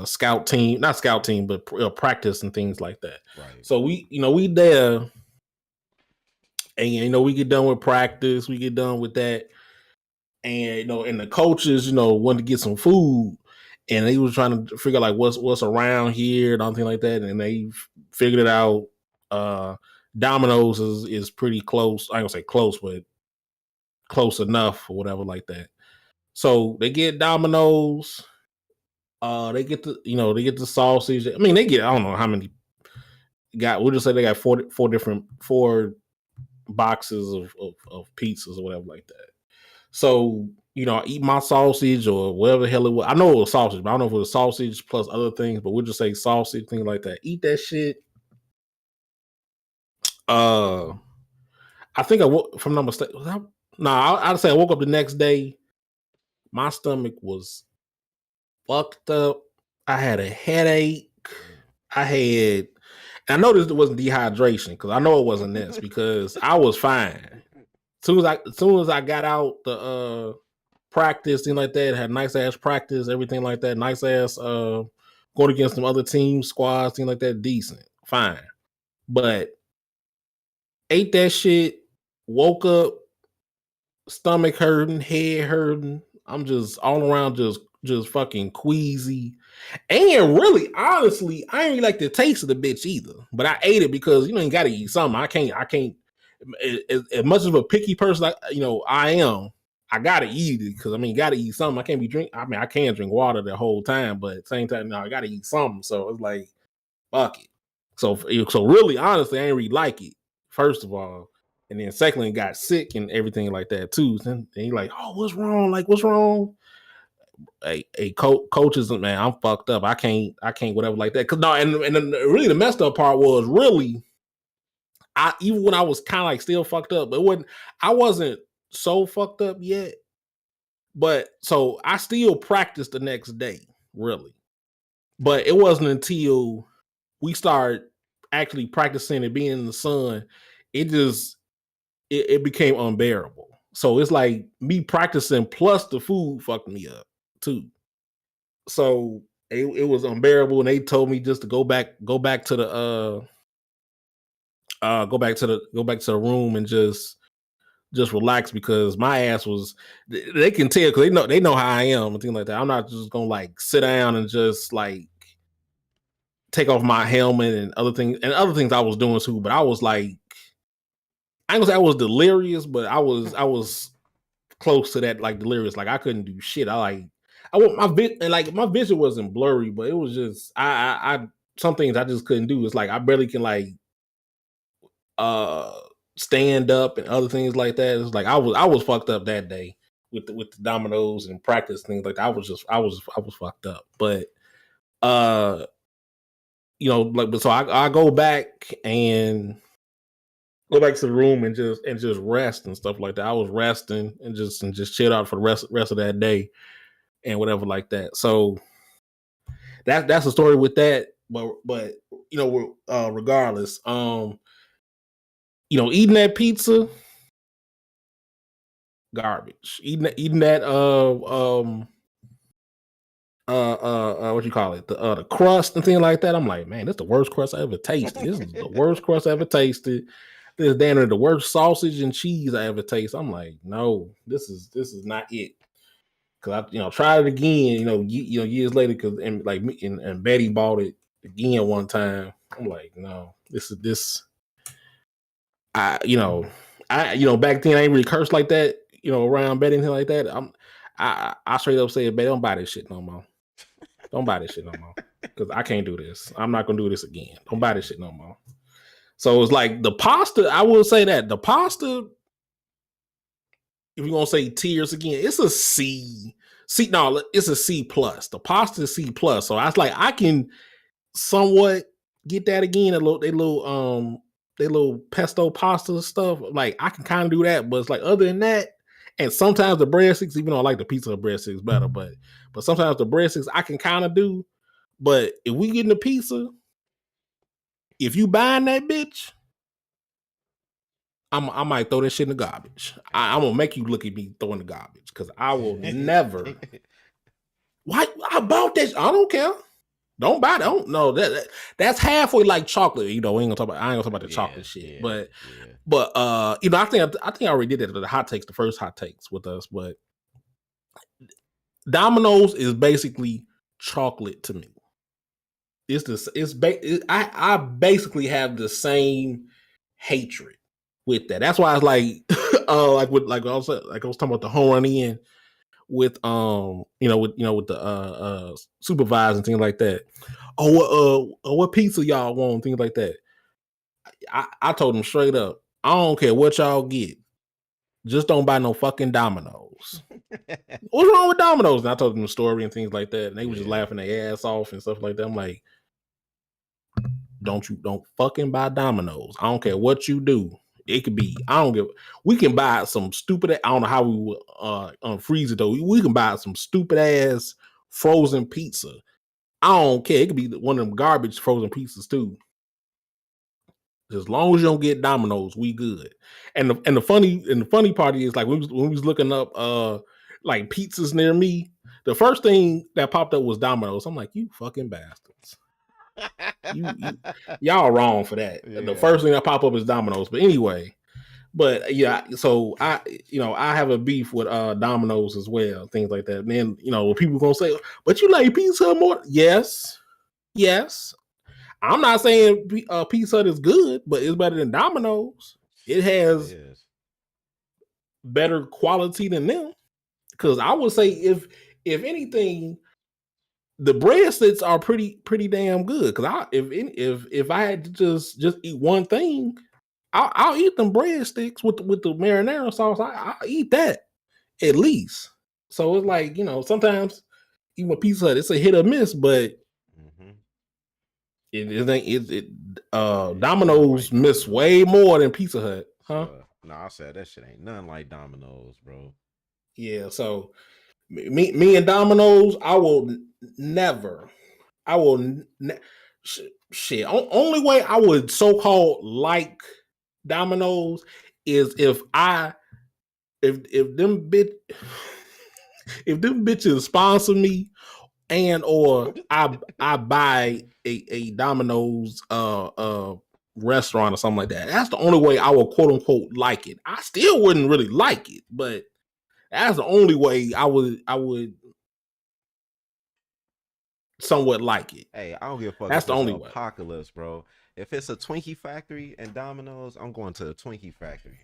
scout team, not scout team, but practice and things like that. Right. So we there, and we get done with practice, we get done with that, and and the coaches wanted to get some food, and they was trying to figure out like what's around here and anything like that, and they figured it out. Domino's is pretty close. I ain't gonna say close, but close enough or whatever like that. So they get Domino's. They get they get the sausage. I mean, they get I don't know how many got. We'll just say they got four boxes of pizzas or whatever like that. So I eat my sausage or whatever the hell it was. I know it was sausage, but I don't know if it was sausage plus other things. But we'll just say sausage, things like that. Eat that shit. Uh, I think I woke, if I'm not mistaken. I'd say I woke up the next day. My stomach was fucked up. I had a headache. I had. I noticed it wasn't dehydration because I know it wasn't this because I was fine. As soon as I got out the practice, thing like that, had nice ass practice, everything like that, nice ass going against some other team squads, thing like that, decent, fine. But ate that shit, woke up, stomach hurting, head hurting. I'm just all around just fucking queasy. And really, honestly, I ain't really like the taste of the bitch either. But I ate it because you gotta eat something. I can't. As much of a picky person, I am. I gotta eat it because you gotta eat something. I can't be drink. I can drink water the whole time, but at the same time, no, I gotta eat something. So it's like, fuck it. So really, honestly, I ain't really like it. First of all, and then secondly, got sick and everything like that too. Then he like, oh, what's wrong? Like, what's wrong? Coaches, man, I'm fucked up. I can't whatever like that. Cause no, and really the messed up part was really I even when I was kind of like still fucked up, but I wasn't so fucked up yet. But so I still practiced the next day, really. But it wasn't until we started actually practicing and being in the sun, it just it became unbearable. So it's like me practicing plus the food fucked me up too. So it was unbearable, and they told me just to go back to the go back to the room and just relax because my ass was. They can tell because they know how I am and things like that. I'm not just gonna like sit down and just like take off my helmet and other things I was doing too. But I was like, I ain't gonna say I was delirious, but I was close to that like delirious. Like I couldn't do shit. I want my vision wasn't blurry, but it was just I some things I just couldn't do. It's like I barely can like uh stand up and other things like that. It's like I was fucked up that day with the dominoes and practice things like that. I was fucked up. But uh like but so I go back to the room and just rest and stuff like that. I was resting and just chilled out for the rest of that day and whatever like that. So that's the story with that. But regardless, eating that pizza, garbage. Eating that what you call it, the crust and things like that. I'm like, man, this is the worst crust I ever tasted. This is the worst crust I ever tasted. This is damn near the worst sausage and cheese I ever tasted. I'm like, no, this is not it. Cause I tried it again, years later, cause and like me and Betty bought it again one time. I'm like, no, this. Back then I ain't really cursed like that, around Betty and things like that. I straight up said, Betty, don't buy this shit no more. Don't buy this shit no more. Because I can't do this. I'm not gonna do this again. Don't buy this shit no more. So it's like the pasta, I will say that. The pasta, if you're gonna say tiers again, it's a C. No, it's a C plus. The pasta is C plus. So I was like, I can somewhat get that again. They little pesto pasta stuff. Like I can kind of do that, but it's like other than that, and sometimes the breadsticks, even though I like the pizza breadsticks better, but sometimes the breadsticks I can kind of do. But if we getting the pizza, if you buying that bitch, I might throw that shit in the garbage. I'm gonna make you look at me throwing the garbage because I will never. Why I bought this? I don't care. Don't buy. Don't no. That's halfway like chocolate. We ain't gonna talk about. I ain't gonna talk about the chocolate shit. But I think I already did that. The hot takes, the first hot takes with us. But Domino's is basically chocolate to me. I basically have the same hatred with that. That's why it's like like I was talking about the home run in with with the supervisors and things like that. What pizza y'all want? Things like that. I told them straight up, I don't care what y'all get. Just don't buy no fucking Domino's. What's wrong with Domino's? And I told them the story and things like that. And they were just laughing their ass off and stuff like that. I'm like, don't fucking buy Domino's. I don't care what you do. It could be, we can buy some stupid, I don't know how we will unfreeze it though. We can buy some stupid ass frozen pizza. I don't care. It could be one of them garbage frozen pizzas too. As long as you don't get Domino's, we good. And the funny part is like when we was looking up like pizzas near me, the first thing that popped up was Domino's. I'm like, you fucking bastards. Y'all wrong for that. Yeah. The first thing that pop up is Domino's. But anyway, so I have a beef with Domino's as well, things like that. And then people gonna say, but you like Pizza Hut more? Yes. I'm not saying Pizza Hut is good, but it's better than Domino's. It has better quality than them. Because I would say if anything, the breadsticks are pretty damn good. Because if I had to just eat one thing, I'll eat them breadsticks with the marinara sauce. I'll eat that at least. So it's like sometimes even with Pizza Hut, it's a hit or miss, but Domino's miss way more than Pizza Hut, huh? No, I said that shit ain't nothing like Domino's, bro. Yeah, so me and Domino's, I will never. Shit. Only way I would so-called like Domino's is if them bitches sponsor me and or I buy a Domino's restaurant or something like that. That's the only way I will quote unquote like it. I still wouldn't really like it, but that's the only way I would somewhat like it. Hey, I don't give a fuck. That's if the it's only apocalypse, bro. If it's a Twinkie factory and Domino's, I'm going to the Twinkie factory.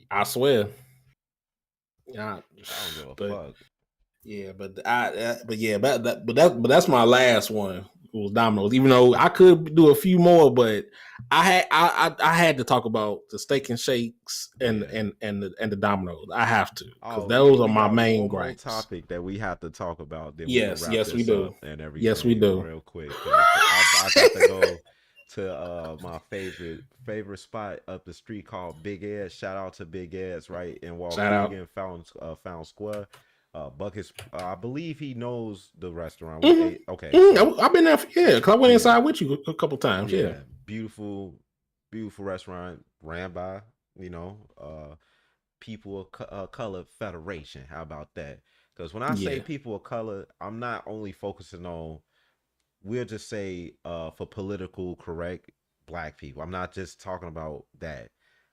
I swear. I don't give a fuck. Yeah, but that's my last one. It was Domino's. Even though I could do a few more, but I had to talk about the steak and shakes and the Domino's. I have to because those are my main gripes. Topic that we have to talk about. Then yes, we do. And everything. Yes, we do. Real quick, I got to go to my favorite spot up the street called Big Ed's. Shout out to Big Ed's right in Waukegan, Found Square. Buckets. I believe he knows the restaurant. We Hmm. ate. Okay, Hmm. so I've been there. Yeah, because I went yeah, inside with you a couple times. Yeah. yeah, beautiful, beautiful restaurant ran by. You know, people of color federation. How about that? Because when I say Yeah. people of color, I'm not only focusing on, we'll just say, for political correct black people. I'm not just talking about that.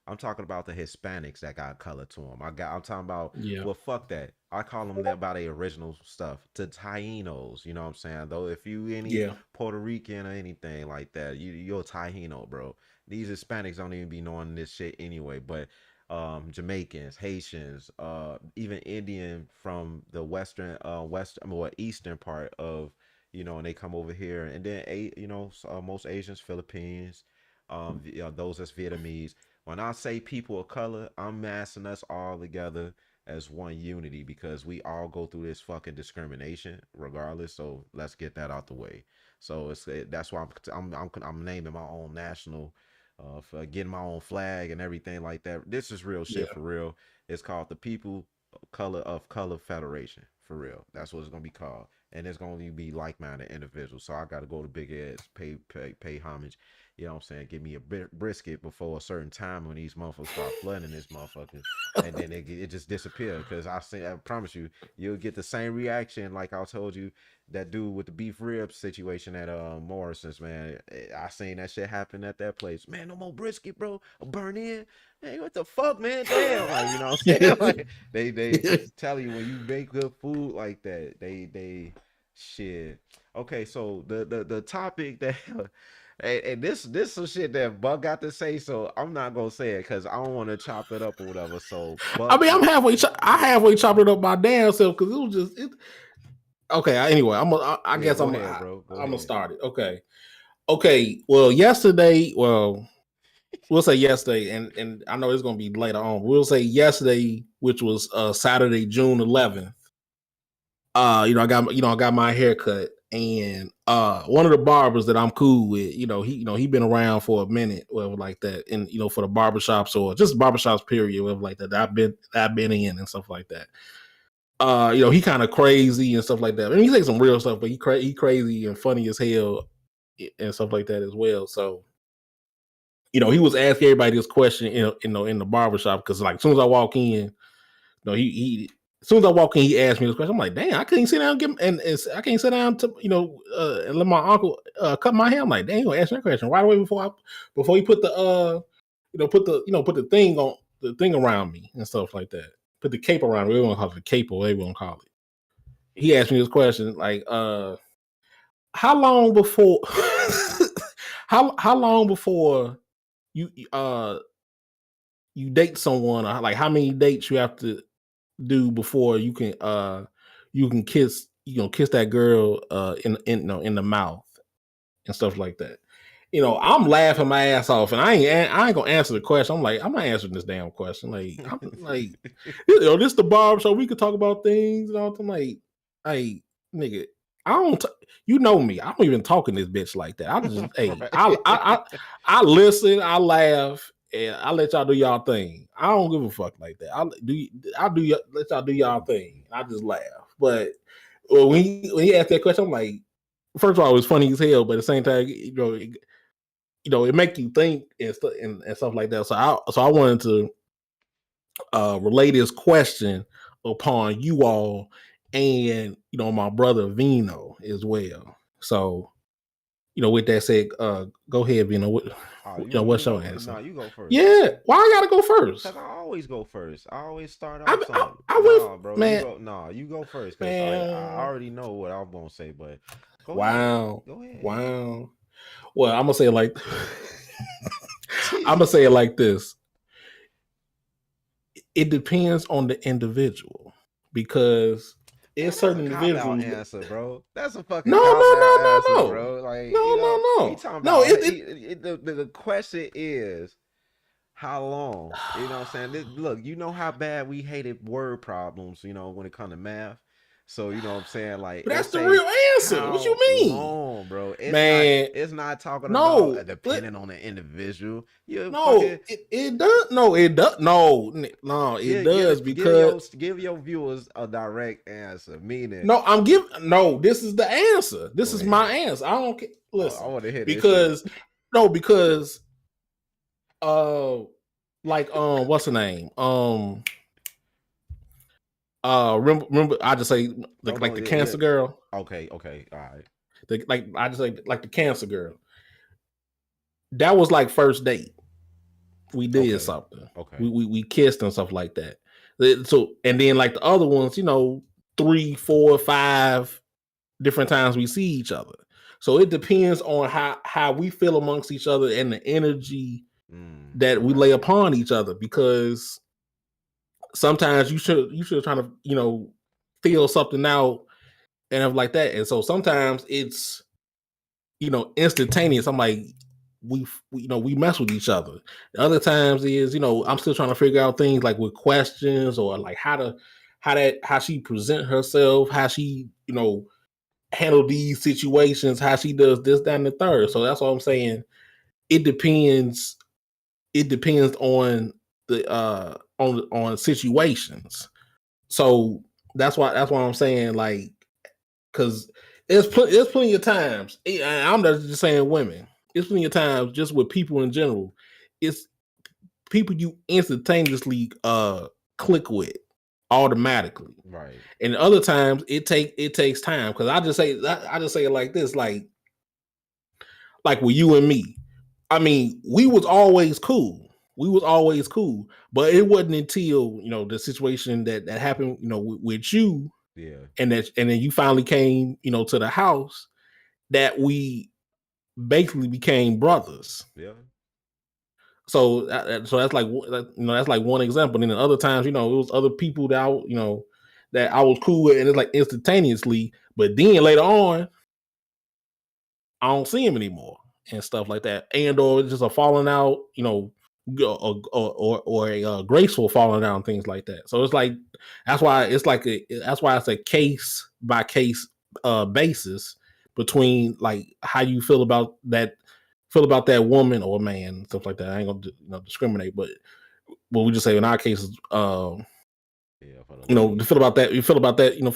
I'm talking about the Hispanics that got color to them. I'm talking about, Yeah. well, fuck that. I call them that by their original stuff. The Tainos, you know what I'm saying? Though if you any Yeah. Puerto Rican or anything like that, you're a Taino, bro. These Hispanics don't even be knowing this shit anyway. But Jamaicans, Haitians, even Indian from the eastern part of, and they come over here, and then most Asians, Philippines, those that's Vietnamese. When I say people of color, I'm massing us all together as one unity because we all go through this fucking discrimination regardless. So let's get that out the way. So that's why I'm naming my own national, for getting my own flag and everything like that. This is real shit Yeah. for real. It's called the People Color Federation for real. That's what it's gonna be called, and it's going to be like-minded individuals. So I got to go to Big Ed's, pay homage. You know what I'm saying? Give me a brisket before a certain time when these motherfuckers start flooding this motherfucker, and then it just disappear. Because I promise you, you'll get the same reaction like I told you that dude with the beef ribs situation at Morrison's, man. I seen that shit happen at that place. Man, no more brisket, bro. I'll burn in. Hey, what the fuck, man? Damn, like, you know what I'm saying? Like they tell you when you make good food like that, they shit. Okay, so the topic that and this some shit that Buck got to say, so I'm not gonna say it because I don't want to chop it up or whatever. So I Buck, mean, I halfway chopped it up my damn self because it was just it. Okay. Anyway, I yeah, guess go ahead, bro. Go I'm gonna ahead. start it. Okay. Okay. Well, yesterday. Well, we'll say yesterday, and I know it's gonna be later on. We'll say yesterday, which was Saturday, June 11th. I got my hair cut, and one of the barbers that I'm cool with, he been around for a minute, whatever like that, and for the barbershops or just barbershops period, whatever like that, I've been in and stuff like that. He kind of crazy and stuff like that. I mean, he say some real stuff, but he crazy and funny as hell and stuff like that as well. So he was asking everybody this question in the barbershop because like as soon as I walk in, he as soon as I walk in, he asked me this question. I'm like, damn, I couldn't sit down and give him, and I can't sit down to and let my uncle cut my hair. I'm like, damn, you gonna ask me that question right away before he put the put the thing on the thing around me and stuff like that. Put the cape around me. We won't call it the cape or whatever we want to call it. He asked me this question like, how long before how long before you you date someone, or like how many dates you have to do before you can kiss that girl in the mouth and stuff like that. I'm laughing my ass off, and I ain't gonna answer the question. I'm not answering this damn question. Like I'm like, this the barber show. We could talk about things and all. I'm like, nigga, I don't. You know me. I don't even talk in this bitch like that. I just, hey, I listen, I laugh, and I let y'all do y'all thing. I don't give a fuck like that. Let y'all do y'all thing. I just laugh. But when he asked that question, I'm like, first of all, it was funny as hell, but at the same time, it make you think and stuff like that. So I wanted to relay this question upon you all and my brother Vino as well. So with that said, go ahead, Vino. Oh, you want me to What's your go? answer? No, you go first. Yeah, why I gotta go first? Cause I always go first. I always start I off I, something. I Nah, went, bro, you man, go. Nah, you go first. Cause I man. already know what I'm gonna say. But go ahead. Wow, Go ahead. wow. Well, I'm gonna say it like I'm gonna say it like this. It depends on the individual because Man, it's that's a certain cop out individuals. answer, bro. That's a fucking No, cop no, out no, no, answer, no, bro. Like, no, no, he no, talking no. about the question is how long. You know what I'm saying? Look, you know how bad we hated word problems. When it comes to math. So you know what I'm saying? Like But it that's the say real answer. What you how mean, long, bro? man? It's not talking about No, depending on the individual. You no, fucking it does. No, it does. No, no, it does because give your viewers a direct answer. Meaning, no, I'm giving. No, this is the answer. This go is my ahead. answer. I don't care. I Listen, want to hear this shit. because no, because uh, like what's her name? remember I just say Don't like know. the Yeah, yeah. cancer girl. Okay, okay, all right. Like I just say like the cancer girl. That was like first date. We did Okay, something. okay. We kissed and stuff like that. So and then like the other ones, you know, 3, 4, 5 different times we see each other. So it depends on how we feel amongst each other and the energy that we lay Okay. upon each other. Because sometimes you should try to feel something out and stuff like that. And so sometimes it's instantaneous. I'm like, we mess with each other. The other times is I'm still trying to figure out things like with questions or like how she present herself, how she handle these situations, how she does this, that, and the third. So that's what I'm saying. It depends. It depends on the on situations. So that's why I'm saying like because there's plenty of times. I'm not just saying women. It's plenty of times just with people in general. It's people you instantaneously click with automatically, Right. and other times it takes time. Because I just say it like this, like with you and me. I mean, we was always cool. We was always cool, but it wasn't until the situation that happened with you Yeah. and then you finally came to the house that we basically became brothers. Yeah. So that's like that's like one example. And then other times, it was other people that I was cool with, and it's like instantaneously. But then later on, I don't see him anymore and stuff like that. And or just a falling out, or a graceful falling out and things like that. So it's like that's why it's a case by case basis between like how you feel about that woman or man, stuff like that. I ain't gonna discriminate, but we just say in our cases, Yeah. For the to ladies. feel about that, feel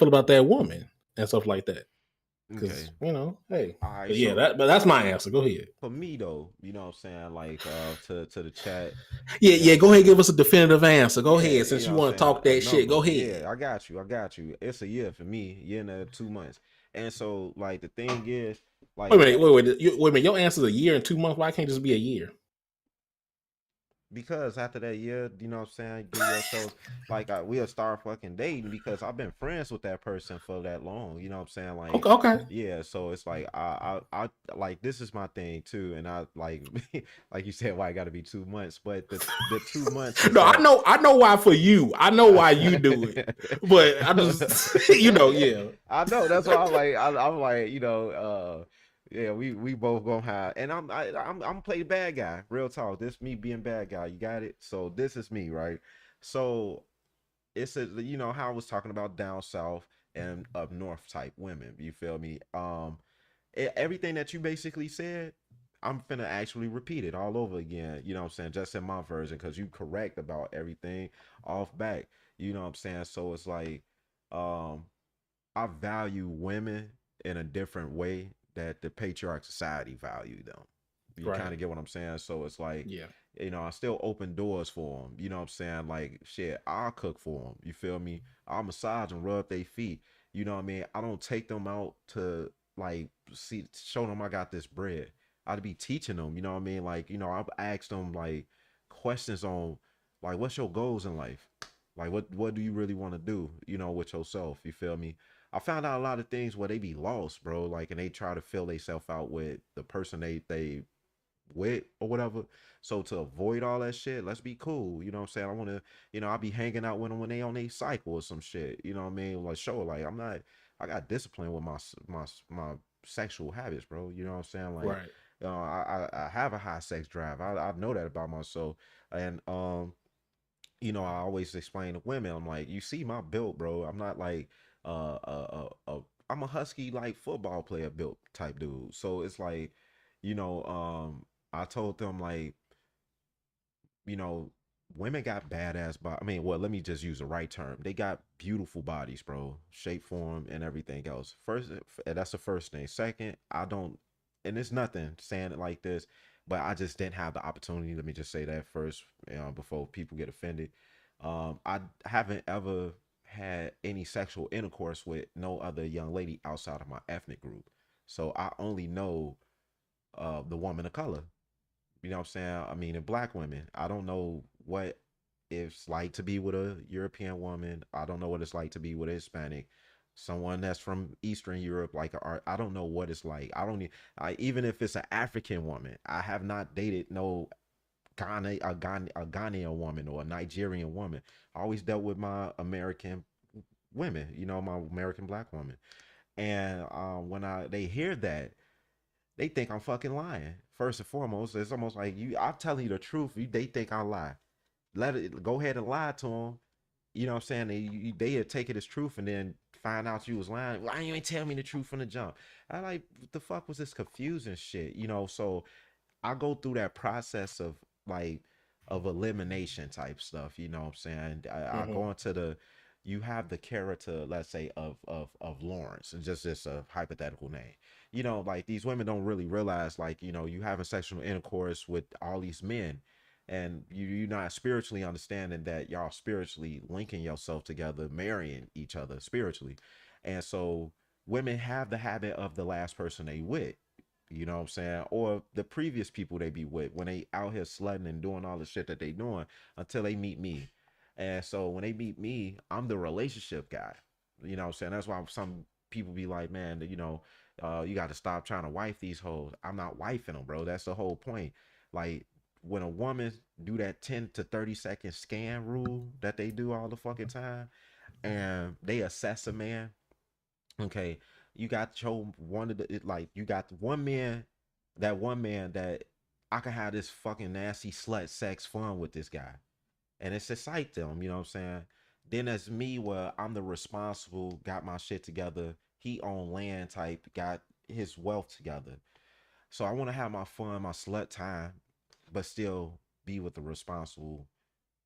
about that woman and stuff like that. Because Okay. hey, All right. but yeah, So but that's my answer. Go ahead. for me though, you know what I'm saying, like to the chat, Yeah, you know what yeah. I'm Go ahead, saying? give us a definitive answer. Go Yeah, ahead, you since know you what I'm want to saying, talk a that shit. number. Go ahead. Yeah, I got you. I got you. It's a year for me, year and 2 months. And so like the thing is, Wait a like minute. that, Wait a minute. Your answer's a year and 2 months. Why can't it just be a year? because after that year, you know what I'm saying, give yourselves like we'll start fucking dating because I've been friends with that person for that long. You know what I'm saying? Like, Okay, okay. yeah, so it's like I like this is my thing too, and I like like you said, why it got to be 2 months, but the 2 months is No, I that. know. I know why for you. I know why you do it. But I just, yeah. I know that's why I'm like yeah, we both gonna have, and I'm play bad guy. Real talk. This me being bad guy. You got it. So this is me, right? So it's a how I was talking about down south and up north type women. You feel me? Everything that you basically said, I'm finna actually repeat it all over again. You know what I'm saying? Just in my version, because you correct about everything off back. You know what I'm saying? So it's like, um, I value women in a different way that the patriarch society value them. You kind Right. of get what I'm saying? So it's like, Yeah. I still open doors for them. You know what I'm saying? Like, shit, I'll cook for them. You feel me? I'll massage and rub their feet. You know what I mean? I don't take them out to, like, show them I got this bread. I'd be teaching them, you know what I mean? Like, I've asked them, like, questions on, like, what's your goals in life? Like, what do you really want to do, with yourself? You feel me? I found out a lot of things where they be lost, bro. Like, and they try to fill themselves out with the person they with or whatever. So to avoid all that shit, let's be cool. You know what I'm saying? I want to, I'll be hanging out with them when they on a cycle or some shit. You know what I mean? Like show like I'm not. I got discipline with my sexual habits, bro. You know what I'm saying? Like, Right. I have a high sex drive. I know that about myself, and I always explain to women, I'm like, you see my build, bro. I'm not like I'm a husky like football player built type dude. So it's like, you know, I told them like, you know, women got badass body. I mean, well, let me just use the right term. They got beautiful bodies, bro, shape, form, and everything else. First, that's the first thing. Second, I don't, and it's nothing saying it like this, but I just didn't have the opportunity. Let me just say that first, before people get offended. I haven't ever had any sexual intercourse with no other young lady outside of my ethnic group. So I only know the woman of color. You know what I'm saying? I mean, in black women, I don't know what it's like to be with a European woman. I don't know what it's like to be with a Hispanic, someone that's from Eastern Europe. Like, I don't know what it's like. I don't even if it's an African woman, I have not dated no a Ghanaian woman or a Nigerian woman. I always dealt with my American women, my American black woman. And when they hear that, they think I'm fucking lying. First and foremost, it's almost like I'm telling you the truth. They think I lie. Let it go ahead and lie to them. You know what I'm saying? They take it as truth and then find out you was lying. Why you ain't tell me the truth from the jump? I like, what the fuck was this confusing shit? So I go through that process of like of elimination type stuff, you know what I'm saying? I Mm-hmm. go into you have the character, let's say, of Lawrence, and just a hypothetical name. Like these women don't really realize, like, you having sexual intercourse with all these men, and you're not spiritually understanding that y'all spiritually linking yourself together, marrying each other spiritually. And so women have the habit of the last person they with, you know what I'm saying? Or the previous people they be with when they out here slutting and doing all the shit that they doing until they meet me. And so when they meet me, I'm the relationship guy. You know what I'm saying? That's why some people be like, man, you got to stop trying to wife these hoes. I'm not wifing them, bro. That's the whole point. Like, when a woman do that 10 to 30-second scan rule that they do all the fucking time, and they assess a man. Okay, you got your one of the like you got one man that I can have this fucking nasty slut sex fun with this guy, and it's excite them. You know what I'm saying? Then there's me, where I'm the responsible, got my shit together. He on land type, got his wealth together. So I want to have my fun, my slut time, but still be with the responsible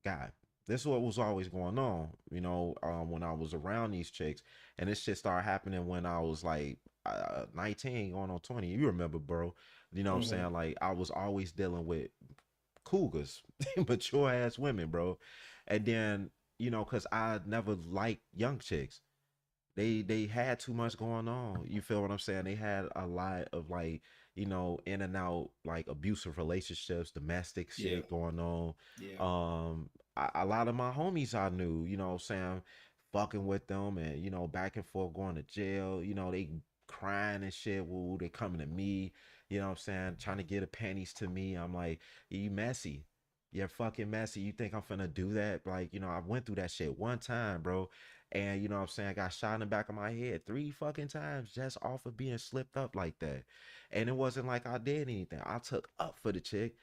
guy. This is what was always going on, when I was around these chicks. And this shit started happening when I was like 19 going on 20. You remember, bro. You know what I'm Mm-hmm. saying? Like, I was always dealing with cougars, mature ass women, bro. And then, because I never liked young chicks. They had too much going on. You feel what I'm saying? They had a lot of, like, in and out, like, abusive relationships, domestic Yeah. shit going on. Yeah. A lot of my homies I knew, what I'm saying, fucking with them, and back and forth going to jail. They crying and shit. Woo, they coming to me. You know what I'm saying? Trying to get a pennies to me. I'm like, you messy. You're fucking messy. You think I'm finna do that? Like, I went through that shit one time, bro. And you know what I'm saying? I got shot in the back of my head 3 fucking times just off of being slipped up like that. And it wasn't like I did anything. I took up for the chick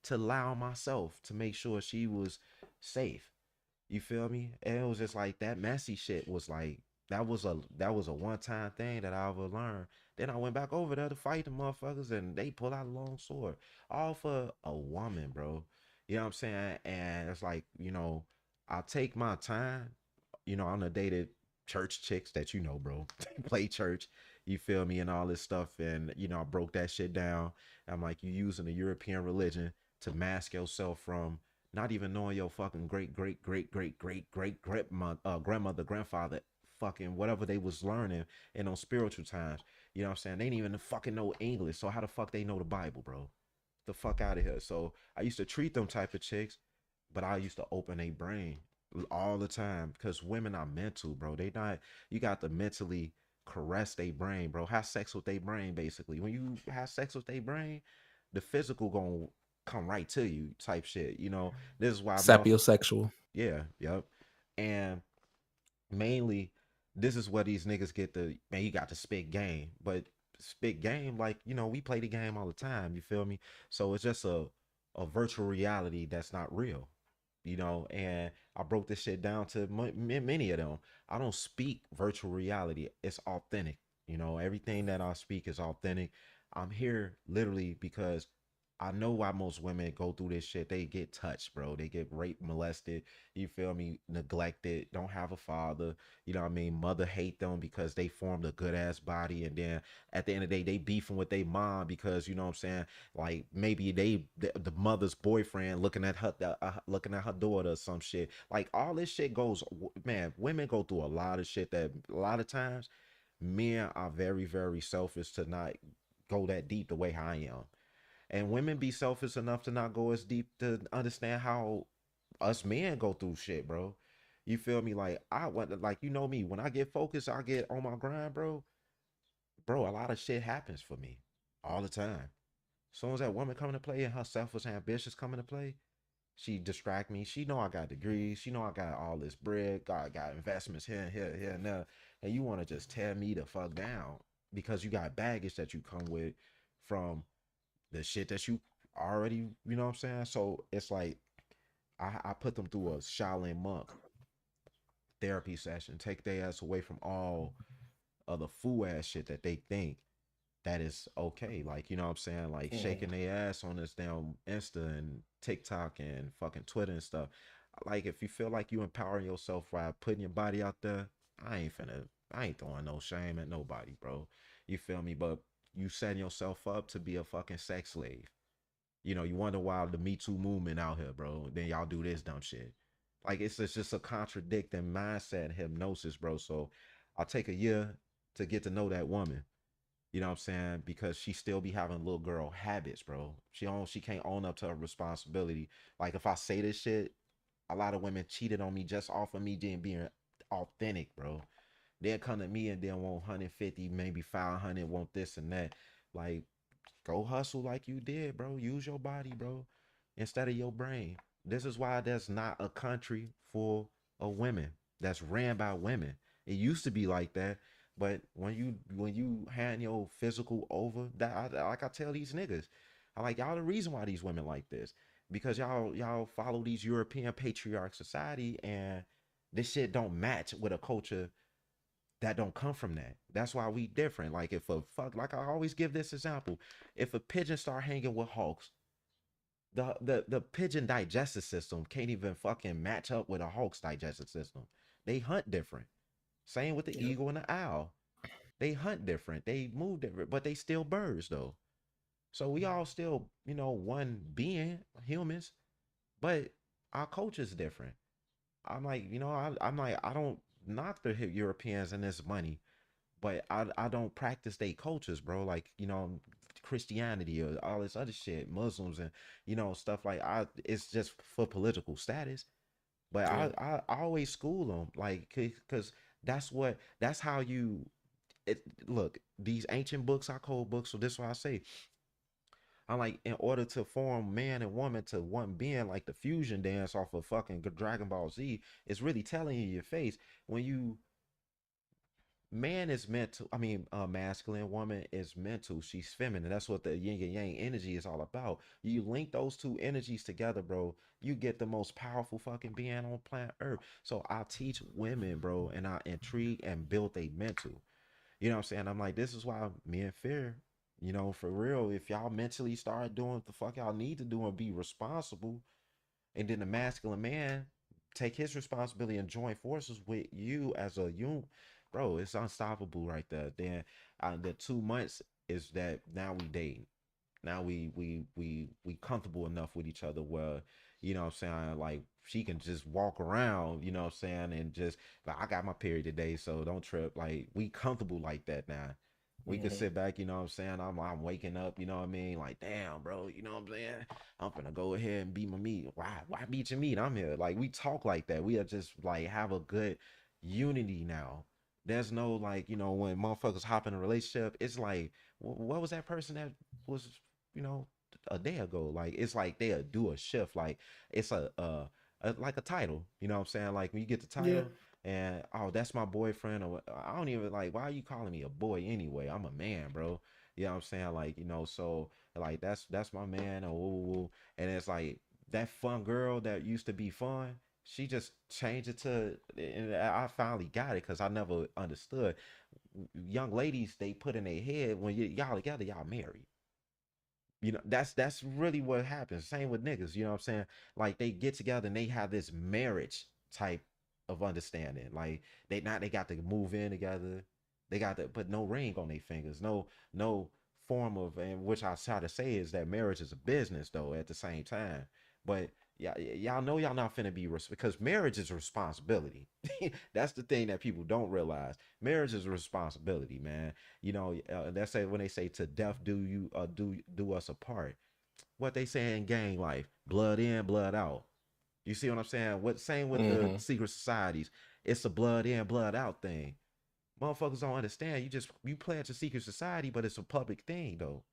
to allow myself to make sure she was safe. You feel me? And it was just like that messy shit was like that was a one time thing that I ever learned. Then I went back over there to fight the motherfuckers, and they pull out a long sword. All for a woman, bro. You know what I'm saying? And it's like, I take my time. I'm the dated church chicks that bro. Play church. You feel me? And all this stuff. And I broke that shit down. I'm like, you using the European religion to mask yourself from not even knowing your fucking grandmother, grandfather, fucking whatever they was learning in those spiritual times. You know what I'm saying? They didn't even fucking know English. So how the fuck they know the Bible, bro? The fuck out of here. So I used to treat them type of chicks, but I used to open a brain all the time, because women are mental, bro. They not, you got to mentally caress their brain, bro. Have sex with their brain, basically. When you have sex with their brain, the physical gonna come right to you, type shit. This is why Sapiosexual. yeah, yep. And mainly, this is where these niggas get the, man, you got to spit game. But spit game, like, we play the game all the time, you feel me? So it's just a virtual reality that's not real. And I broke this shit down to many of them. I don't speak virtual reality. It's authentic. Everything that I speak is authentic. I'm here literally because I know why most women go through this shit. They get touched, bro. They get raped, molested, you feel me, neglected, don't have a father, mother hate them because they formed a good ass body, and then at the end of the day they beefing with their mom because what I'm saying, like maybe the mother's boyfriend looking at her daughter or some shit. Like all this shit goes, man, women go through a lot of shit that a lot of times men are very, very selfish to not go that deep the way I am. And women be selfish enough to not go as deep to understand how us men go through shit, bro. You feel me? Like I want, like me. When I get focused, I get on my grind, bro. Bro, a lot of shit happens for me all the time. As soon as that woman come into play and her selfish ambitions come into play, she distract me. She know I got degrees. She know I got all this bread. Got investments here and here, here and there. And you want to just tear me the fuck down because you got baggage that you come with from the shit that you already, you know what I'm saying? So it's like I put them through a Shaolin monk therapy session, take their ass away from all of the fool ass shit that they think that is okay. Like, you know what I'm saying? Like Mhm. shaking their ass on this damn Insta and TikTok and fucking Twitter and stuff. Like if you feel like you empowering yourself by putting your body out there, I ain't throwing no shame at nobody, bro. You feel me? But you setting yourself up to be a fucking sex slave. You wonder why the Me Too movement out here, bro. Then y'all do this dumb shit. Like it's just a contradicting mindset and hypnosis, bro. So I'll take a year to get to know that woman. You know what I'm saying? Because she still be having little girl habits, bro. She can't own up to her responsibility. Like if I say this shit, a lot of women cheated on me just off of me being authentic, bro. They'll come to me and then want 150, maybe 500, want this and that. Like go hustle like you did, bro. Use your body, bro, instead of your brain. This is why there's not a country full of women that's ran by women. It used to be like that, but when you hand your physical over, like I tell these niggas, I like y'all the reason why these women like this because y'all follow these European patriarch society and this shit don't match with a culture that don't come from that. That's why we different. Like if a fuck, like I always give this example, if a pigeon start hanging with hawks, the pigeon digestive system can't even fucking match up with a hawk's digestive system. They hunt different. Same with the Yep. eagle and the owl. They hunt different. They move different, but they still birds though. So we all still, one being humans, but our culture's different. I'm like, I'm like, I don't knock the Europeans and this money, but I don't practice their cultures, bro. Like Christianity or all this other shit, Muslims and stuff like it's just for political status. But Yeah. I always school them like because that's how you look these ancient books are code books. So this is why I say I'm like in order to form man and woman to one being like the fusion dance off of fucking Dragon Ball Z is really telling you your face when you man is meant to masculine, woman is mental, she's feminine. That's what the yin and yang energy is all about. You link those two energies together, bro, you get the most powerful fucking being on planet earth. So I teach women, bro, and I intrigue and build a mental, you know what I'm saying? I'm like, this is why me and Fear, for real, if y'all mentally start doing what the fuck y'all need to do and be responsible, and then the masculine man take his responsibility and join forces with you as a unit, bro, it's unstoppable right there. Then the 2 months is that now we dating. Now we comfortable enough with each other where what I'm saying, like she can just walk around, what I'm saying, and just like I got my period today, so don't trip. Like we comfortable like that now. We could Mhm. sit back, what I'm saying. I'm waking up, you know what I mean? Like, damn, bro, you know what I'm saying? I'm gonna go ahead and beat my meat. Why beat your meat? I'm here. Like we talk like that. We are just like have a good unity now. There's no like, when motherfuckers hop in a relationship, it's like, what was that person that was, you know, a day ago? Like it's like they'll do a shift. Like it's like a title. You know what I'm saying? Like when you get the Yeah. title and oh that's my boyfriend or I don't even like why are you calling me a boy anyway? I'm a man, bro. You know what I'm saying? Like, so like that's my man or and it's like that fun girl that used to be fun, she just changed it to, and I finally got it because I never understood. Young ladies, they put in their head when y'all together, y'all married. You know, that's really what happens. Same with niggas, you know what I'm saying? Like they get together and they have this marriage type of understanding. Like they got to move in together. They got to put no ring on their fingers. No form of, and which I try to say is that marriage is a business though at the same time. But y'all know y'all not finna be because marriage is a responsibility. That's the thing that people don't realize. Marriage is a responsibility, man. You know, that's say when they say to death do you do us apart. What they say in gang life, blood in, blood out. You see what I'm saying? What same with the Mm-hmm. secret societies? It's a blood in, blood out thing. Motherfuckers don't understand. You pledge a secret society, but it's a public thing though.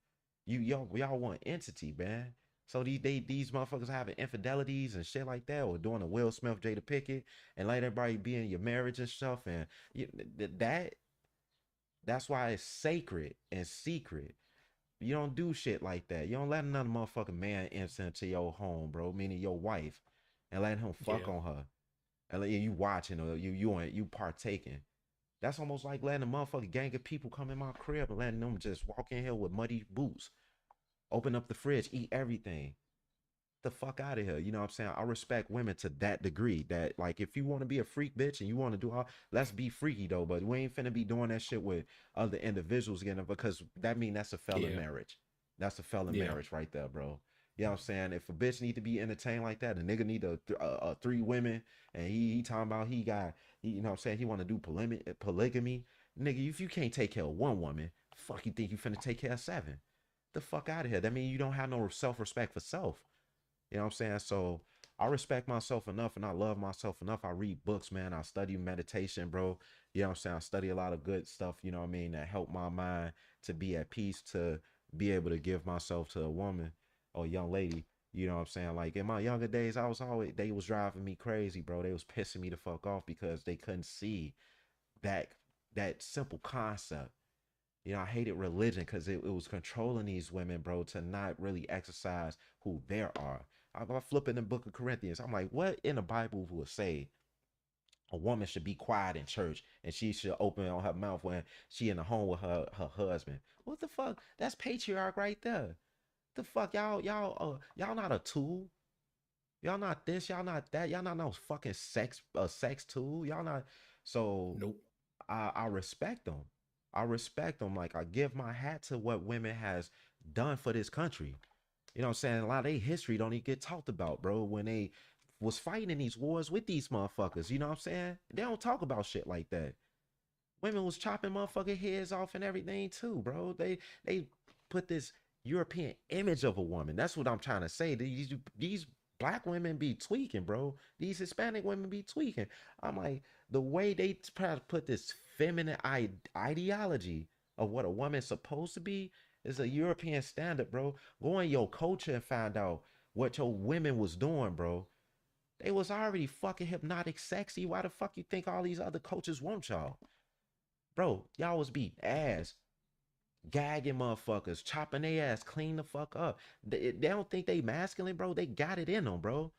Y'all want entity, man. So these motherfuckers having infidelities and shit like that, or doing a Will Smith, Jada Pickett, and let everybody be in your marriage and stuff, and you, that that's why it's sacred and secret. You don't do shit like that. You don't let another motherfucking man enter into your home, bro. Meaning your wife, and let him fuck Yeah. on her, and let you watching or you partaking. That's almost like letting a motherfucking gang of people come in my crib and letting them just walk in here with muddy boots, open up the fridge, eat everything. The fuck out of here. You know what I'm saying? I respect women to that degree. That like if you want to be a freak bitch and you want to do all, let's be freaky though. But we ain't finna be doing that shit with other individuals again because that mean that's a felon Yeah. marriage. That's a felon Yeah. marriage right there, bro. You know what I'm saying? If a bitch need to be entertained like that, a nigga need three women, and he talking about you know what I'm saying, he want to do polygamy. Nigga, if you can't take care of one woman, fuck you think you finna take care of seven? The fuck out of here. That mean you don't have no self respect for self. You know what I'm saying? So I respect myself enough and I love myself enough. I read books, man. I study meditation, bro. You know what I'm saying? I study a lot of good stuff, you know what I mean, that help my mind to be at peace, to be able to give myself to a woman or a young lady. You know what I'm saying? Like in my younger days, I was always, they was driving me crazy, bro. They was pissing me the fuck off because they couldn't see that that simple concept. You know, I hated religion because it was controlling these women, bro, to not really exercise who they are. I flip in the book of Corinthians. I'm like, what in the Bible will say a woman should be quiet in church and she should open on her mouth when she in the home with her husband? What the fuck? That's patriarch right there. The fuck, y'all not a tool. Y'all not this. Y'all not that. Y'all not no fucking sex tool. Y'all not. So Nope. I respect them. I respect them. Like I give my hat to what women has done for this country. You know what I'm saying? A lot of their history don't even get talked about, bro. When they was fighting in these wars with these motherfuckers, you know what I'm saying? They don't talk about shit like that. Women was chopping motherfucking heads off and everything too, bro. They put this European image of a woman. That's what I'm trying to say. These black women be tweaking, bro. These Hispanic women be tweaking. I'm like, the way they try to put this feminine ideology of what a woman's supposed to be is a European standard, bro. Go in your culture and find out what your women was doing, bro. They was already fucking hypnotic sexy. Why the fuck you think all these other cultures want y'all? Bro, y'all was beating ass, gagging motherfuckers, chopping their ass, clean the fuck up. They don't think they masculine, bro. They got it in them, bro.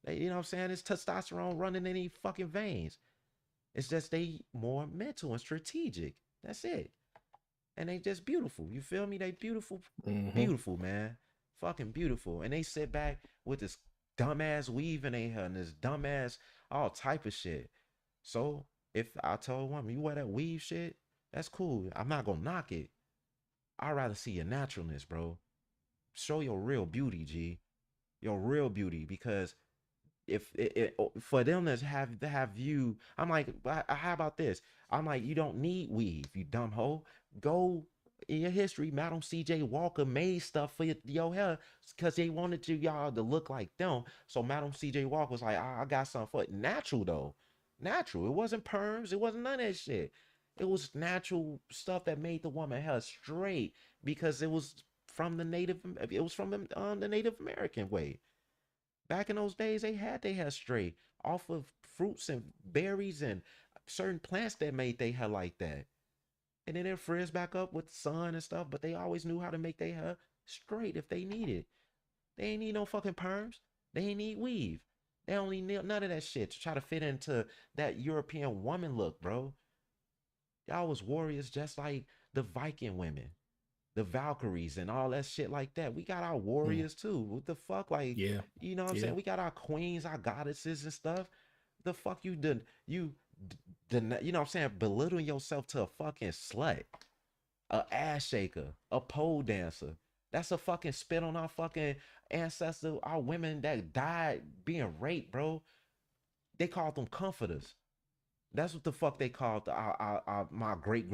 You know what I'm saying? It's testosterone running in these fucking veins. It's just they more mental and strategic. That's it. And they just beautiful. You feel me? They beautiful, Mm-hmm. beautiful, man. Fucking beautiful. And they sit back with this dumbass weave in their hair and this dumbass all type of shit. So if I tell a woman you wear that weave shit, that's cool. I'm not gonna knock it. I'd rather see your naturalness, bro. Show your real beauty, G. Your real beauty. Because if for them to have you, I'm like, how about this? I'm like, you don't need weave, you dumb hoe. Go in your history, Madam C.J. Walker made stuff for your hair because they wanted y'all to look like them. So Madam C.J. Walker was like, I got something for it. Natural though, natural. It wasn't perms. It wasn't none of that shit. It was natural stuff that made the woman hair straight because it was from the native. It was from the Native American way. Back in those days, they had their hair straight off of fruits and berries and certain plants that made their hair like that. And then it frizz back up with the sun and stuff, but they always knew how to make their hair straight if they needed. They ain't need no fucking perms. They ain't need weave. They don't need none of that shit to try to fit into that European woman look, bro. Y'all was warriors just like the Viking women, the Valkyries, and all that shit like that. We got our Mm. warriors too. What the fuck? Like, Yeah. you know what I'm Yeah. saying? We got our queens, our goddesses and stuff. The fuck you done? You know what I'm saying? Belittling yourself to a fucking slut, a ass shaker, a pole dancer. That's a fucking spit on our fucking ancestors, our women that died being raped, bro. They called them comforters. That's what the fuck they called my great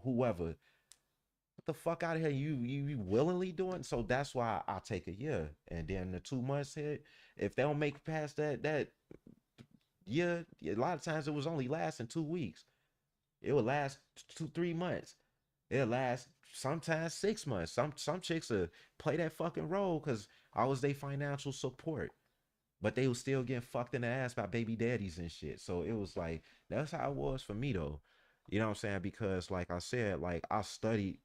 whoever. What the fuck out of here? You willingly doing? So that's why I'll take a year, and then the 2 months hit. If they don't make it past that year, a lot of times it was only lasting 2 weeks. It would last 2 3 months. It'll last sometimes 6 months. Some chicks will play that fucking role because I was their financial support, but they was still getting fucked in the ass by baby daddies and shit. So it was like that's how it was for me though. You know what I'm saying? Because like I said, like I studied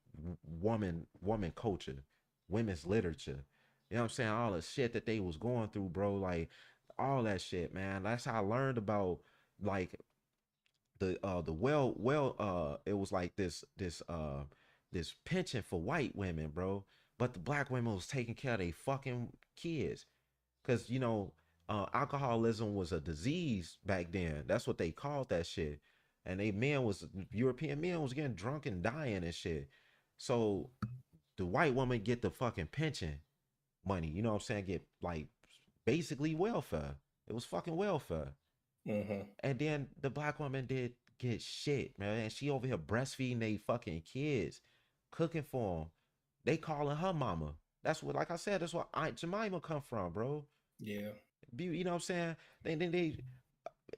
woman culture, women's literature. You know what I'm saying? All the shit that they was going through, bro. Like all that shit, man. That's how I learned about like the it was like this pension for white women, bro. But the black women was taking care of their fucking kids. Cause alcoholism was a disease back then. That's what they called that shit. And they men was European men was getting drunk and dying and shit. So the white woman get the fucking pension money. You know what I'm saying? Get like basically welfare. It was fucking welfare. Mm-hmm. And then the black woman did get shit, man. And she over here breastfeeding they fucking kids, cooking for them. They calling her mama. That's what, like I said, that's where Aunt Jemima come from, bro. Yeah. You know what I'm saying? They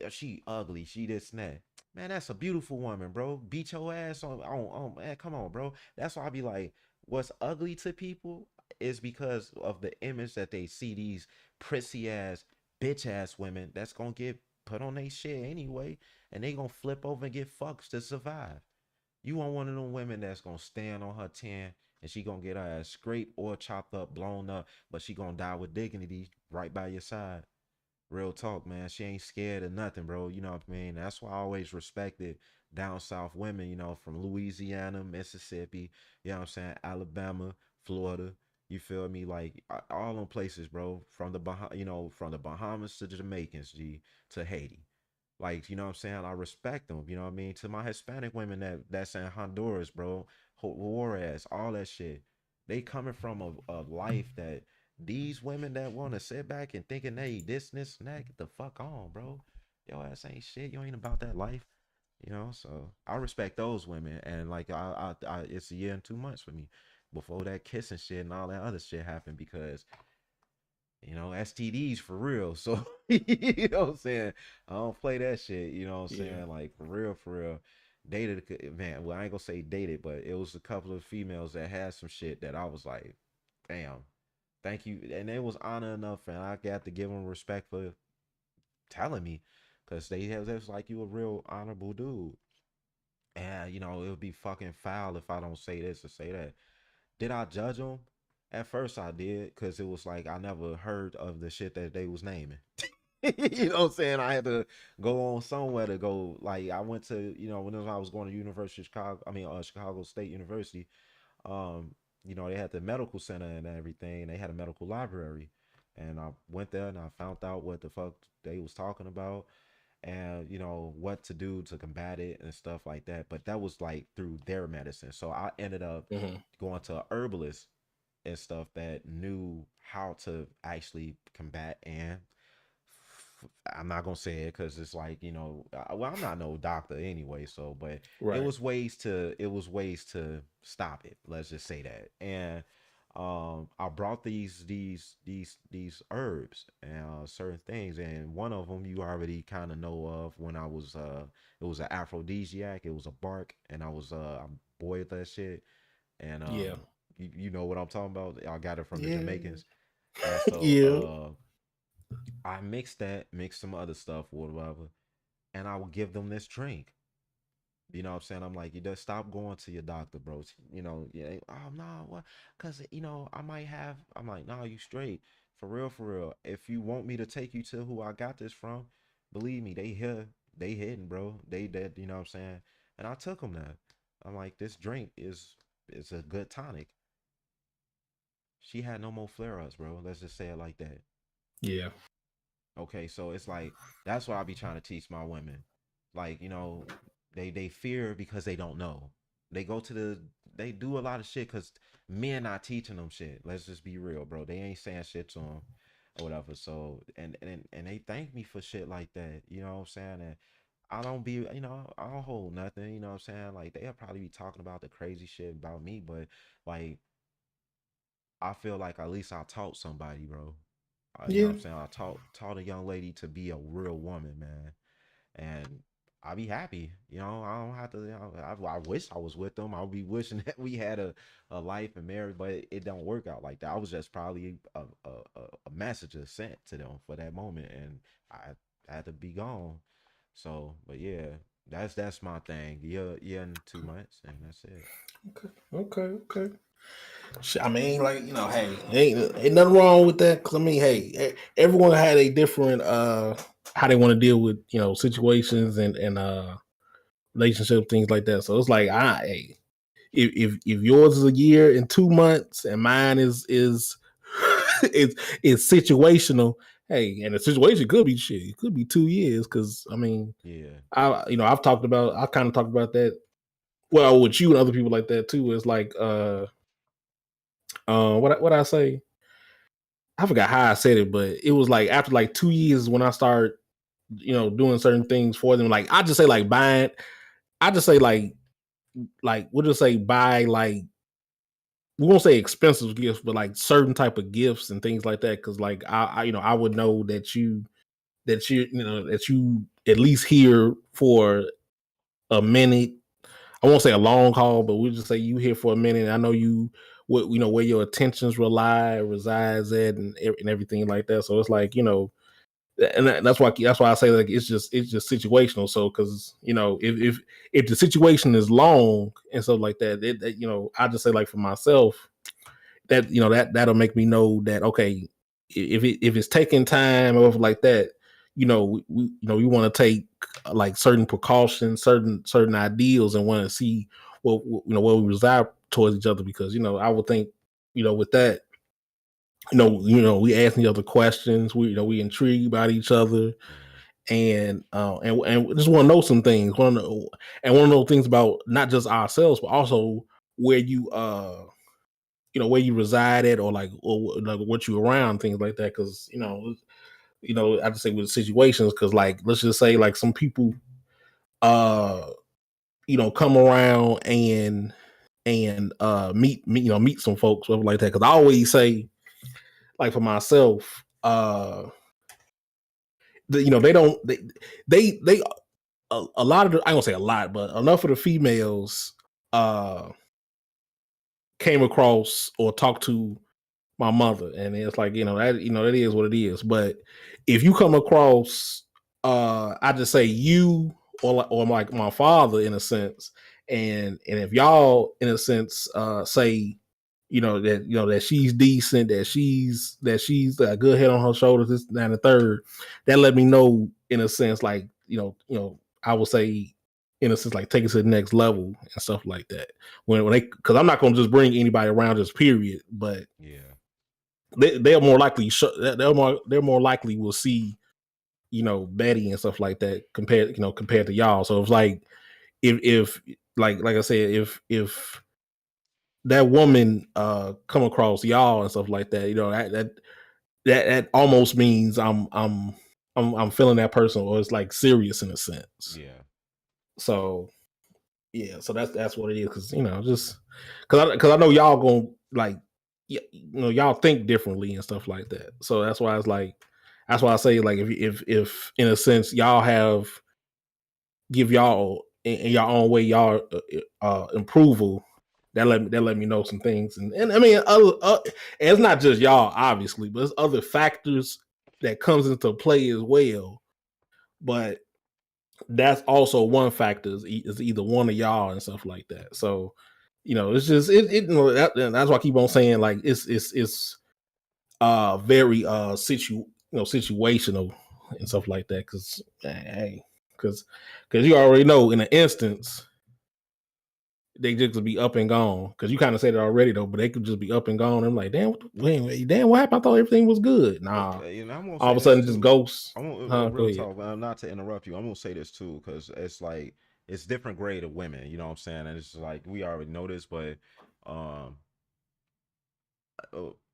she ugly, she this and that. Man, that's a beautiful woman, bro. Beat your ass on man, come on, bro. That's why I be like, what's ugly to people is because of the image that they see these prissy ass, bitch ass women that's gonna get put on their shit anyway, and they gonna flip over and get fucked to survive. You want one of them women that's gonna stand on her 10 and she gonna get her ass scraped or chopped up, blown up, but she gonna die with dignity right by your side. Real talk, man. She ain't scared of nothing, bro. You know what I mean? That's why I always respected down south women, from Louisiana, Mississippi, you know what I'm saying, Alabama, Florida. You feel me? Like all them places, bro. From the from the Bahamas to the Jamaicans, G, to Haiti. Like, you know what I'm saying? I respect them, you know what I mean? To my Hispanic women that's in Honduras, bro, Juarez, all that shit. They coming from a life that these women that want to sit back and thinking they this, and that, get the fuck on, bro. Your ass ain't shit. You ain't about that life, So I respect those women, and like it's a year and 2 months for me before that kissing shit and all that other shit happened because STDs for real. So you know what I'm saying? I don't play that shit, you know what I'm Yeah. saying? Like for real. Dated man, well I ain't gonna say dated, but it was a couple of females that had some shit that I was like, damn, thank you. And it was honor enough and I got to give them respect for telling me. Cause they have that's like you a real honorable dude. And it would be fucking foul if I don't say this or say that. Did I judge them? At first I did, cause it was like I never heard of the shit that they was naming. You know what I'm saying? I had to go on somewhere to go. Like I went to, when I was going to University of Chicago, Chicago State University. Um, they had the medical center and everything. They had a medical library, and I went there and I found out what the fuck they was talking about, and what to do to combat it and stuff like that. But that was like through their medicine. So I ended up Mm-hmm. going to a herbalist and stuff that knew how to actually combat and I'm not gonna say it because it's like well I'm not no doctor anyway so but Right. it was ways to stop it, let's just say that. And I brought these herbs and certain things, and one of them you already kind of know of. When I was it was an aphrodisiac, it was a bark, and I boiled that shit. And Yeah. you know what I'm talking about. I got it from the Yeah. Jamaicans. And so Yeah. I mixed some other stuff or whatever, and I would give them this drink. You know what I'm saying? I'm like, you just stop going to your doctor, bro. Yeah, oh no, what? Cause I might have. I'm like, no, you straight. For real, for real. If you want me to take you to who I got this from, believe me, they here, they hidden, bro. They dead, you know what I'm saying? And I took them there. I'm like, this drink is a good tonic. She had no more flare ups, bro. Let's just say it like that. Yeah. Okay, so it's like that's what I be trying to teach my women. Like, they fear because they don't know. They go to they do a lot of shit because men not teaching them shit. Let's just be real, bro. They ain't saying shit to them or whatever. So and they thank me for shit like that. You know what I'm saying? And I don't be, I don't hold nothing. You know what I'm saying? Like they'll probably be talking about the crazy shit about me, but like I feel like at least I taught somebody, bro. You know Yeah. what I'm saying? I taught a young lady to be a real woman, man, and I be happy. I don't have to. I wish I was with them. I'll be wishing that we had a life and marriage, but it don't work out like that. I was just probably a messenger sent to them for that moment, and I had to be gone. So, but yeah, that's my thing. Year and 2 months, and that's it. Okay. Okay. Okay. I mean, like hey, ain't nothing wrong with that. Cause I mean, hey, everyone had a different how they want to deal with situations and relationship things like that. So it's like, hey, if yours is a year and 2 months and mine is is situational, hey, and the situation could be shit. It could be 2 years. Cause I mean, Yeah, I've kind of talked about that. Well, with you and other people like that too. It's like what I say? I forgot how I said it, but it was like after like 2 years when I start, doing certain things for them. Like I just say like buying. I just say like we'll just say buy like we won't say expensive gifts, but like certain type of gifts and things like that. Cause like I would know that you at least here for a minute. I won't say a long haul, but we'll just say you here for a minute. I know what where your attentions resides at, and everything like that. So it's like and that's why I say like it's just situational. So because if the situation is long and stuff like that, I just say like for myself that that'll make me know that okay, if it's taking time or like that, we want to take like certain precautions, certain ideals, and want to see where we reside towards each other because I would think with that we ask each other questions, we intrigued about each other, yeah, and just want to know some things, want to know things about not just ourselves but also where where you reside at or like what you around, things like that. Because I just say with situations, because like let's just say like some people uh come around and meet some folks, whatever like that. Because I always say like for myself, they don't they a lot of I don't say a lot, but enough of the females uh came across or talked to my mother, and it's like that is what it is. But if you come across I just say you or like my father in a sense, and if y'all in a sense say that she's decent, that she's a good head on her shoulders, this and the third, that let me know in a sense like I would say in a sense like take it to the next level and stuff like that. When they, because I'm not going to just bring anybody around just period, but yeah, they're more likely they're more likely will see Betty and stuff like that compared to y'all. So it's like if like I said, if that woman come across y'all and stuff like that, that almost means I'm feeling that person, or it's like serious in a sense. yeah, So yeah, so that's what it is. Because just because I know y'all gonna like y'all think differently and stuff like that. So that's why I say like if in a sense y'all have give y'all in your own way y'all approval, that let me know some things. And I mean and it's not just y'all obviously, but it's other factors that comes into play as well. But that's also one factor is either one of y'all and stuff like that. So it's just that's why I keep on saying like it's very situational and stuff like that. Because hey, because you already know in an instance they just be up and gone. Because you kind of said it already though, but they could just be up and gone. I'm like, damn, wait, damn, what happened? I thought everything was good. Nah, Okay, and I'm gonna all say of a this sudden just too. ghosts. I'm gonna, Huh? Go real ahead. talk. Not to interrupt you. I'm gonna say this too because it's like it's different grade of women. You know what I'm saying? And it's like we already know this, but um,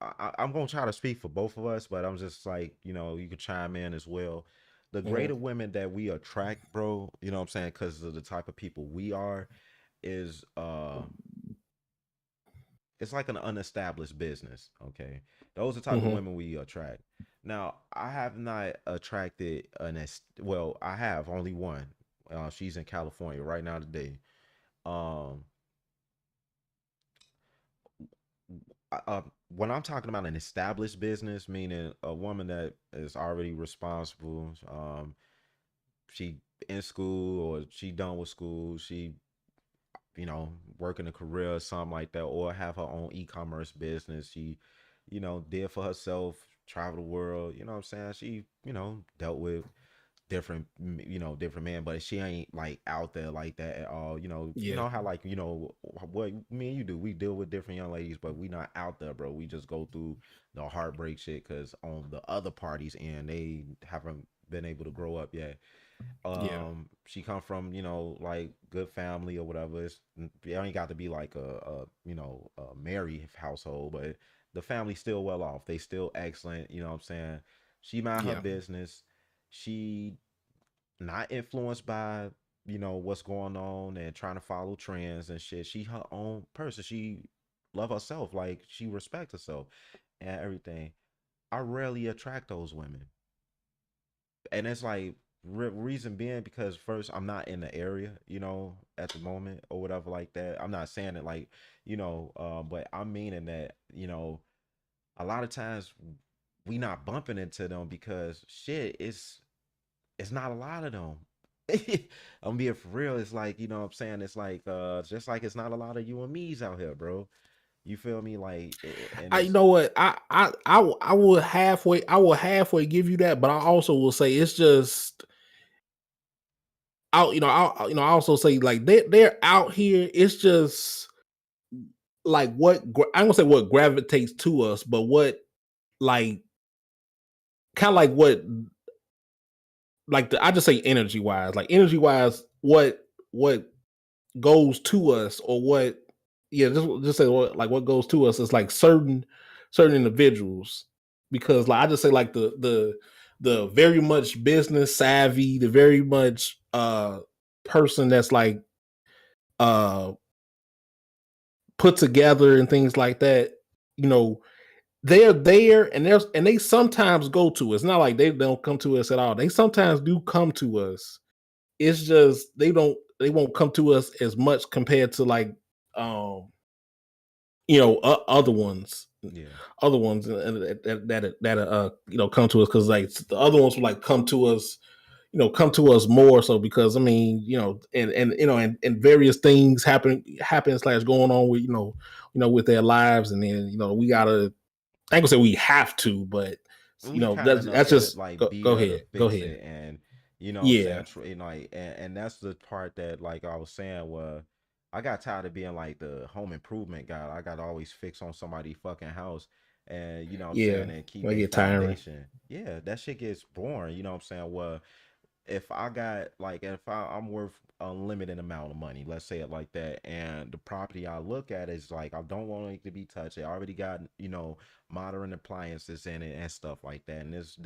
I'm gonna try to speak for both of us. But I'm just like you can chime in as well. The grade Mm-hmm. of women that we attract, bro. You know what I'm saying? Because of the type of people we are, is it's like an unestablished business. Okay, those are the type of Mm-hmm. women we attract. Now, I have not attracted well, I have only one. She's in California right now today. Um, when I'm talking about an established business, meaning a woman that is already responsible, she in school or she done with school, she working a career or something like that, or have her own e-commerce business. She, did for herself, travel the world. You know what I'm saying? She, dealt with different men, but she ain't like out there like that at all. You Yeah. know how like what me and you do. We deal with different young ladies, but we not out there, bro. We just go through the heartbreak shit because on the other parties end, they haven't been able to grow up yet. Yeah. She come from like good family or whatever. It ain't got to be like a married household, but the family's still well off. They still excellent. You know what I'm saying? She mind her Yeah. business. She not influenced by what's going on and trying to follow trends and shit. She her own person. She love herself. Like she respect herself and everything. I rarely attract those women, and it's like reason being because first I'm not in the area, at the moment or whatever like that. I'm not saying it like, but I'm meaning that a lot of times we not bumping into them because shit it's not a lot of them. I'm being for real. It's like what I'm saying. It's like just like it's not a lot of you and me's out here, bro. You feel me? Like and I you it's know what I will halfway give you that, but I also will say it's just out. I also say like they're out here. It's just like I'm gonna say what gravitates to us, but what like kind of like what like I just say energy wise, what goes to us or what just say what goes to us is like certain individuals because like I just say like the very much business savvy, the very much person that's like uh put together and things like that, you know, they're there and they sometimes go to us. Not like they don't come to us at all. They sometimes do come to us. It's just they won't come to us as much compared to like um other ones yeah. come to us because like the other ones will like come to us come to us more so because I mean and various things happen slash going on with with their lives and then we gotta I ain't gonna say we have to but We kind of enough that's to just like be go there to ahead fix it, and what I'm yeah saying, like, and that's the part that like I was saying, I got tired of being like the home improvement guy. I got to always fix on somebody's fucking house, and what I'm yeah saying, and keep I a get tiring foundation. Yeah, that shit gets boring. You know what I'm saying? Well, if I got like if I'm worth unlimited amount of money, let's say it like that, and the property I look at is like I don't want it to be touched. I already got modern appliances in it and stuff like that, and this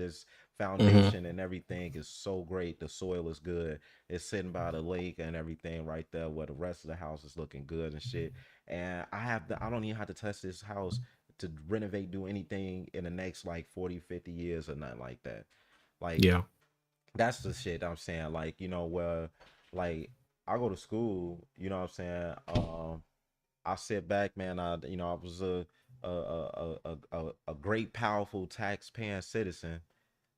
hmm foundation and everything is so great. The soil is good. It's sitting by the lake and everything right there, where the rest of the house is looking good and shit. And I don't even have to touch this house to renovate, do anything in the next like 40, 50 years or nothing like that. Like yeah that's the shit I'm saying. Like, where like I go to school, what I'm saying? I sit back, man. I was a great, powerful, tax paying citizen.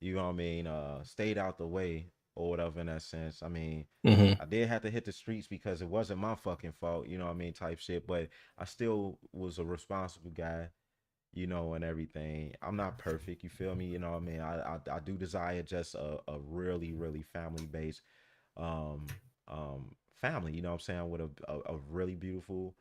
You know what I mean? Stayed out the way or whatever in that sense. I mean, hmm I did have to hit the streets because it wasn't my fucking fault, you know what I mean, type shit. But I still was a responsible guy, and everything. I'm not perfect, you feel me? You know what I mean? I do desire just a really, really family based um family, you know what I'm saying, with a really beautiful,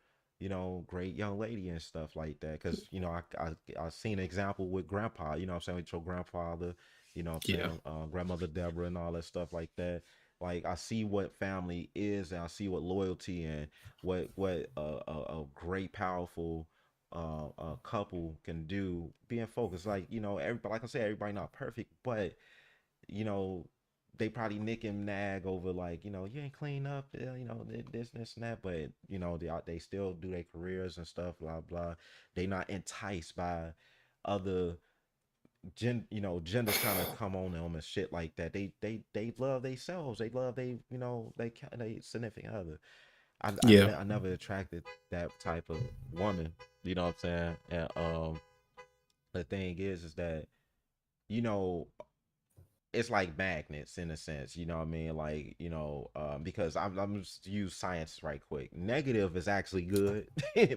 great young lady and stuff like that. Cause I seen an example with grandpa, you know what I'm saying, with your grandfather, you know what I'm Yeah. saying, grandmother Deborah and all that stuff like that. Like I see what family is, and I see what loyalty and what a great powerful couple can do being focused. Like, everybody, like I said, everybody not perfect, but you know, they probably nick and nag over, like, you ain't clean up, this and that, but they still do their careers and stuff, blah blah. They not enticed by other genders trying to come on them and shit like that. They love themselves. They love they significant other. Yeah. I never attracted that type of woman. You know what I'm saying? And the thing is that you know it's like magnets in a sense, you know what I mean? Like, because I'm just use science right quick. Negative is actually good,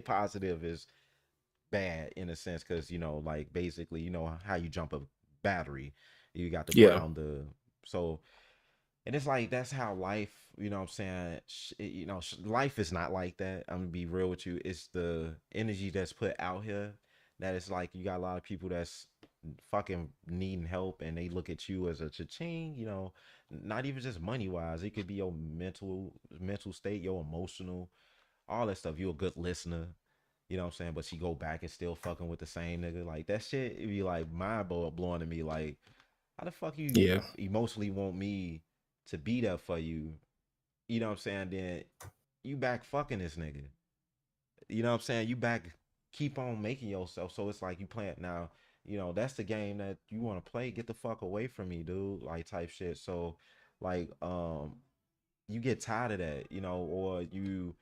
positive is bad in a sense, because like basically, how you jump a battery, you got the Yeah. ground, so and it's like that's how life, you know what I'm saying? Life is not like that. I'm gonna be real with you. It's the energy that's put out here that it's like you got a lot of people that's fucking needing help, and they look at you as a cha-ching, not even just money wise. It could be your mental state, your emotional, all that stuff. You're a good listener. You know what I'm saying? But she go back and still fucking with the same nigga. Like that shit, it be like mind blowing to me. Like, how the fuck you Yeah. emotionally want me to be there for you? You know what I'm saying? Then you back fucking this nigga. You know what I'm saying? You back keep on making yourself. So it's like you playing now. That's the game that you want to play. Get the fuck away from me, dude. Like type shit. So, like, you get tired of that, or you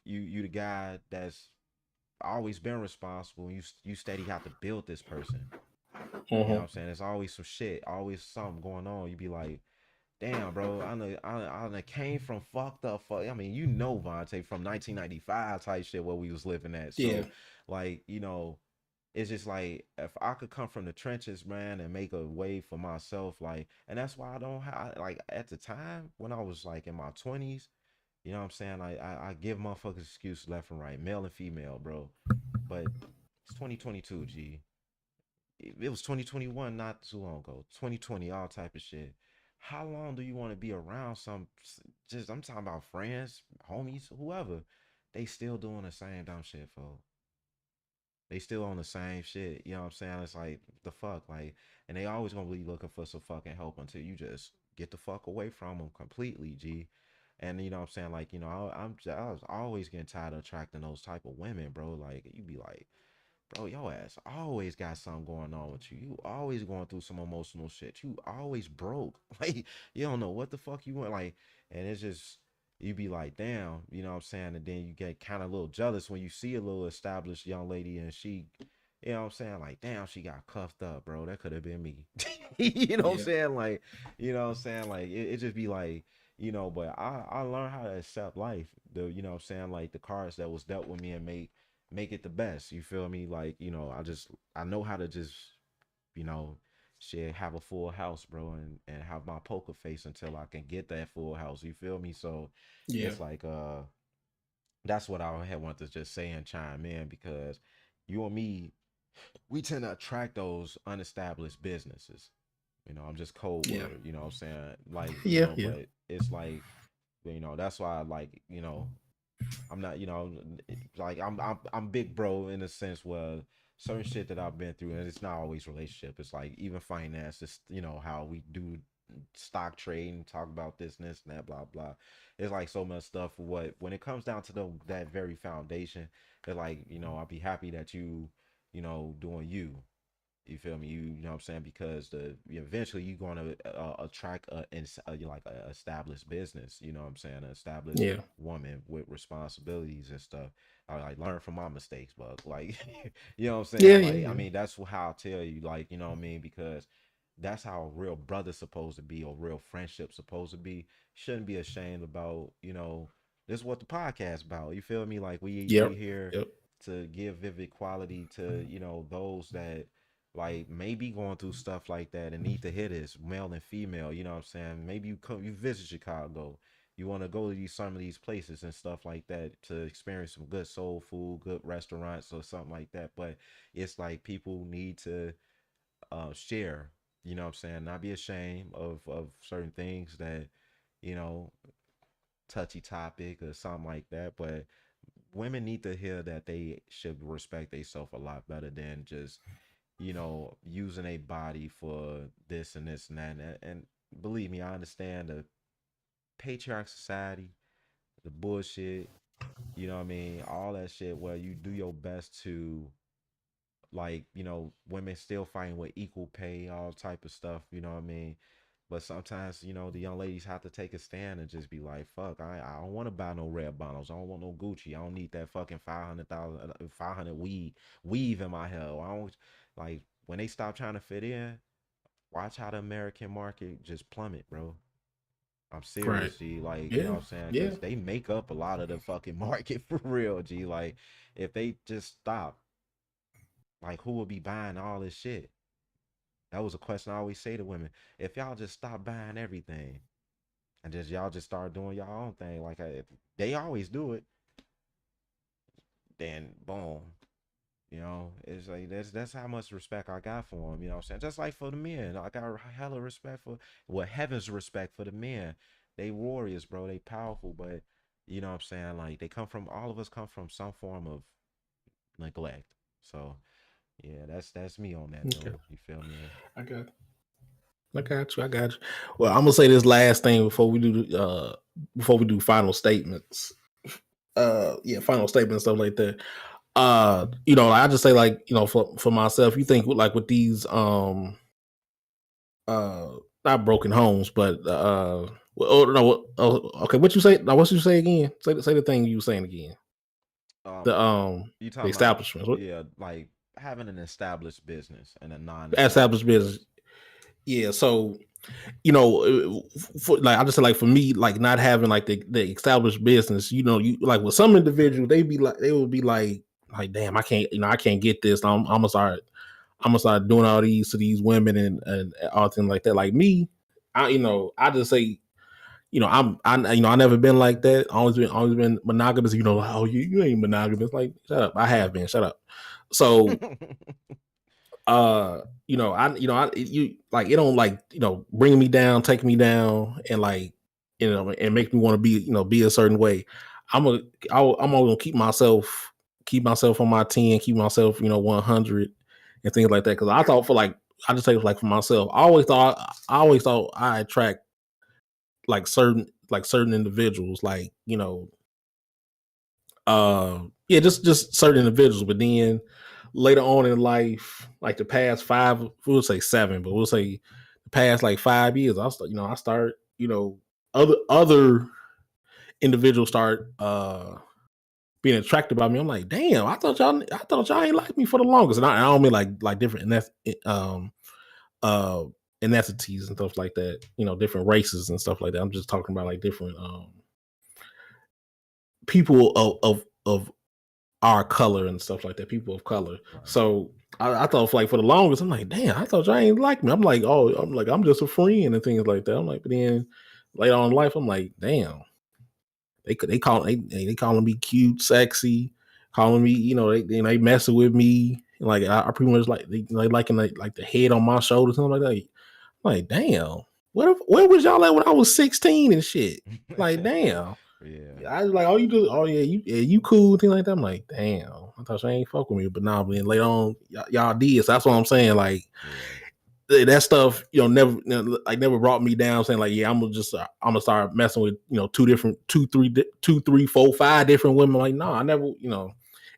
the guy that's always been responsible. You steady have to build this person. You know what Hmm. I'm saying? There's always some shit, always something going on. You be like, damn, bro, I came from fucked up. I mean, Vonte, from 1995 type shit where we was living at. Yeah. So, like, it's just like if I could come from the trenches, man, and make a way for myself, like, and that's why I don't have, like, at the time when I was like in my 20s, you know what I'm saying? Like, I give motherfuckers excuse left and right, male and female, bro. But it's 2022, G. It was 2021 not too long ago. 2020, all type of shit. How long do you want to be around some, just, I'm talking about friends, homies, whoever? They still doing the same dumb shit, folks. They still on the same shit. You know what I'm saying? It's like the fuck, like, and they always gonna be looking for some fucking help until you just get the fuck away from them completely, G. And you know what I'm saying? Like, I was always getting tired of attracting those type of women, bro. Like, you be like, bro, your ass always got something going on with you. You always going through some emotional shit. You always broke. Like, you don't know what the fuck you want. Like, and it's just, you be like, damn, you know what I'm saying? And then you get kind of a little jealous when you see a little established young lady and she, you know what I'm saying? Like, damn, she got cuffed up, bro. That could have been me. You know what I'm Yeah. saying? Like, you know what I'm saying? Like, it just be like, but I learned how to accept life. You know what I'm saying? Like, the cards that was dealt with me, and make it the best. You feel me? Like, I know how to just, you know, shit, have a full house, bro, and have my poker face until I can get that full house. You feel me? So Yeah. it's like that's what I had wanted to just say and chime in, because you and me, we tend to attract those unestablished businesses. I'm just cold Yeah. word, you know what I'm saying? Like, Yeah. Yeah. but it's like, that's why I like, I'm not, like I'm big bro in a sense where certain shit that I've been through, and it's not always relationship. It's like even finance. It's how we do stock trading, talk about this and that, blah blah. It's like so much stuff. What when it comes down to that very foundation, it's like I'll be happy that doing you. You feel me? You know what I'm saying? Because eventually you're going to attract like a established business. You know what I'm saying? An established Yeah. woman with responsibilities and stuff. I like learn from my mistakes, but like, you know what I'm Yeah. saying? Yeah. Like, I Yeah. mean, that's how I tell you, like, you know what I mean? Because that's how a real brother's supposed to be, or real friendship supposed to be. Shouldn't be ashamed about, this is what the podcast about. You feel me? Like we Yep. here Yep. to give vivid quality to, those that like maybe going through stuff like that and need to hear this, male and female, you know what I'm saying? Maybe you visit Chicago. You want to go to some of these places and stuff like that to experience some good soul food, good restaurants or something like that. But it's like people need to share, you know what I'm saying? Not be ashamed of certain things that, you know, touchy topic or something like that. But women need to hear that they should respect themselves a lot better than just, using a body for this and this and that. And believe me, I understand the patriarch society, the bullshit, you know what I mean? All that shit where you do your best to, like, women still fighting with equal pay, all type of stuff, you know what I mean? But sometimes, the young ladies have to take a stand and just be like, fuck, I don't want to buy no red bottles. I don't want no Gucci. I don't need that fucking 500 weave in my hair. I don't, like, when they stop trying to fit in, watch how the American market just plummet, bro. I'm Right. serious, G. Like, you know Yeah. what I'm saying? Yeah. Because they make up a lot of the fucking market for real, G. Like, if they just stop, like, who would be buying all this shit? That was a question I always say to women. If y'all just stop buying everything and just y'all just start doing your own thing, like if they always do it, then boom. It's like that's how much respect I got for them. You know what I'm saying? Just like for the men, I got hella respect for, well, heaven's respect for the men. They warriors, bro. They powerful, but you know what I'm saying? Like they come from, all of us come from some form of neglect. So yeah, that's me on that Okay. though. You feel me? I got. I got you. I got you. Well, I'm gonna say this last thing before we do final statements. Yeah, final statements, stuff like that. I just say, like, for myself, you think like with these not broken homes, but oh no, okay, what you say? Now, what you say again? Say the thing you were saying again. Um, The you the talking about, establishments, what yeah, like having an established business and a established non-established business. business. Yeah, so like I just said, like for me, like not having like the established business, you like with some individuals, they would be like, damn, I can't get this. I'm gonna start doing all these to these women and all things like that. Like me, I just say, I never been like that. Always been monogamous. Like, oh, you ain't monogamous. Like, shut up. I have been. Shut up. So I you like it don't like bring me down, take me down, and like and make me want to be a certain way. I'm gonna keep myself on my 10, keep myself 100 and things like that. Because I thought for like I just take like for myself. I always thought I attract certain individuals, like yeah, just certain individuals. But then later on in life, like the past five, we'll say seven, but we'll say the past like 5 years, I start, other individuals start being attracted by me. I'm like, damn, I thought y'all ain't like me for the longest. And I don't mean like different uh ethnicities and stuff like that, different races and stuff like that. I'm just talking about like different people of our color and stuff like that, people of color. Right. So I thought for the longest, I'm like, damn, I thought y'all ain't like me. I'm like, I'm just a friend and things like that. I'm like, but then later on in life, I'm like, damn, they calling me cute, sexy, calling me, they messing with me. Like I pretty much like they liking like the head on my shoulders, something like that. I'm like, damn, where was y'all at when I was 16 and shit? Like, damn. Yeah. I was like, oh, you do, oh yeah, you cool, thing like that. I'm like, damn, I thought she ain't fuck with me, but nah, but then later on, y'all did. So that's what I'm saying. Like Yeah. that stuff, never brought me down. Saying like, yeah, I'm gonna start messing with two, three, four, five different women. Like, nah, I never,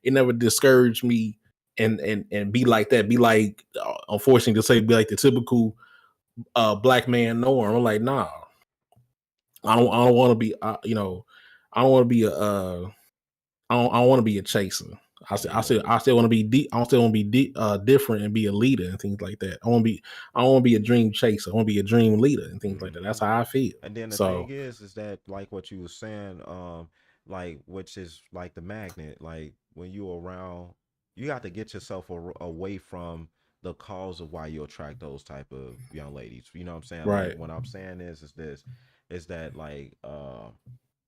it never discouraged me and be like that. Be like, unfortunately to say, be like the typical black man norm. I'm like, nah, I don't want to be, I don't want to be I don't want to be a chaser. Yeah. I still want to be I still want to be different and be a leader and things like that. I want to be a dream chaser. I want to be a dream leader and things like that. That's Hmm. how I feel. And then the thing So is that like what you were saying, like which is like the magnet, like when you're around, you got to get yourself away from the cause of why you attract those type of young ladies. You know what I'm saying? Like Right. what I'm saying is this, is that like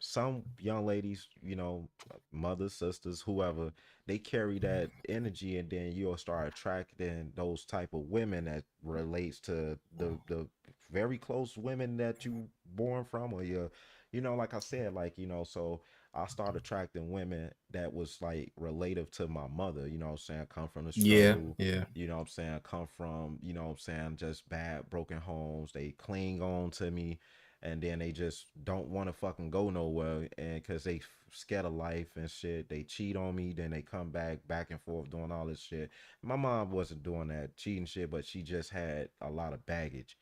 some young ladies, you know, mothers, sisters, whoever, they carry that energy, and then you'll start attracting those type of women that relates to the very close women that you born from, or your, you know, like I said, like, you know, so I started attracting women that was like relative to my mother, you know what I'm saying, come from the Yeah. struggle, Yeah. you know what I'm saying, come from, you know what I'm saying, just bad broken homes. They cling on to me, and then they just don't want to fucking go nowhere, and because they scared of life and shit, they cheat on me, then they come back and forth doing all this shit. My mom wasn't doing that cheating shit, but she just had a lot of baggage.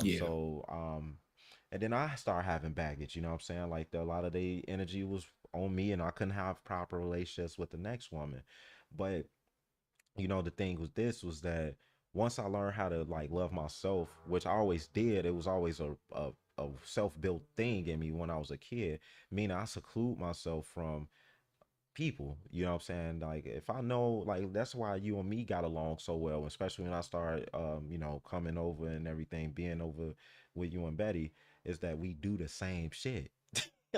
Yeah. And then I started having baggage, you know what I'm saying? Like a lot of the energy was on me, and I couldn't have proper relationships with the next woman. But you know, the thing was this was that once I learned how to like love myself, which I always did, it was always a self-built thing in me when I was a kid, meaning I seclude myself from people, you know what I'm saying? Like if I know, like that's why you and me got along so well, especially when I started you know, coming over and everything, being over with you and Betty, is that we do the same shit.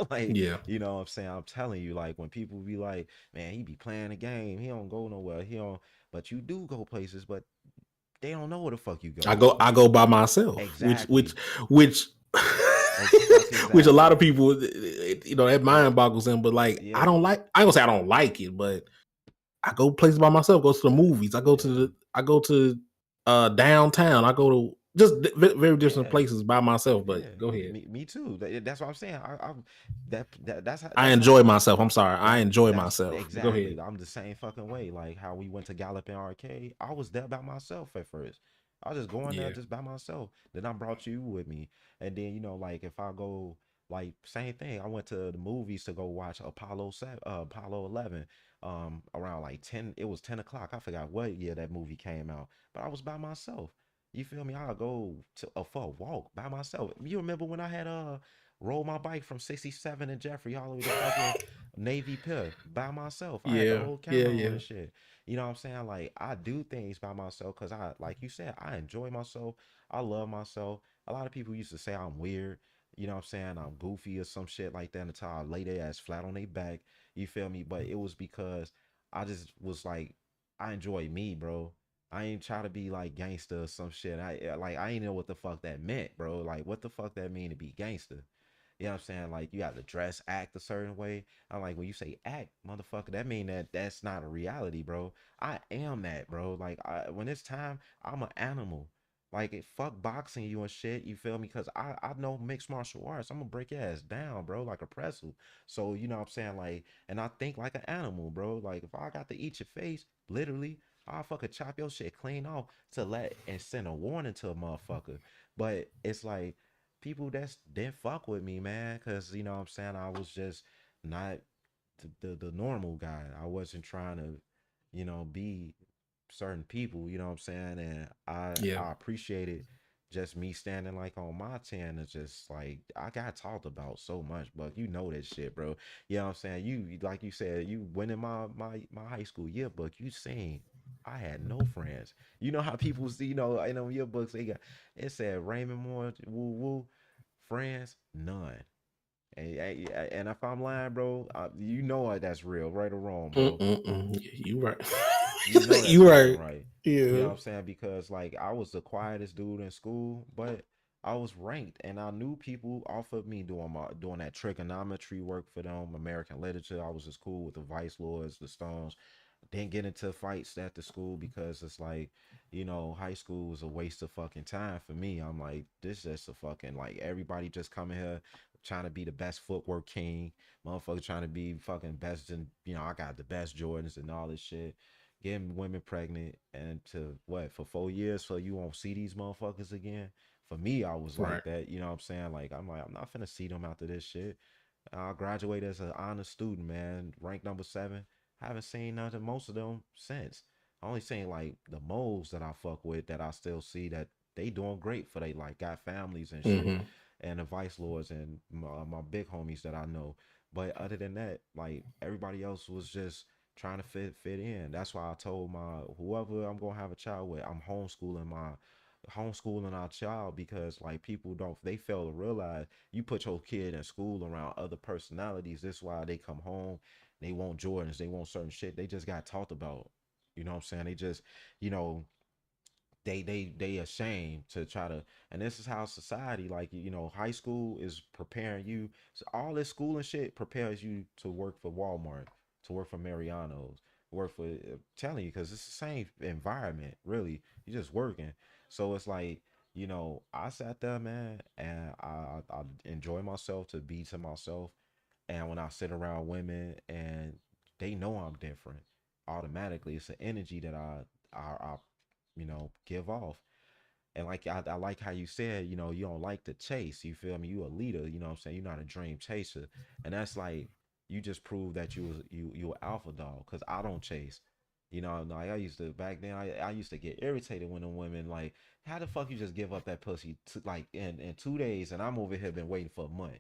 Like, Yeah. you know what I'm saying? I'm telling you, like when people be like, man, he be playing a game, he don't go nowhere, he don't, but you do go places, but they don't know where the fuck you go. I go by myself, Exactly. which That's which a lot of exactly. people, that Yeah. mind boggles them. But like, I Yeah. don't like. I ain't gonna say I don't like it, but I go places by myself. Go to the movies. Yeah. I go to downtown. I go to just very different Yeah. places by myself. But Yeah, go ahead. me too. That's what I'm saying. I that's how enjoy myself. I'm sorry. I enjoy that's myself. Go ahead. exactly. I'm the same fucking way. Like how we went to Galloping Arcade. I was there by myself at first. I was just going there Yeah. just by myself. Then I brought you with me. And then, you know, like if I go, like same thing. I went to the movies to go watch Apollo 11. Around like 10. It was 10 o'clock. I forgot what year that movie came out. But I was by myself. You feel me? I'll go to for a walk by myself. You remember when I had rolled my bike from 67 and Jeffrey all the way to fucking Navy Pier by myself? I had the Yeah. whole Yeah. camera on Yeah. and shit. You know what I'm saying? Like I do things by myself because I, like you said, I enjoy myself. I love myself. A lot of people used to say I'm weird. You know what I'm saying? I'm goofy or some shit like that until I lay their ass flat on their back. You feel me? But it was because I just was like, I enjoy me, bro. I ain't try to be like gangster or some shit. I ain't know what the fuck that meant, bro. Like what the fuck that mean to be gangster? You know what I'm saying? Like you got to dress, act a certain way. I'm like, when you say act, motherfucker, that mean that that's not a reality, bro. I am that, bro. Like when it's time, I'm an animal. Like it fuck boxing you and shit. You feel me? Cause I know mixed martial arts. I'm gonna break your ass down, bro, like a pretzel. So you know what I'm saying? Like, and I think like an animal, bro. Like if I got to eat your face, literally, I'll fucking chop your shit clean off to let and send a warning to a motherfucker. But it's like people that's didn't fuck with me, man, because you know what I'm saying, I was just not the normal guy. I wasn't trying to, you know, be certain people, you know what I'm saying? And Yeah. I appreciated just me standing like on my 10 is just like I got talked about so much, but you know that shit, bro. You know what I'm saying? Like you said, you went in my high school yearbook, you seen I had no friends. You know how people see, you know, in them yearbooks they got, it said Raymond Moore, woo woo, friends, none. And if I'm lying, bro, you know that's real, right or wrong, bro. Mm-mm-mm. You right. You know that's You fucking right. right. You know Yeah. what I'm saying? Because like I was the quietest dude in school, but I was ranked and I knew people off of me doing that trigonometry work for them, American literature. I was just cool with the Vice Lords, the Stones. Didn't get into fights at the school because it's like, you know, high school was a waste of fucking time for me. I'm like, this is just a fucking like everybody just coming here trying to be the best footwork king, motherfucker trying to be fucking best and you know, I got the best Jordans and all this shit. Getting women pregnant and to what for 4 years so you won't see these motherfuckers again. For me, I was Right. like that, you know what I'm saying? Like I'm like, I'm not finna see them after this shit. I graduated as an honor student, man, ranked number 7. I haven't seen none of most of them since. I only seen like the moles that I fuck with that I still see that they doing great for they like got families and shit, Mm-hmm. and the vice lords and my big homies that I know. But other than that, like everybody else was just trying to fit in. That's why I told my whoever I'm gonna have a child with, I'm homeschooling our child because like people don't they fail to realize you put your kid in school around other personalities. That's why they come home, they want Jordans, they want certain shit. They just got talked about. You know what I'm saying? They just, you know, they ashamed to try to, and this is how society, like, you know, high school is preparing you, so all this school and shit prepares you to work for Walmart, to work for Mariano's, work for telling you, because it's the same environment really, you're just working. So it's like, you know, I sat there, man, and I enjoy myself to be to myself. And when I sit around women and they know I'm different, automatically it's an energy that I you know, give off. And like I like how you said, you know, you don't like to chase. You feel me? You a leader. You know what I'm saying? You're not a dream chaser, and that's like you just proved that you a alpha dog. Cause I don't chase. You know, like I used to back then. I used to get irritated when the women like, how the fuck you just give up that pussy like in 2 days, and I'm over here been waiting for a month,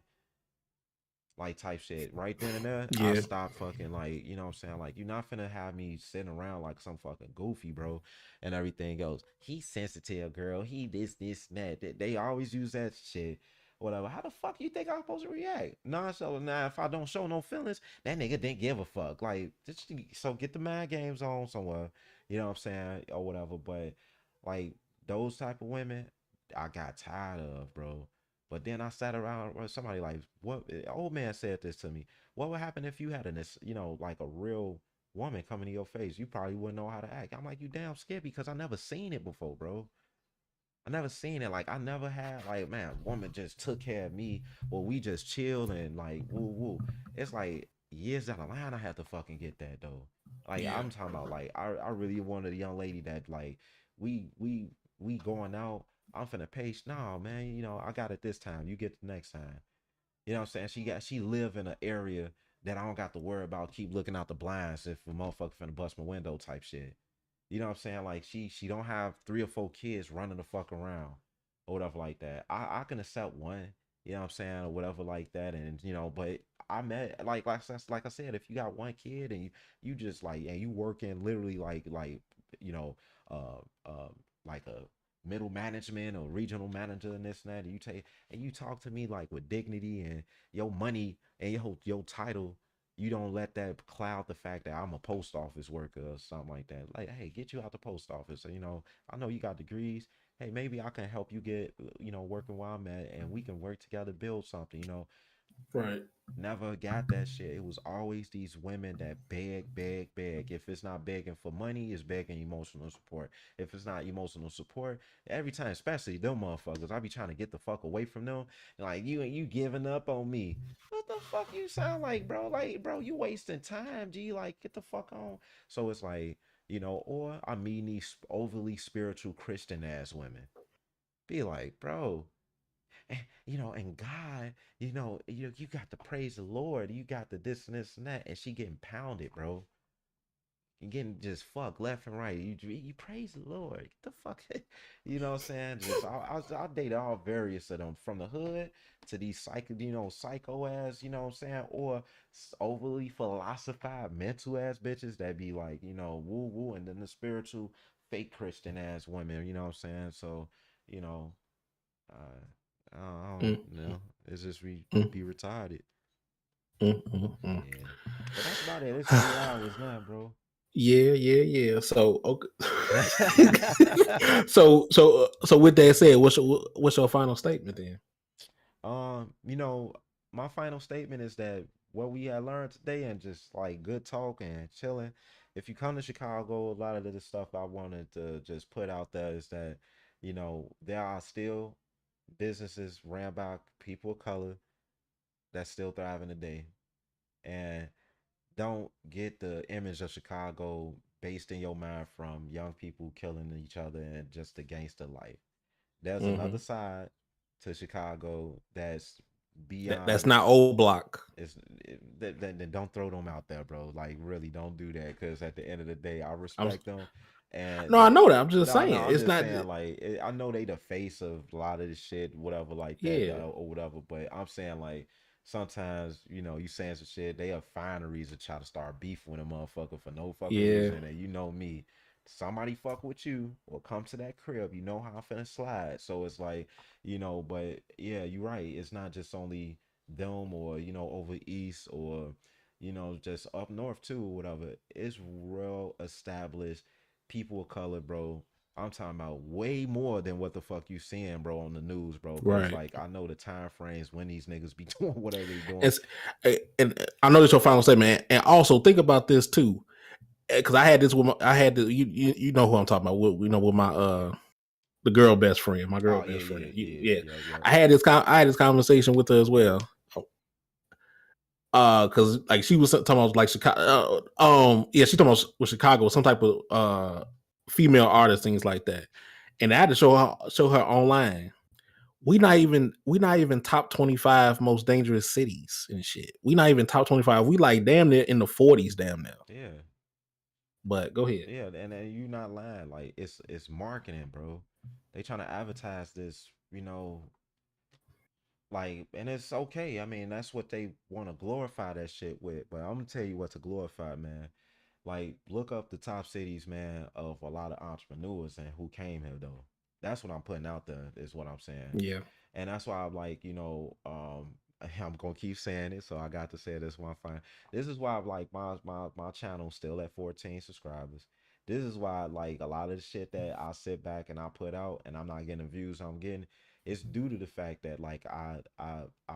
like type shit. Right then and there, I Yeah, stopped fucking like, you know what I'm saying? Like, you're not finna have me sitting around like some fucking goofy, bro, and everything goes. He's sensitive, girl. He this, and that. They always use that shit. Whatever. How the fuck you think I'm supposed to react? Nah, so now if I don't show no feelings, that nigga didn't give a fuck. Like, just so get the mind games on somewhere. You know what I'm saying? Or whatever. But like those type of women, I got tired of, bro. But then I sat around with somebody like, what? Old man said this to me. What would happen if you had you know, like a real woman coming to your face? You probably wouldn't know how to act. I'm like, you damn scared because I never seen it before, bro. I never seen it. Like I never had like, man, woman just took care of me, or we just chilled and like woo woo. It's like years down the line I had to fucking get that though. Like yeah, I'm talking about like I really wanted a young lady that like we we we going out. I'm finna pace. Nah, man, you know, I got it this time. You get the next time. You know what I'm saying? She live in an area that I don't got to worry about keep looking out the blinds if a motherfucker finna bust my window type shit. You know what I'm saying? Like she don't have 3 or 4 kids running the fuck around or whatever like that. I can accept one, you know what I'm saying, or whatever like that. And you know, but I met like I said, if you got one kid and you just like and you working literally like you know uh uh like a middle management or regional manager and this and that, and you talk to me like with dignity and your money and your title, you don't let that cloud the fact that I'm a post office worker or something like that. Like, hey, get you out the post office. So, you know, I know you got degrees. Hey, maybe I can help you get, you know, working where I'm at and we can work together, build something, you know. right, Never got that shit. It was always these women that beg, beg, beg. If it's not begging for money, it's begging emotional support. If it's not emotional support, every time, especially them motherfuckers, I be trying to get the fuck away from them. Like you giving up on me. What the fuck you sound like, bro? Like, bro, you wasting time, G. Like, get the fuck on. So it's like, you know, or I mean these overly spiritual Christian ass women. Be like, bro, and, you know, and God, you got to praise the Lord. You got the this and this and that, and she getting pounded, bro. You getting just fucked left and right. You praise the Lord. Get the fuck, you know what I'm saying? Just I date all various of them, from the hood to these psycho ass, you know what I'm saying, or overly philosophized mental ass bitches that be like, you know, woo woo, and then the spiritual fake Christian ass women, you know what I'm saying? So, you know, I don't mm, know. It's just we mm, be retarded. mm. Yeah. But that's about it. It's 3 hours now, bro. Yeah, yeah, yeah. So okay. So with that said, what's your final statement then? You know, my final statement is that what we had learned today and just like good talk and chilling. If you come to Chicago, a lot of the stuff I wanted to just put out there is that, you know, there are still businesses ran by people of color that still thrive in the day. And don't get the image of Chicago based in your mind from young people killing each other and just the gangster life. There's Mm-hmm. another side to Chicago that's That's beyond. not old block. Then don't throw them out there, bro. Like really, don't do that. Because at the end of the day, I I'm respect them, and no, I know that. I'm just no, saying no, I'm it's just not. saying like I know they the face of a lot of this shit, whatever like that, Yeah, or whatever. But I'm saying like sometimes, you saying some shit, they have find a reason to try to start beefing with a motherfucker for no fucking Yeah, reason. And you know me, somebody fuck with you or come to that crib, you know how I'm finna slide. So it's like, but yeah, you're right. It's not just only them or, over east or, just up north too or whatever. It's real established people of color, bro. I'm talking about way more than what the fuck you seeing, bro, on the news, bro. But it's right. like I know the time frames when these niggas be doing whatever they doing. It's and I know it's your final statement, and also think about this too, because I had this with I had the you know who I'm talking about. With my the girl best friend, my girl Oh yeah, best yeah, friend. yeah, Yeah, yeah, yeah. I had this conversation with her as well. Because like she was talking about like Chicago. Yeah, she talking about with Chicago, some type of female artist, things like that. And I had to show her online. We not even top 25 most dangerous cities and shit. We not even top 25. We like damn near in the 40s, damn now. Yeah, But go ahead. yeah, and you not lying. Like it's marketing, bro. They trying to advertise this, like, and it's okay. I mean, that's what they want to glorify that shit with. But I'm gonna tell you what to glorify, man. Like, look up the top cities, man, of a lot of entrepreneurs and who came here though. That's what I'm putting out there. Is what I'm saying. Yeah, And that's why I'm like, I'm gonna keep saying it, so I got to say this one fine. This is why I'm like my channel still at 14 subscribers. This is why like a lot of the shit that I sit back and I put out and I'm not getting the views I'm getting. It's due to the fact that like I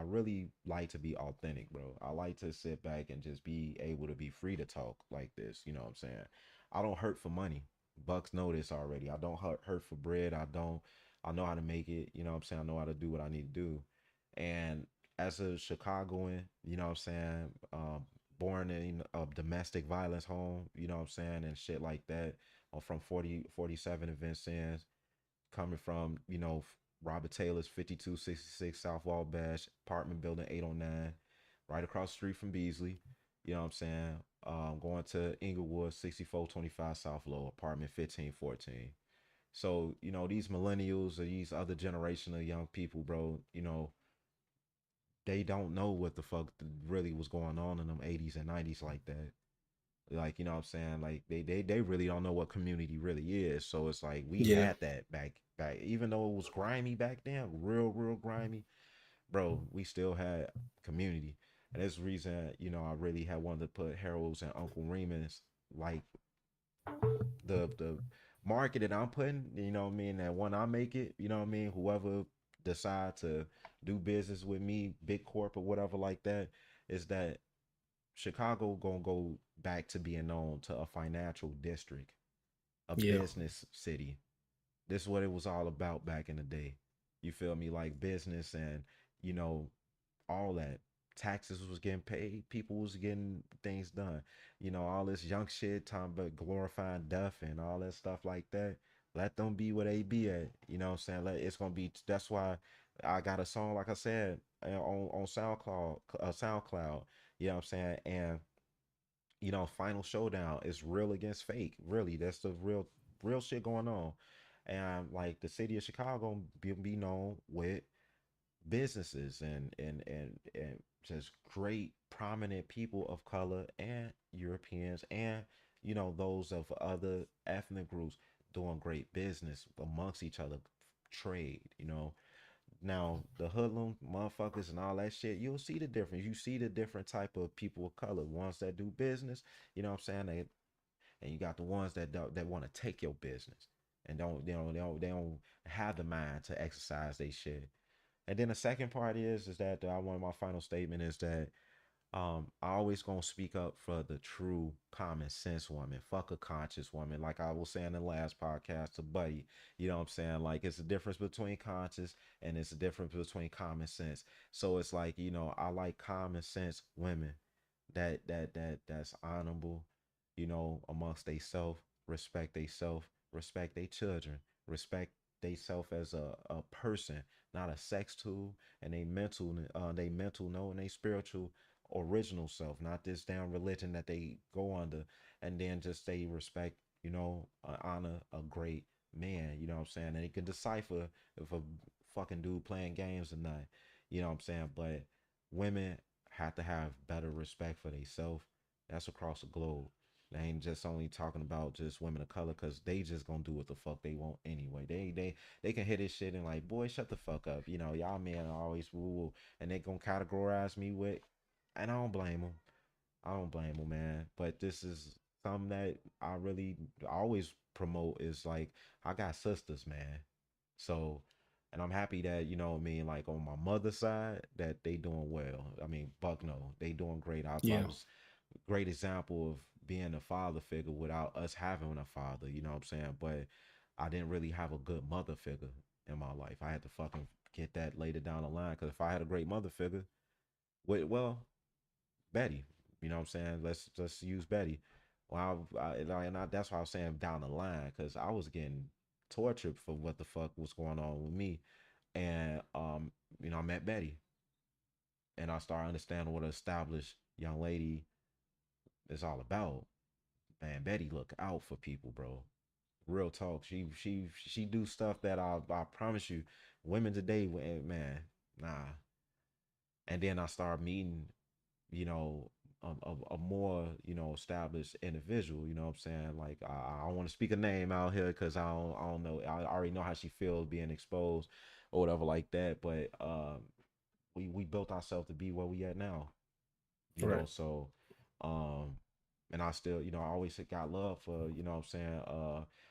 really like to be authentic, bro. I like to sit back and just be able to be free to talk like this. You know what I'm saying? I don't hurt for money. Bucks know this already. I don't hurt for bread. I know how to make it. You know what I'm saying? I know how to do what I need to do. And as a Chicagoan, you know what I'm saying, born in a domestic violence home, you know what I'm saying, and shit like that. I'm from 4047 in Vincennes, coming from, Robert Taylor's 5266 South Wall Bash, apartment building 809, right across the street from Beasley. You know what I'm saying? Going to Inglewood 6425 South Low, apartment 1514. So, these millennials or these other generation of young people, bro, they don't know what the fuck really was going on in them 80s and 90s like that. Like, you know what I'm saying? Like they really don't know what community really is. So it's like we yeah, had that back even though it was grimy back then, real grimy, bro, we still had community. And that's the reason, I really had wanted to put Harold's and Uncle Remus like the market that I'm putting, you know what I mean, that when I make it, you know what I mean, whoever decide to do business with me, big corp or whatever like that, is that Chicago gonna go back to being known to a financial district, a yeah, business city. This is what it was all about back in the day. You feel me? Like business and, you know, all that. Taxes was getting paid, people was getting things done. All this young shit talking about glorifying death and all that stuff like that. Let them be where they be at. You know what I'm saying? It's gonna be. That's why I got a song, like I said, on SoundCloud. SoundCloud. You know what I'm saying? And Final Showdown is real against fake. Really, that's the real shit going on. And like the city of Chicago be known with businesses and just great prominent people of color and Europeans and those of other ethnic groups doing great business amongst each other, trade. Now the hoodlum motherfuckers and all that shit, you'll see the difference. You see the different type of people of color, ones that do business, you know what I'm saying, and you got the ones that want to take your business and don't have the mind to exercise they shit. And then the second part is that I want my final statement is that I always gonna speak up for the true common sense woman. Fuck a conscious woman. Like I was saying in the last podcast to Buddy. You know what I'm saying? Like it's a difference between conscious and it's a difference between common sense. So it's like, I like common sense women that's honorable, amongst they self, respect they self, respect they children, respect they self as a person, not a sex tool, and they mental no and they spiritual original self, not this damn religion that they go under, and then just they respect, honor a great man, you know what I'm saying? And they can decipher if a fucking dude playing games or not, you know what I'm saying? But women have to have better respect for themselves. That's across the globe. They ain't just only talking about just women of color because they just gonna do what the fuck they want anyway. They can hit this shit and like, boy, shut the fuck up. You know, y'all men are always woo woo, and they gonna categorize me with, and I don't blame them. I don't blame them, man. But this is something that I really always promote is like I got sisters, man. So, and I'm happy that you know what I mean. Like on my mother's side, that they doing well. I mean, Buck, no, they doing great. I Yeah. was a great example of being a father figure without us having a father. You know what I'm saying? But I didn't really have a good mother figure in my life. I had to fucking get that later down the line because if I had a great mother figure, well, Betty. You know what I'm saying? Let's use Betty. Well, that's why I was saying down the line because I was getting tortured for what the fuck was going on with me, and you know, I met Betty, and I started understanding what an established young lady is all about. Man, Betty look out for people, bro. Real talk. She do stuff that I promise you, women today, man, nah. And then I started meeting you know, a more, you know, established individual, you know what I'm saying? Like, I don't want to speak a name out here because I don't know. I already know how she feels being exposed or whatever like that. But we built ourselves to be where we at now, you know? Right. So, um, and I still, you know, I always got love for, you know what I'm saying?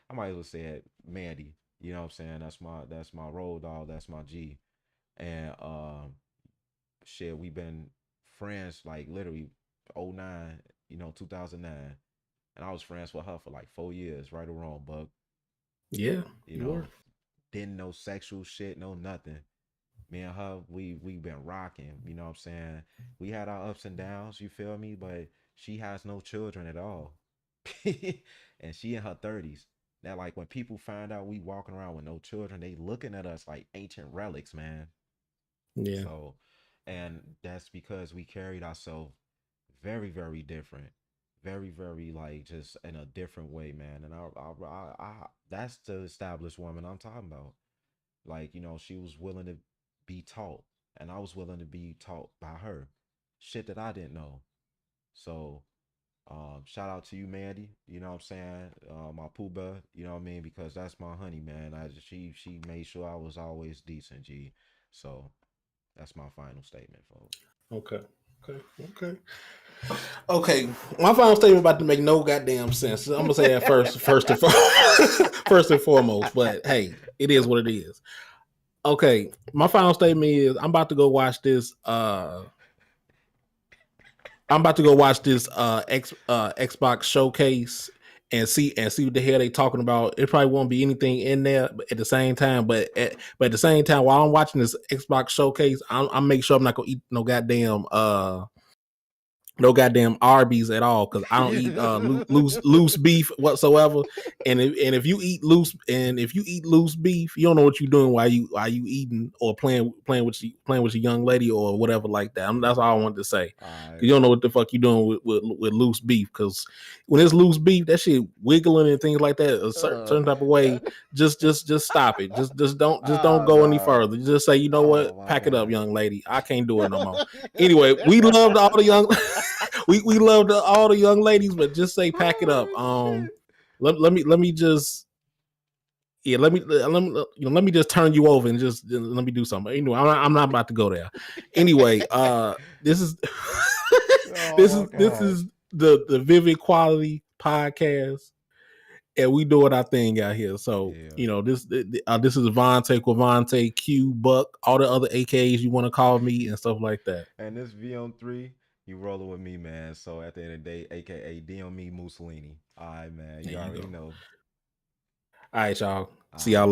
I might as well say it, Mandy, you know what I'm saying? That's my road dog. That's my G. And, shit, we've been friends like literally '09, you know, 2009. And I was friends with her for like 4 years, right or wrong, but Yeah. you You were. know, didn't know sexual shit, no nothing. Me and her, we been rocking, you know what I'm saying? We had our ups and downs, you feel me? But she has no children at all. And she in her 30s. Now, like when people find out we walking around with no children, they looking at us like ancient relics, man. Yeah. So, and that's because we carried ourselves very, very different, very, very like just in a different way, man. And that's the established woman I'm talking about. Like, you know, she was willing to be taught, and I was willing to be taught by her, shit that I didn't know. So, shout out to you, Mandy. You know what I'm saying? My pooba, you know what I mean? Because that's my honey, man. She made sure I was always decent, G. So that's my final statement, folks. Okay. Okay. Okay. Okay. My final statement about to make no goddamn sense. I'm gonna say that first and foremost. But hey, it is what it is. Okay. My final statement is I'm about to go watch this. I'm about to go watch this Xbox showcase and see what the hell they talking about. It probably won't be anything in there, but at the same time, but at the same time, while I'm watching this Xbox showcase, I'm make sure I'm not gonna eat no goddamn Arby's at all because I don't eat loose beef whatsoever. And if you eat loose beef, you don't know what you're doing while you eating or playing with your young lady or whatever like that. That's all I wanted to say All because right. you don't know what the fuck you doing with loose beef because when it's loose beef, that shit wiggling and things like that a certain type of way. Just stop it. Just don't Oh go any no. further. Just say, you know what, Oh my pack it up, god. young lady. I can't do it no more. Anyway, we loved all the young we loved all the young ladies, but just say pack it up. Oh shit. Let me just let me just turn you over and just let me do something. Anyway, I'm not about to go there. Anyway, this is Oh this my is this god. is the Vivid Quality podcast, and we doing our thing out here. So Yeah. this is Vonte Q Buck, all the other AKs you want to call me and stuff like that. And this VM3, you rolling with me, man. So at the end of the day, aka DM me Mussolini. All right, man. There You you already go. know. All right, y'all. All See y'all right. later.